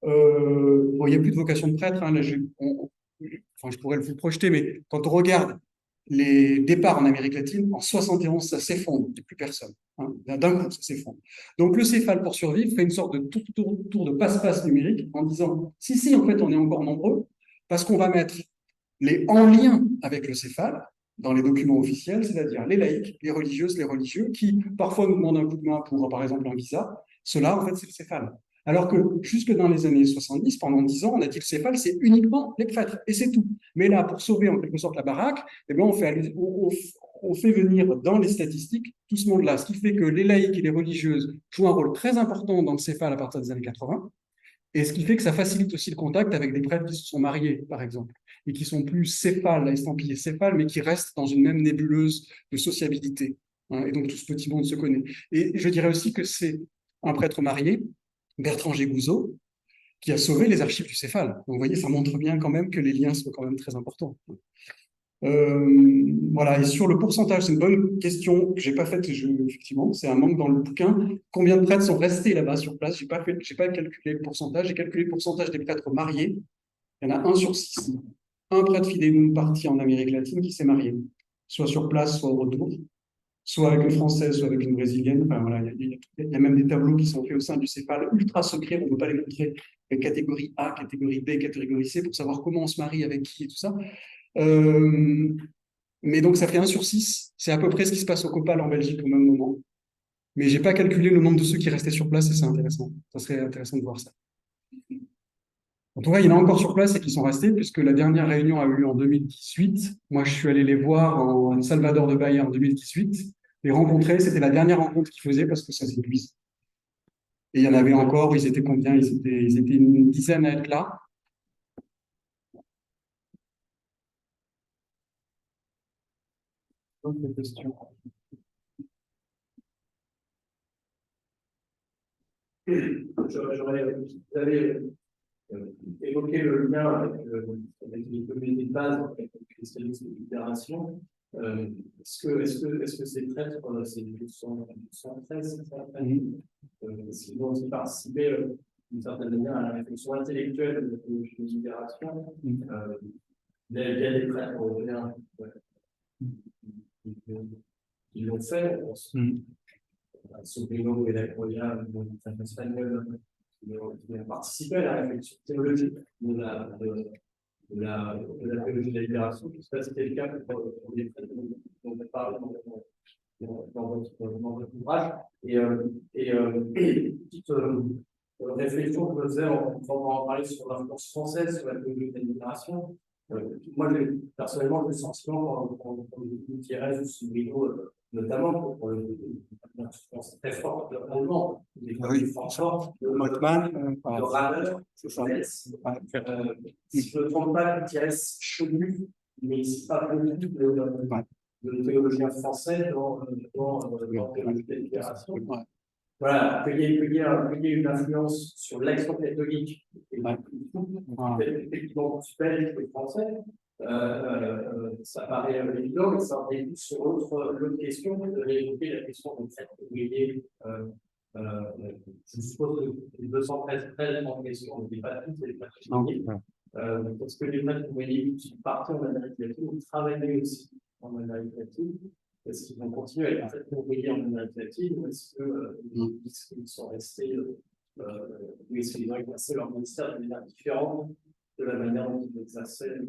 Speaker 3: bon, il n'y a plus de vocation de prêtre, hein, là, enfin, je pourrais vous projeter, mais quand on regarde les départs en Amérique latine, en 71, ça s'effondre, il n'y a plus personne, hein. D'un coup, ça s'effondre. Donc le céphale, pour survivre, fait une sorte de tour de passe-passe numérique en disant, si, en fait, on est encore nombreux, parce qu'on va mettre en lien avec le céphale dans les documents officiels, c'est-à-dire les laïcs, les religieuses, les religieux, qui parfois nous demandent un coup de main pour, par exemple, un visa. Cela, en fait, c'est le céphale. Alors que jusque dans les années 70, pendant 10 ans, on a dit le céphale, c'est uniquement les prêtres, et c'est tout. Mais là, pour sauver en quelque sorte la baraque, eh bien, on fait venir dans les statistiques tout ce monde-là, ce qui fait que les laïcs et les religieuses jouent un rôle très important dans le céphale à partir des années 80, et ce qui fait que ça facilite aussi le contact avec des prêtres qui se sont mariés, par exemple, et qui sont plus céphales, estampillés céphales, mais qui restent dans une même nébuleuse de sociabilité, hein, et donc tout ce petit monde se connaît. Et je dirais aussi que c'est un prêtre marié, Bertrand Gégouzeau, qui a sauvé les archives du céphale. Donc, vous voyez, ça montre bien quand même que les liens sont quand même très importants. Voilà, et sur le pourcentage, c'est une bonne question que j'ai pas faite, effectivement, c'est un manque dans le bouquin. Combien de prêtres sont restés là-bas sur place? J'ai pas calculé le pourcentage, j'ai calculé le pourcentage des prêtres mariés. Il y en a 1 sur 6. Un prêtre fidélum parti en Amérique latine qui s'est marié, soit sur place, soit au retour, soit avec une Française, soit avec une Brésilienne. Enfin, voilà, il y a même des tableaux qui sont faits au sein du céphale, ultra secrets, on ne peut pas les montrer. Catégorie A, catégorie B, catégorie C, pour savoir comment on se marie avec qui et tout ça. Mais donc, ça fait 1 sur 6. C'est à peu près ce qui se passe au Copal en Belgique au même moment. Mais j'ai pas calculé le nombre de ceux qui restaient sur place et c'est intéressant. Ça serait intéressant de voir ça. En tout cas, il y en a encore sur place et qui sont restés puisque la dernière réunion a eu lieu en 2018. Moi, je suis allé les voir en Salvador de Bahia en 2018. Les rencontrer, c'était la dernière rencontre qu'ils faisaient parce que ça s'épuise. Et il y en avait encore, ils étaient combien? Ils étaient une dizaine à être là. D'autres questions?
Speaker 6: Vous avez évoqué le lien avec les communautés de base, avec les spécialistes de l'itération. Est-ce que ces traîtres, c'est 213, c'est ça? Est-ce qu'ils ont aussi participé d'une certaine manière à la réflexion intellectuelle de l'itération? Il y a des traîtres européens qui l'ont fait, on pense. Sobrino et la Croya, un espagnol, qui ont participé à la réflexion théologique de la théologie de la libération. Je ne sais pas si c'était le cas pour les traits dont on parle dans votre ouvrage. Et petite réflexion que je faisais en parler sur l'influence française sur la théologie de la libération. Moi, personnellement, j'ai le sentiment, quand Thierry ou Sobrino, notamment pour le très fort de l'allemand, des forts de Mottmann, de Rader, c'est ça. Si je ne me trompe pas, Thierry Chenu, mais il n'est pas du tout le théologien français dans la libération. Voilà, qu'il y ait une influence sur l'action catholique, effectivement, super et français. Ça paraît évident, mais ça en est plus sur l'autre question. Vous avez évoqué la question de fait ouvrier. Je suppose que les 213 en question n'étaient pas tous les prêtres ouvriers. Est-ce que les prêtres ouvriers qui sont partis en Amérique latine ont travaillé aussi en Amérique latine? Est-ce qu'ils vont continuer à être prêtres ouvriers en Amérique latine ou est-ce qu'ils sont restés, ou est-ce qu'ils ont exercé leur ministère de manière différente de la manière dont ils exerçaient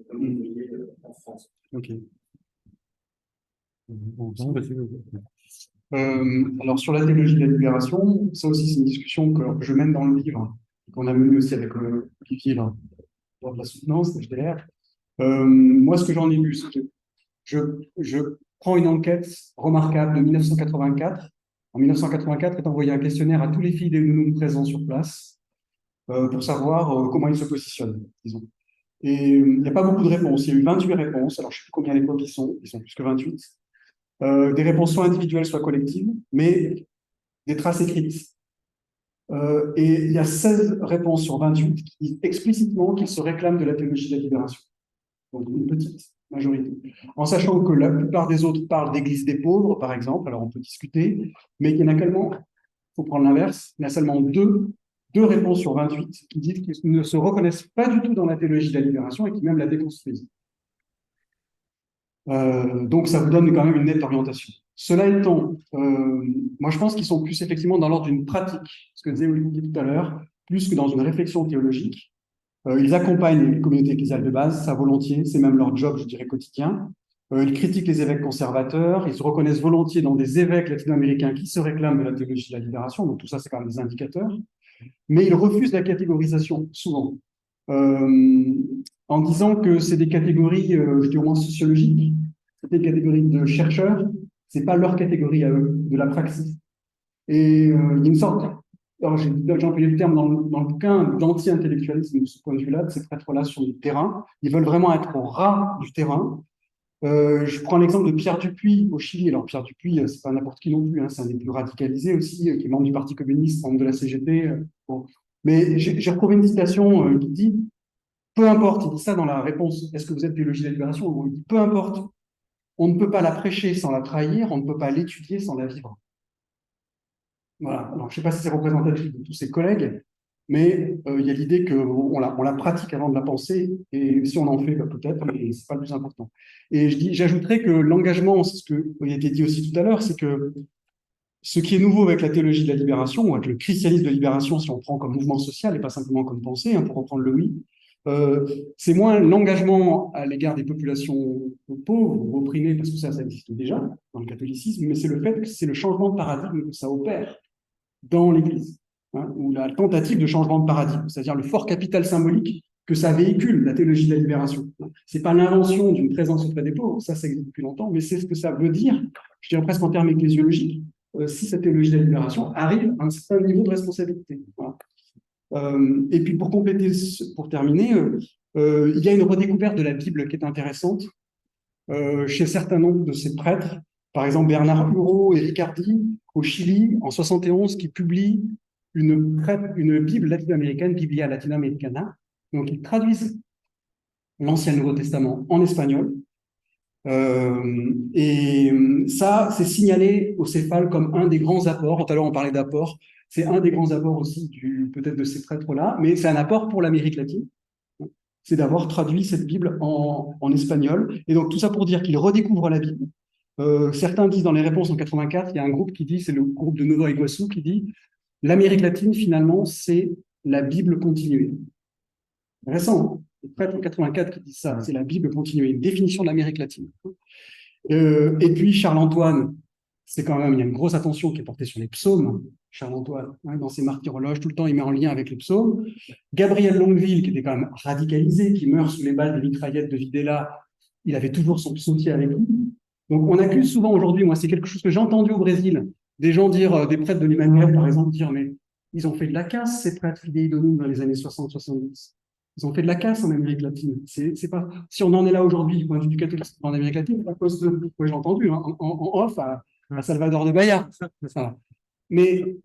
Speaker 6: comme ouvriers en France?
Speaker 3: Ok. Alors, sur la théologie de la libération, ça aussi, c'est une discussion que je mène dans le livre, qu'on a menée aussi avec Olivier dans la soutenance, HDR. Moi, ce que j'en ai lu, c'est que je prends une enquête remarquable de 1984. En 1984 est envoyé un questionnaire à tous les filles des nounous présents sur place pour savoir comment ils se positionnent, disons. Et il n'y a pas beaucoup de réponses. Il y a eu 28 réponses. Alors, je ne sais plus combien à l'époque ils sont plus que 28. Des réponses soit individuelles, soit collectives, mais des traces écrites. Et il y a 16 réponses sur 28 qui disent explicitement qu'ils se réclament de la théologie de la libération. Donc, une petite majorité. En sachant que la plupart des autres parlent d'église des pauvres, par exemple, alors on peut discuter, mais il y en a tellement, il faut prendre l'inverse, il y a seulement deux réponses sur 28 qui disent qu'ils ne se reconnaissent pas du tout dans la théologie de la libération et qui même la déconstruisent. Donc ça vous donne quand même une nette orientation. Cela étant, moi je pense qu'ils sont plus effectivement dans l'ordre d'une pratique, ce que disait Olivier tout à l'heure, plus que dans une réflexion théologique. Ils accompagnent les communautés ecclésiales de base, ça volontiers, c'est même leur job, je dirais, quotidien. Ils critiquent les évêques conservateurs, ils se reconnaissent volontiers dans des évêques latino-américains qui se réclament de la théologie de la libération, donc tout ça c'est quand même des indicateurs, mais ils refusent la catégorisation, souvent, en disant que c'est des catégories, je dirais au moins sociologiques, c'est des catégories de chercheurs, c'est pas leur catégorie à eux, de la praxis. Et il y a une sorte, alors j'ai employé le terme dans le bouquin, d'anti-intellectualisme de ce point de vue-là, de ces prêtres-là sur le terrain. Ils veulent vraiment être au ras du terrain. Je prends l'exemple de Pierre Dupuy au Chili. Alors Pierre Dupuy, c'est pas n'importe qui non plus, hein, c'est un des plus radicalisés aussi, qui est membre du Parti communiste, membre de la CGT. Bon. Mais j'ai retrouvé une citation qui dit, peu importe, il dit ça dans la réponse, est-ce que vous êtes théologie de la libération? Il dit, peu importe, on ne peut pas la prêcher sans la trahir, on ne peut pas l'étudier sans la vivre. Voilà. Alors, je ne sais pas si c'est représentatif de tous ses collègues, mais il y a l'idée qu'on la pratique avant de la penser, et si on en fait, peut-être, mais ce n'est pas le plus important. Et j'ajouterais que l'engagement, c'est ce qui a été dit aussi tout à l'heure, c'est que ce qui est nouveau avec la théologie de la libération, ou avec le christianisme de libération, si on prend comme mouvement social et pas simplement comme pensée, hein, pour reprendre le oui, c'est moins l'engagement à l'égard des populations pauvres ou opprimées, parce que ça existe déjà dans le catholicisme, mais c'est le fait que c'est le changement de paradigme que ça opère dans l'Église, hein, ou la tentative de changement de paradigme, c'est-à-dire le fort capital symbolique que ça véhicule, la théologie de la libération. C'est pas l'invention d'une présence auprès des pauvres, ça existe depuis longtemps, mais c'est ce que ça veut dire, je dirais presque en termes ecclésiologiques, si cette théologie de la libération arrive à un certain niveau de responsabilité. Voilà. Et puis pour compléter, pour terminer, il y a une redécouverte de la Bible qui est intéressante chez certains nombres de ces prêtres, par exemple Bernard Huro et Ricardi au Chili en 71, qui publient une Bible latino-américaine, Biblia Latinoamericana. Donc, ils traduisent l'Ancien et le Nouveau Testament en espagnol. Et ça, c'est signalé au Céphale comme un des grands apports. Tout à l'heure, on parlait d'apports. C'est un des grands apports aussi, peut-être de ces prêtres-là, mais c'est un apport pour l'Amérique latine. C'est d'avoir traduit cette Bible en espagnol. Et donc, tout ça pour dire qu'ils redécouvrent la Bible. Certains disent dans les réponses en 84, il y a un groupe qui dit, c'est le groupe de Nova Iguaçu qui dit l'Amérique latine, finalement, c'est la Bible continuée. Récent, le prêtre en 84 qui dit ça, c'est la Bible continuée, une définition de l'Amérique latine. Et puis Charles-Antoine, c'est quand même, il y a une grosse attention qui est portée sur les psaumes. Charles-Antoine, dans ses martyrologes, tout le temps, il met en lien avec les psaumes. Gabriel Longueville, qui était quand même radicalisé, qui meurt sous les balles des mitraillettes de Videla, il avait toujours son psautier avec lui. Donc, on accuse souvent aujourd'hui, moi, c'est quelque chose que j'ai entendu au Brésil, des gens dire, des prêtres de l'Emmanuel, par exemple, dire, mais ils ont fait de la casse, ces prêtres fidei donum dans les années 60-70. Ils ont fait de la casse en Amérique latine. C'est pas, si on en est là aujourd'hui, du point de vue du catholicisme en Amérique latine, c'est à cause de, que j'ai entendu, hein, en off à Salvador de Bahia. Ça. Mais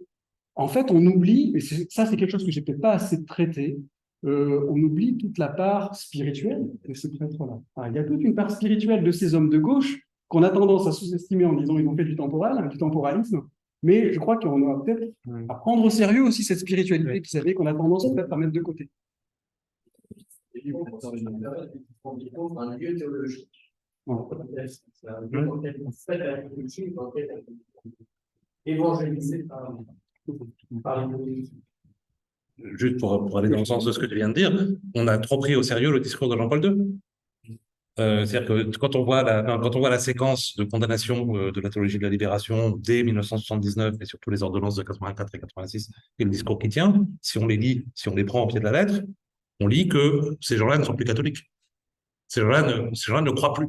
Speaker 3: en fait, on oublie, et ça, c'est quelque chose que j'ai peut-être pas assez traité, on oublie toute la part spirituelle de ces prêtres-là. Il y a toute une part spirituelle de ces hommes de gauche qu'on a tendance à sous-estimer en disant ils ont fait du temporal, du temporalisme, mais je crois qu'on doit peut-être à prendre au sérieux aussi cette spiritualité qui savait qu'on a tendance peut-être à mettre de côté.
Speaker 6: Un lieu théologique. C'est un lieu dans lequel on fait la culture, dans lequel on est évangélisé par les politiques.
Speaker 2: Juste pour aller dans le sens de ce que tu viens de dire, on a trop pris au sérieux le discours de Jean-Paul II. C'est-à-dire que quand on voit la séquence de condamnation de la théologie de la libération dès 1979 et surtout les ordonnances de 84 et 86 et le discours qui tient, si on les lit, si on les prend au pied de la lettre, on lit que ces gens-là ne sont plus catholiques. Ces gens-là ne croient plus.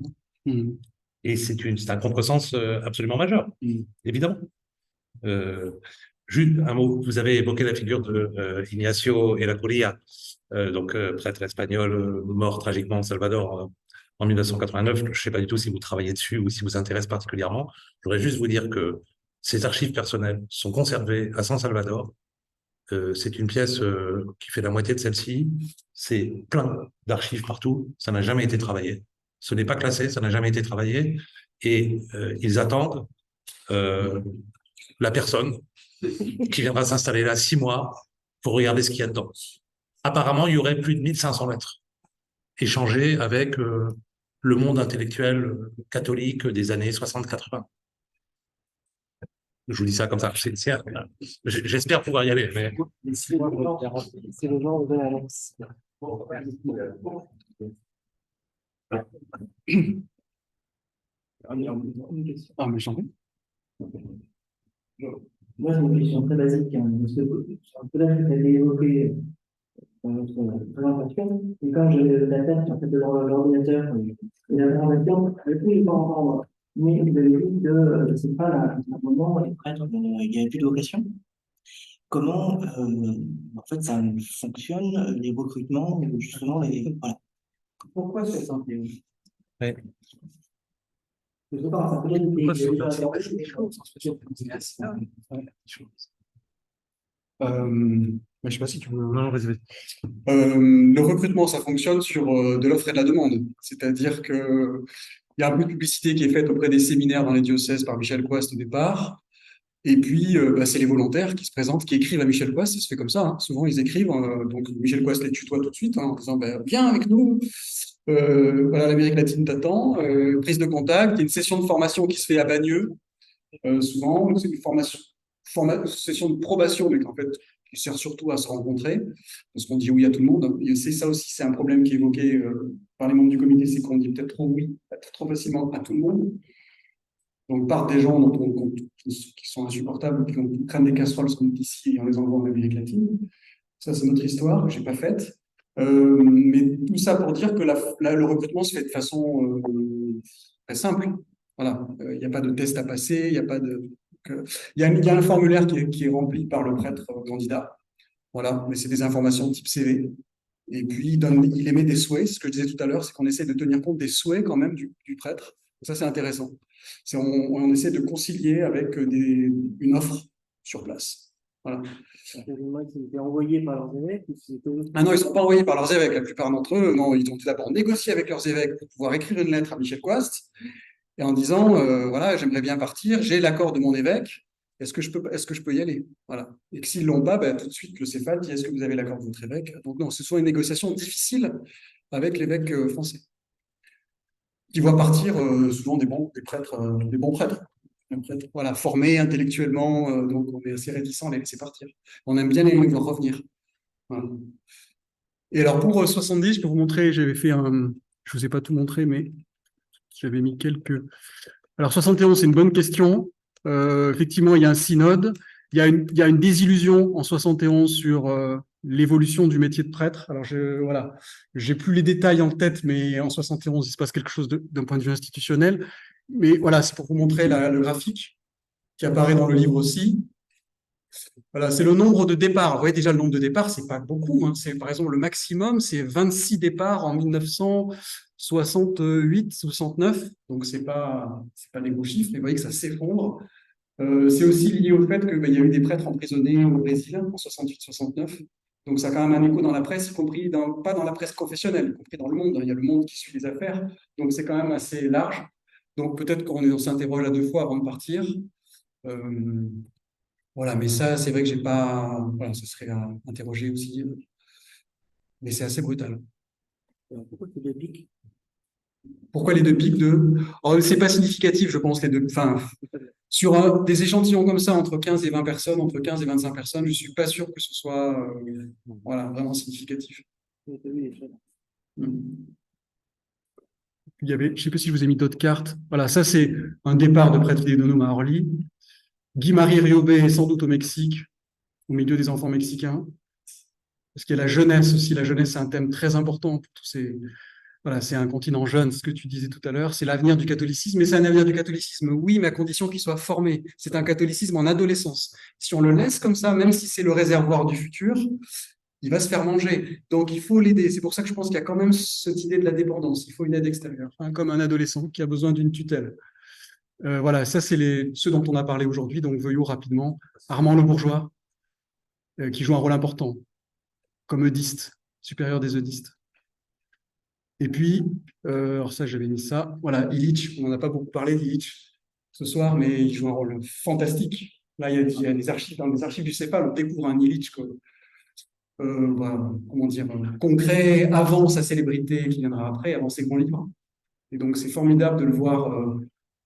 Speaker 2: Et c'est un contresens absolument majeur, évidemment. Juste un mot, vous avez évoqué la figure de Ignacio Ellacuría, donc prêtre espagnol mort tragiquement au Salvador en 1989. Je ne sais pas du tout si vous travaillez dessus ou si vous intéresse particulièrement. Je voudrais juste vous dire que ces archives personnelles sont conservées à San Salvador. C'est une pièce qui fait la moitié de celle-ci. C'est plein d'archives partout. Ça n'a jamais été travaillé. Ce n'est pas classé, ça n'a jamais été travaillé. Et ils attendent la personne qui viendra s'installer là 6 mois pour regarder ce qu'il y a dedans. Apparemment, il y aurait plus de 1500 lettres échangées avec le monde intellectuel catholique des années 60-80. Je vous dis ça comme ça. J'espère pouvoir y aller. Mais...
Speaker 4: C'est le genre de Alex.
Speaker 3: Ah, mais j'en ai.
Speaker 7: Moi, j'ai une question très basique. Parce que un peu là, vous avez évoqué dans notre présentation, et quand je la tête en fait, devant l'ordinateur et la présentation, je ne pouvais pas entendre. Mais vous avez dit que c'est pas un moment où les prêtres, il n'y avait plus de vocation. Comment, en fait, ça fonctionne, les recrutements, justement, voilà. Pourquoi c'est ça?
Speaker 2: Ouais.
Speaker 7: Je sais pas, ça peut être des choses.
Speaker 3: Je ne sais pas si tu veux.
Speaker 2: Non, vas-y.
Speaker 3: Le recrutement, ça fonctionne sur de l'offre et de la demande. C'est-à-dire qu'il y a un peu de publicité qui est faite auprès des séminaires dans les diocèses par Michel Coiste au départ. Et puis, c'est les volontaires qui se présentent, qui écrivent à Michel Coiste. Ça se fait comme ça. Souvent, ils écrivent. Donc, Michel Coiste les tutoie tout de suite en disant viens avec nous. Voilà, l'Amérique latine t'attend. Prise de contact. Il y a une session de formation qui se fait à Bagneux. Souvent, c'est une session de probation, mais qu'en fait, qui sert surtout à se rencontrer, parce qu'on dit oui à tout le monde. Et c'est ça aussi, c'est un problème qui est évoqué par les membres du comité, c'est qu'on dit peut-être trop oui, trop facilement à tout le monde. Donc, par des gens qui sont insupportables, qui prennent des casseroles, ce qu'on dit ici, et on les envoie en Amérique latine. Ça, c'est notre histoire que je n'ai pas faite. Mais tout ça pour dire que le recrutement se fait de façon très simple. Voilà, il n'y a pas de test à passer, il n'y a pas de... Il y a un formulaire qui est rempli par le prêtre candidat. Voilà, mais c'est des informations type CV. Et puis, il émet des souhaits. Ce que je disais tout à l'heure, c'est qu'on essaie de tenir compte des souhaits quand même du prêtre. Ça, c'est intéressant. On essaie de concilier avec une offre sur place.
Speaker 1: Voilà.
Speaker 7: Moi, qui étaient envoyés par leurs évêques, ou c'était eux?
Speaker 1: Ah non, ils ne sont pas envoyés par leurs évêques, la plupart d'entre eux. Non, ils ont tout d'abord négocié avec leurs évêques pour pouvoir écrire une lettre à Michel Coast et en disant voilà, j'aimerais bien partir, j'ai l'accord de mon évêque, est-ce que je peux y aller? Voilà. Et que s'ils l'ont pas, ben, tout de suite, le céphale dit est-ce que vous avez l'accord de votre évêque? Donc, non, ce sont une négociation difficile avec l'évêque français, qui voit partir souvent des prêtres, des bons prêtres. Un prêtre, voilà, formés intellectuellement, donc on est assez réticent à les laisser partir. On aime bien les voir revenir. Voilà. Et alors pour 70, je peux vous montrer, j'avais fait un, je vous ai pas tout montré, mais j'avais mis quelques. Alors 71, c'est une bonne question. Effectivement, il y a un synode. Il y a une désillusion en 71 sur l'évolution du métier de prêtre. Alors voilà, j'ai plus les détails en tête, mais en 71, il se passe quelque chose d'un point de vue institutionnel. Mais voilà, c'est pour vous montrer le graphique qui apparaît dans le livre aussi. Voilà, c'est le nombre de départs. Vous voyez déjà le nombre de départs, c'est pas beaucoup. Hein. C'est, par exemple, le maximum, c'est 26 départs en 1968, 69. Donc c'est pas des beaux chiffres, mais vous voyez que ça s'effondre. C'est aussi lié au fait qu'il y a eu des prêtres emprisonnés au Brésil en 68-69. Donc ça a quand même un écho dans la presse, y compris pas dans la presse professionnelle, y compris dans le monde. Il y a le monde qui suit les affaires. Donc c'est quand même assez large. Donc peut-être qu'on s'interroge à deux fois avant de partir. Voilà, mais ça, c'est vrai que j'ai pas. Voilà, ce serait à interroger aussi. Mais c'est assez brutal.
Speaker 7: Pourquoi c'est des pics?
Speaker 1: Pourquoi les deux pics de. Alors, c'est pas significatif, je pense, les deux. Enfin, sur des échantillons comme ça, entre 15 et 20 personnes, entre 15 et 25 personnes, je suis pas sûr que ce soit voilà, vraiment significatif. Il y avait, je sais pas si je vous ai mis d'autres cartes. Voilà, ça, c'est un départ de prêtre Léonome à Orly. Guy-Marie Riobé est sans doute au Mexique, au milieu des enfants mexicains. Parce qu'il y a la jeunesse aussi. La jeunesse, c'est un thème très important pour tous ces. Voilà, c'est un continent jeune, ce que tu disais tout à l'heure. C'est l'avenir du catholicisme, mais c'est un avenir du catholicisme, oui, mais à condition qu'il soit formé. C'est un catholicisme en adolescence. Si on le laisse comme ça, même si c'est le réservoir du futur, il va se faire manger. Donc, il faut l'aider. C'est pour ça que je pense qu'il y a quand même cette idée de la dépendance. Il faut une aide extérieure, hein, comme un adolescent qui a besoin d'une tutelle. Voilà, ça, c'est ceux dont on a parlé aujourd'hui. Donc, veuillez rapidement. Armand Le Bourgeois, qui joue un rôle important comme eudiste, supérieur des eudistes. Et puis, alors ça, j'avais mis ça. Voilà, Illich, on n'en a pas beaucoup parlé d'Illich ce soir, mais il joue un rôle fantastique. Là, il y a des archives, dans les archives du CEPAL, on découvre un Illich voilà, comment dire, concret avant sa célébrité qui viendra après, avant ses grands livres. Et donc, c'est formidable de le voir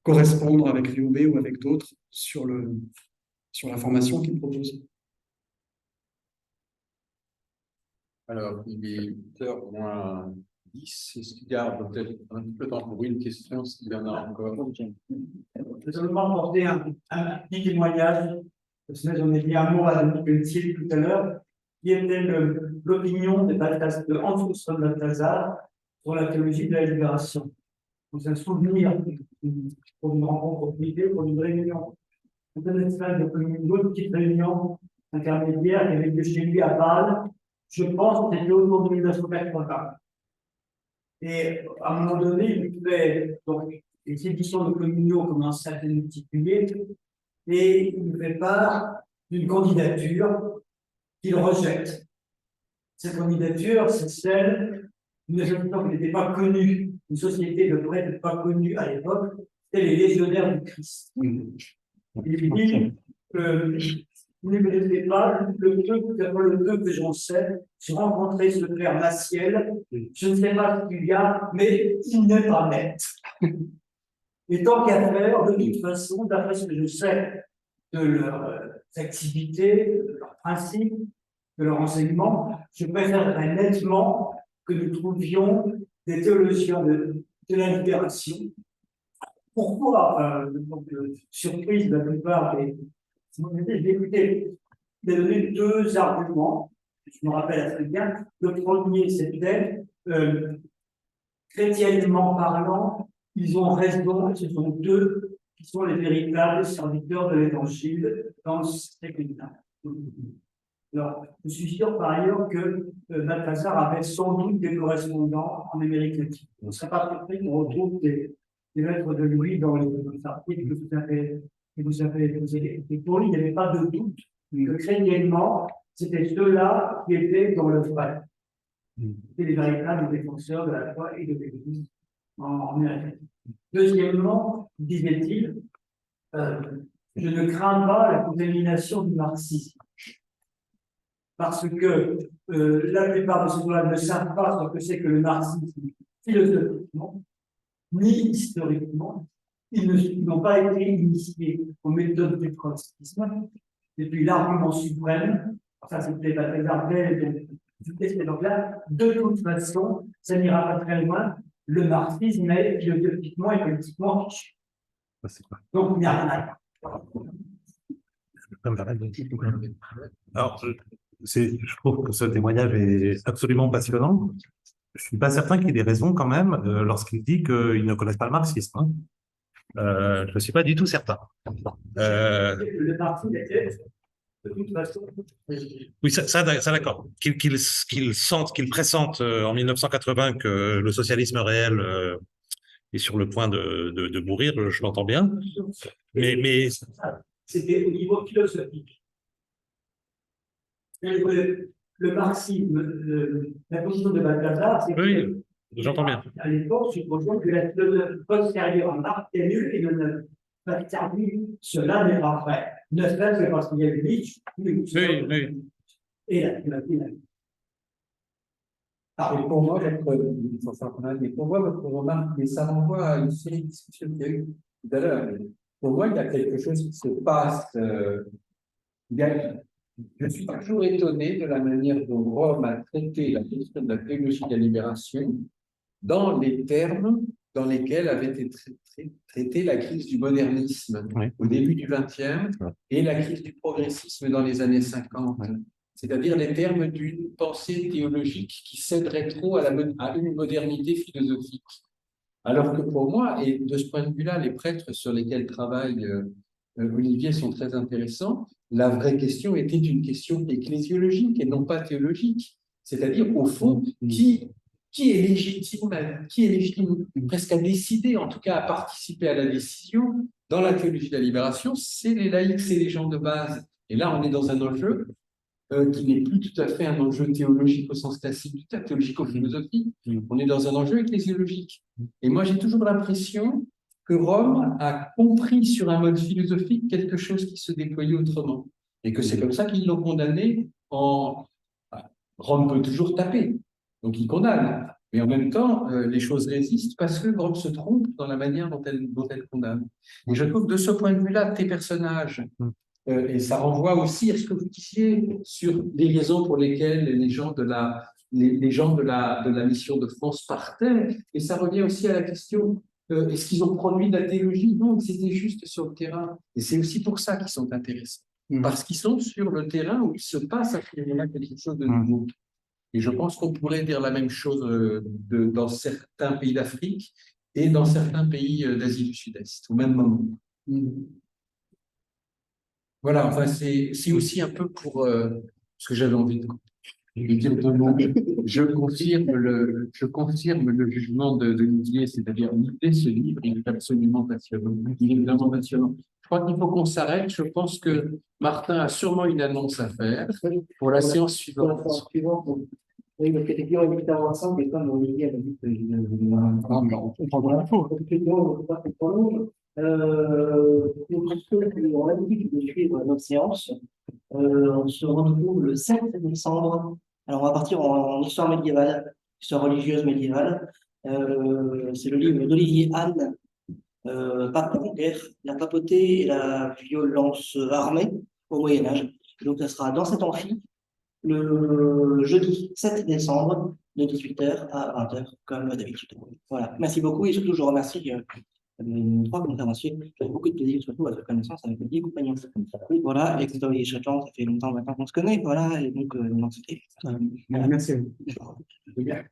Speaker 1: correspondre avec Riobé ou avec d'autres sur la formation qu'il propose.
Speaker 8: Alors, il est 8h moins 10. Est-ce qu'il y a peut-être un petit peu de temps pour une question, s'il y en a encore?
Speaker 5: Je vais seulement apporter un petit témoignage, parce que j'en ai dit un mot à Dominique Pelletier tout à l'heure, qui était l'opinion de Hans-Gustav Balthasar sur la théologie de la libération. C'est un souvenir pour une rencontre privée, pour une réunion. On a une petite réunion intermédiaire qui avait lieu chez lui à Bâle. Je pense que c'était autour de 1980. Et à un moment donné, il fait donc les éditions de communion commencent à se multiplier et il fait part d'une candidature qu'il rejette. Cette candidature, c'est celle d'une association qui n'était pas connue, une société de prêtres pas connue à l'époque, c'était les Légionnaires du Christ. Il dit vous ne connaissez pas le peu que j'en sais, j'ai rencontré ce frère Maciel, je ne sais pas ce qu'il y a, mais il n'est pas net. Et tant qu'à faire, de toute façon, d'après ce que je sais de leurs activités, de leurs principes, de leur enseignement, je préférerais nettement que nous trouvions des théologiens de la libération. Pourquoi surprise de la plupart des. J'ai écouté, j'ai donné deux arguments, je me rappelle très bien. Le premier, c'était chrétiennement parlant, ils ont raison, ce sont eux qui sont les véritables serviteurs de l'évangile dans le siècle. Alors, je suis sûr par ailleurs que Balthasar avait sans doute des correspondants en Amérique latine. On ne serait pas surpris qu'on retrouve des lettres de Louis dans les articles que vous avez. Et pour lui, il n'y avait pas de doute
Speaker 7: que chrétiennement, c'était ceux-là qui étaient dans le vrai. C'était les véritables défenseurs de la foi et de l'Église en Amérique. Deuxièmement, disait-il, je ne crains pas la contamination du marxisme. Parce que la plupart de ces gens-là ne savent pas ce que c'est que le marxisme philosophiquement, ni historiquement. Ils n'ont pas été initiés aux méthodes du trotskisme. Et puis l'argument suprême, ça c'était la réserve donc là, de toute façon, ça n'ira pas très loin. Le marxisme est philosophiquement et politiquement riche. Donc il n'y a rien à
Speaker 2: Alors, je trouve que ce témoignage est absolument passionnant. Je ne suis pas certain qu'il ait raison quand même lorsqu'il dit qu'il ne connaît pas le marxisme. Hein. Je ne suis pas du tout certain.
Speaker 7: Le marxisme était, de toute façon,
Speaker 2: Oui, ça d'accord. Qu'il sente, qu'il pressente en 1980 que le socialisme réel est sur le point de mourir, je l'entends bien. Mais
Speaker 7: c'était au niveau philosophique. Le marxisme, la position de Balthazar, c'est
Speaker 2: oui, j'entends bien.
Speaker 7: À l'époque, supposons que la philosophie postérieure en Marx est nulle et ne pas servir. Cela n'est pas vrai. Ne serait-ce que parce qu'il y a eu Nietzsche,
Speaker 2: Oui.
Speaker 7: Et la
Speaker 1: Et pour moi, votre remarque, mais ça renvoie à une série de discussions qu'il y a eu tout à l'heure. Pour moi, il y a quelque chose qui se passe. Je suis toujours étonné de la manière dont Rome a traité la question de la théologie de la libération dans les termes dans lesquels avait été traitée la crise du modernisme au début du XXe et la crise du progressisme dans les années 50. C'est-à-dire les termes d'une pensée théologique qui céderait trop à une modernité philosophique. Alors que pour moi, et de ce point de vue-là, les prêtres sur lesquels travaille Olivier sont très intéressants, la vraie question était une question ecclésiologique et non pas théologique. C'est-à-dire, au fond, qui est légitime presque à décider, en tout cas à participer à la décision dans la théologie de la libération, c'est les laïcs, c'est les gens de base. Et là, on est dans un enjeu qui n'est plus tout à fait un enjeu théologique au sens classique du terme, théologico-philosophique. On est dans un enjeu ecclésiologique. Et moi, j'ai toujours l'impression que Rome a compris sur un mode philosophique quelque chose qui se déployait autrement. Et que c'est comme ça qu'ils l'ont condamné en... Rome peut toujours taper, donc il condamne. Mais en même temps, les choses résistent parce que Rome se trompe dans la manière dont elle condamne. Et je trouve que de ce point de vue-là, tes personnages, et ça renvoie aussi à ce que vous disiez sur les raisons pour lesquelles les gens de la mission de France partaient. Et ça revient aussi à la question, est-ce qu'ils ont produit de la théologie? Non, c'était juste sur le terrain. Et c'est aussi pour ça qu'ils sont intéressants. Parce qu'ils sont sur le terrain où il se passe à ce moment-là quelque chose de nouveau. Et je pense qu'on pourrait dire la même chose dans certains pays d'Afrique et dans certains pays d'Asie du Sud-Est, au même moment. Voilà, enfin, c'est aussi un peu pour ce que j'avais envie de dire deux mots. Je confirme le jugement de Didier, c'est-à-dire l'idée, ce livre, il est absolument passionnant. Il est vraiment passionnant. Je crois qu'il faut qu'on s'arrête. Je pense que Martin a sûrement une annonce à faire pour la séance suivante.
Speaker 7: Oui, parce qu'effectivement, il est ensemble, et comme Olivier a dit que on prendra l'info. Effectivement, on ne peut pas qu'on prolonge. On a l'habitude de suivre notre séance. On se retrouve le 7 décembre. Alors, on va partir en histoire médiévale, histoire religieuse médiévale. C'est le livre d'Olivier Anne, Pape en guerre, la papauté et la violence armée au Moyen-Âge. Donc, ça sera dans cet amphi, le jeudi 7 décembre, de 18h à 20h, comme d'habitude. Voilà. Merci beaucoup et surtout, je remercie les trois conférenciers. J'ai beaucoup de plaisir, surtout à faire connaissance avec les compagnons. Voilà, et Christophe et Chachan, ça fait longtemps maintenant qu'on se connaît. Voilà, et donc,
Speaker 3: Merci.
Speaker 7: voilà.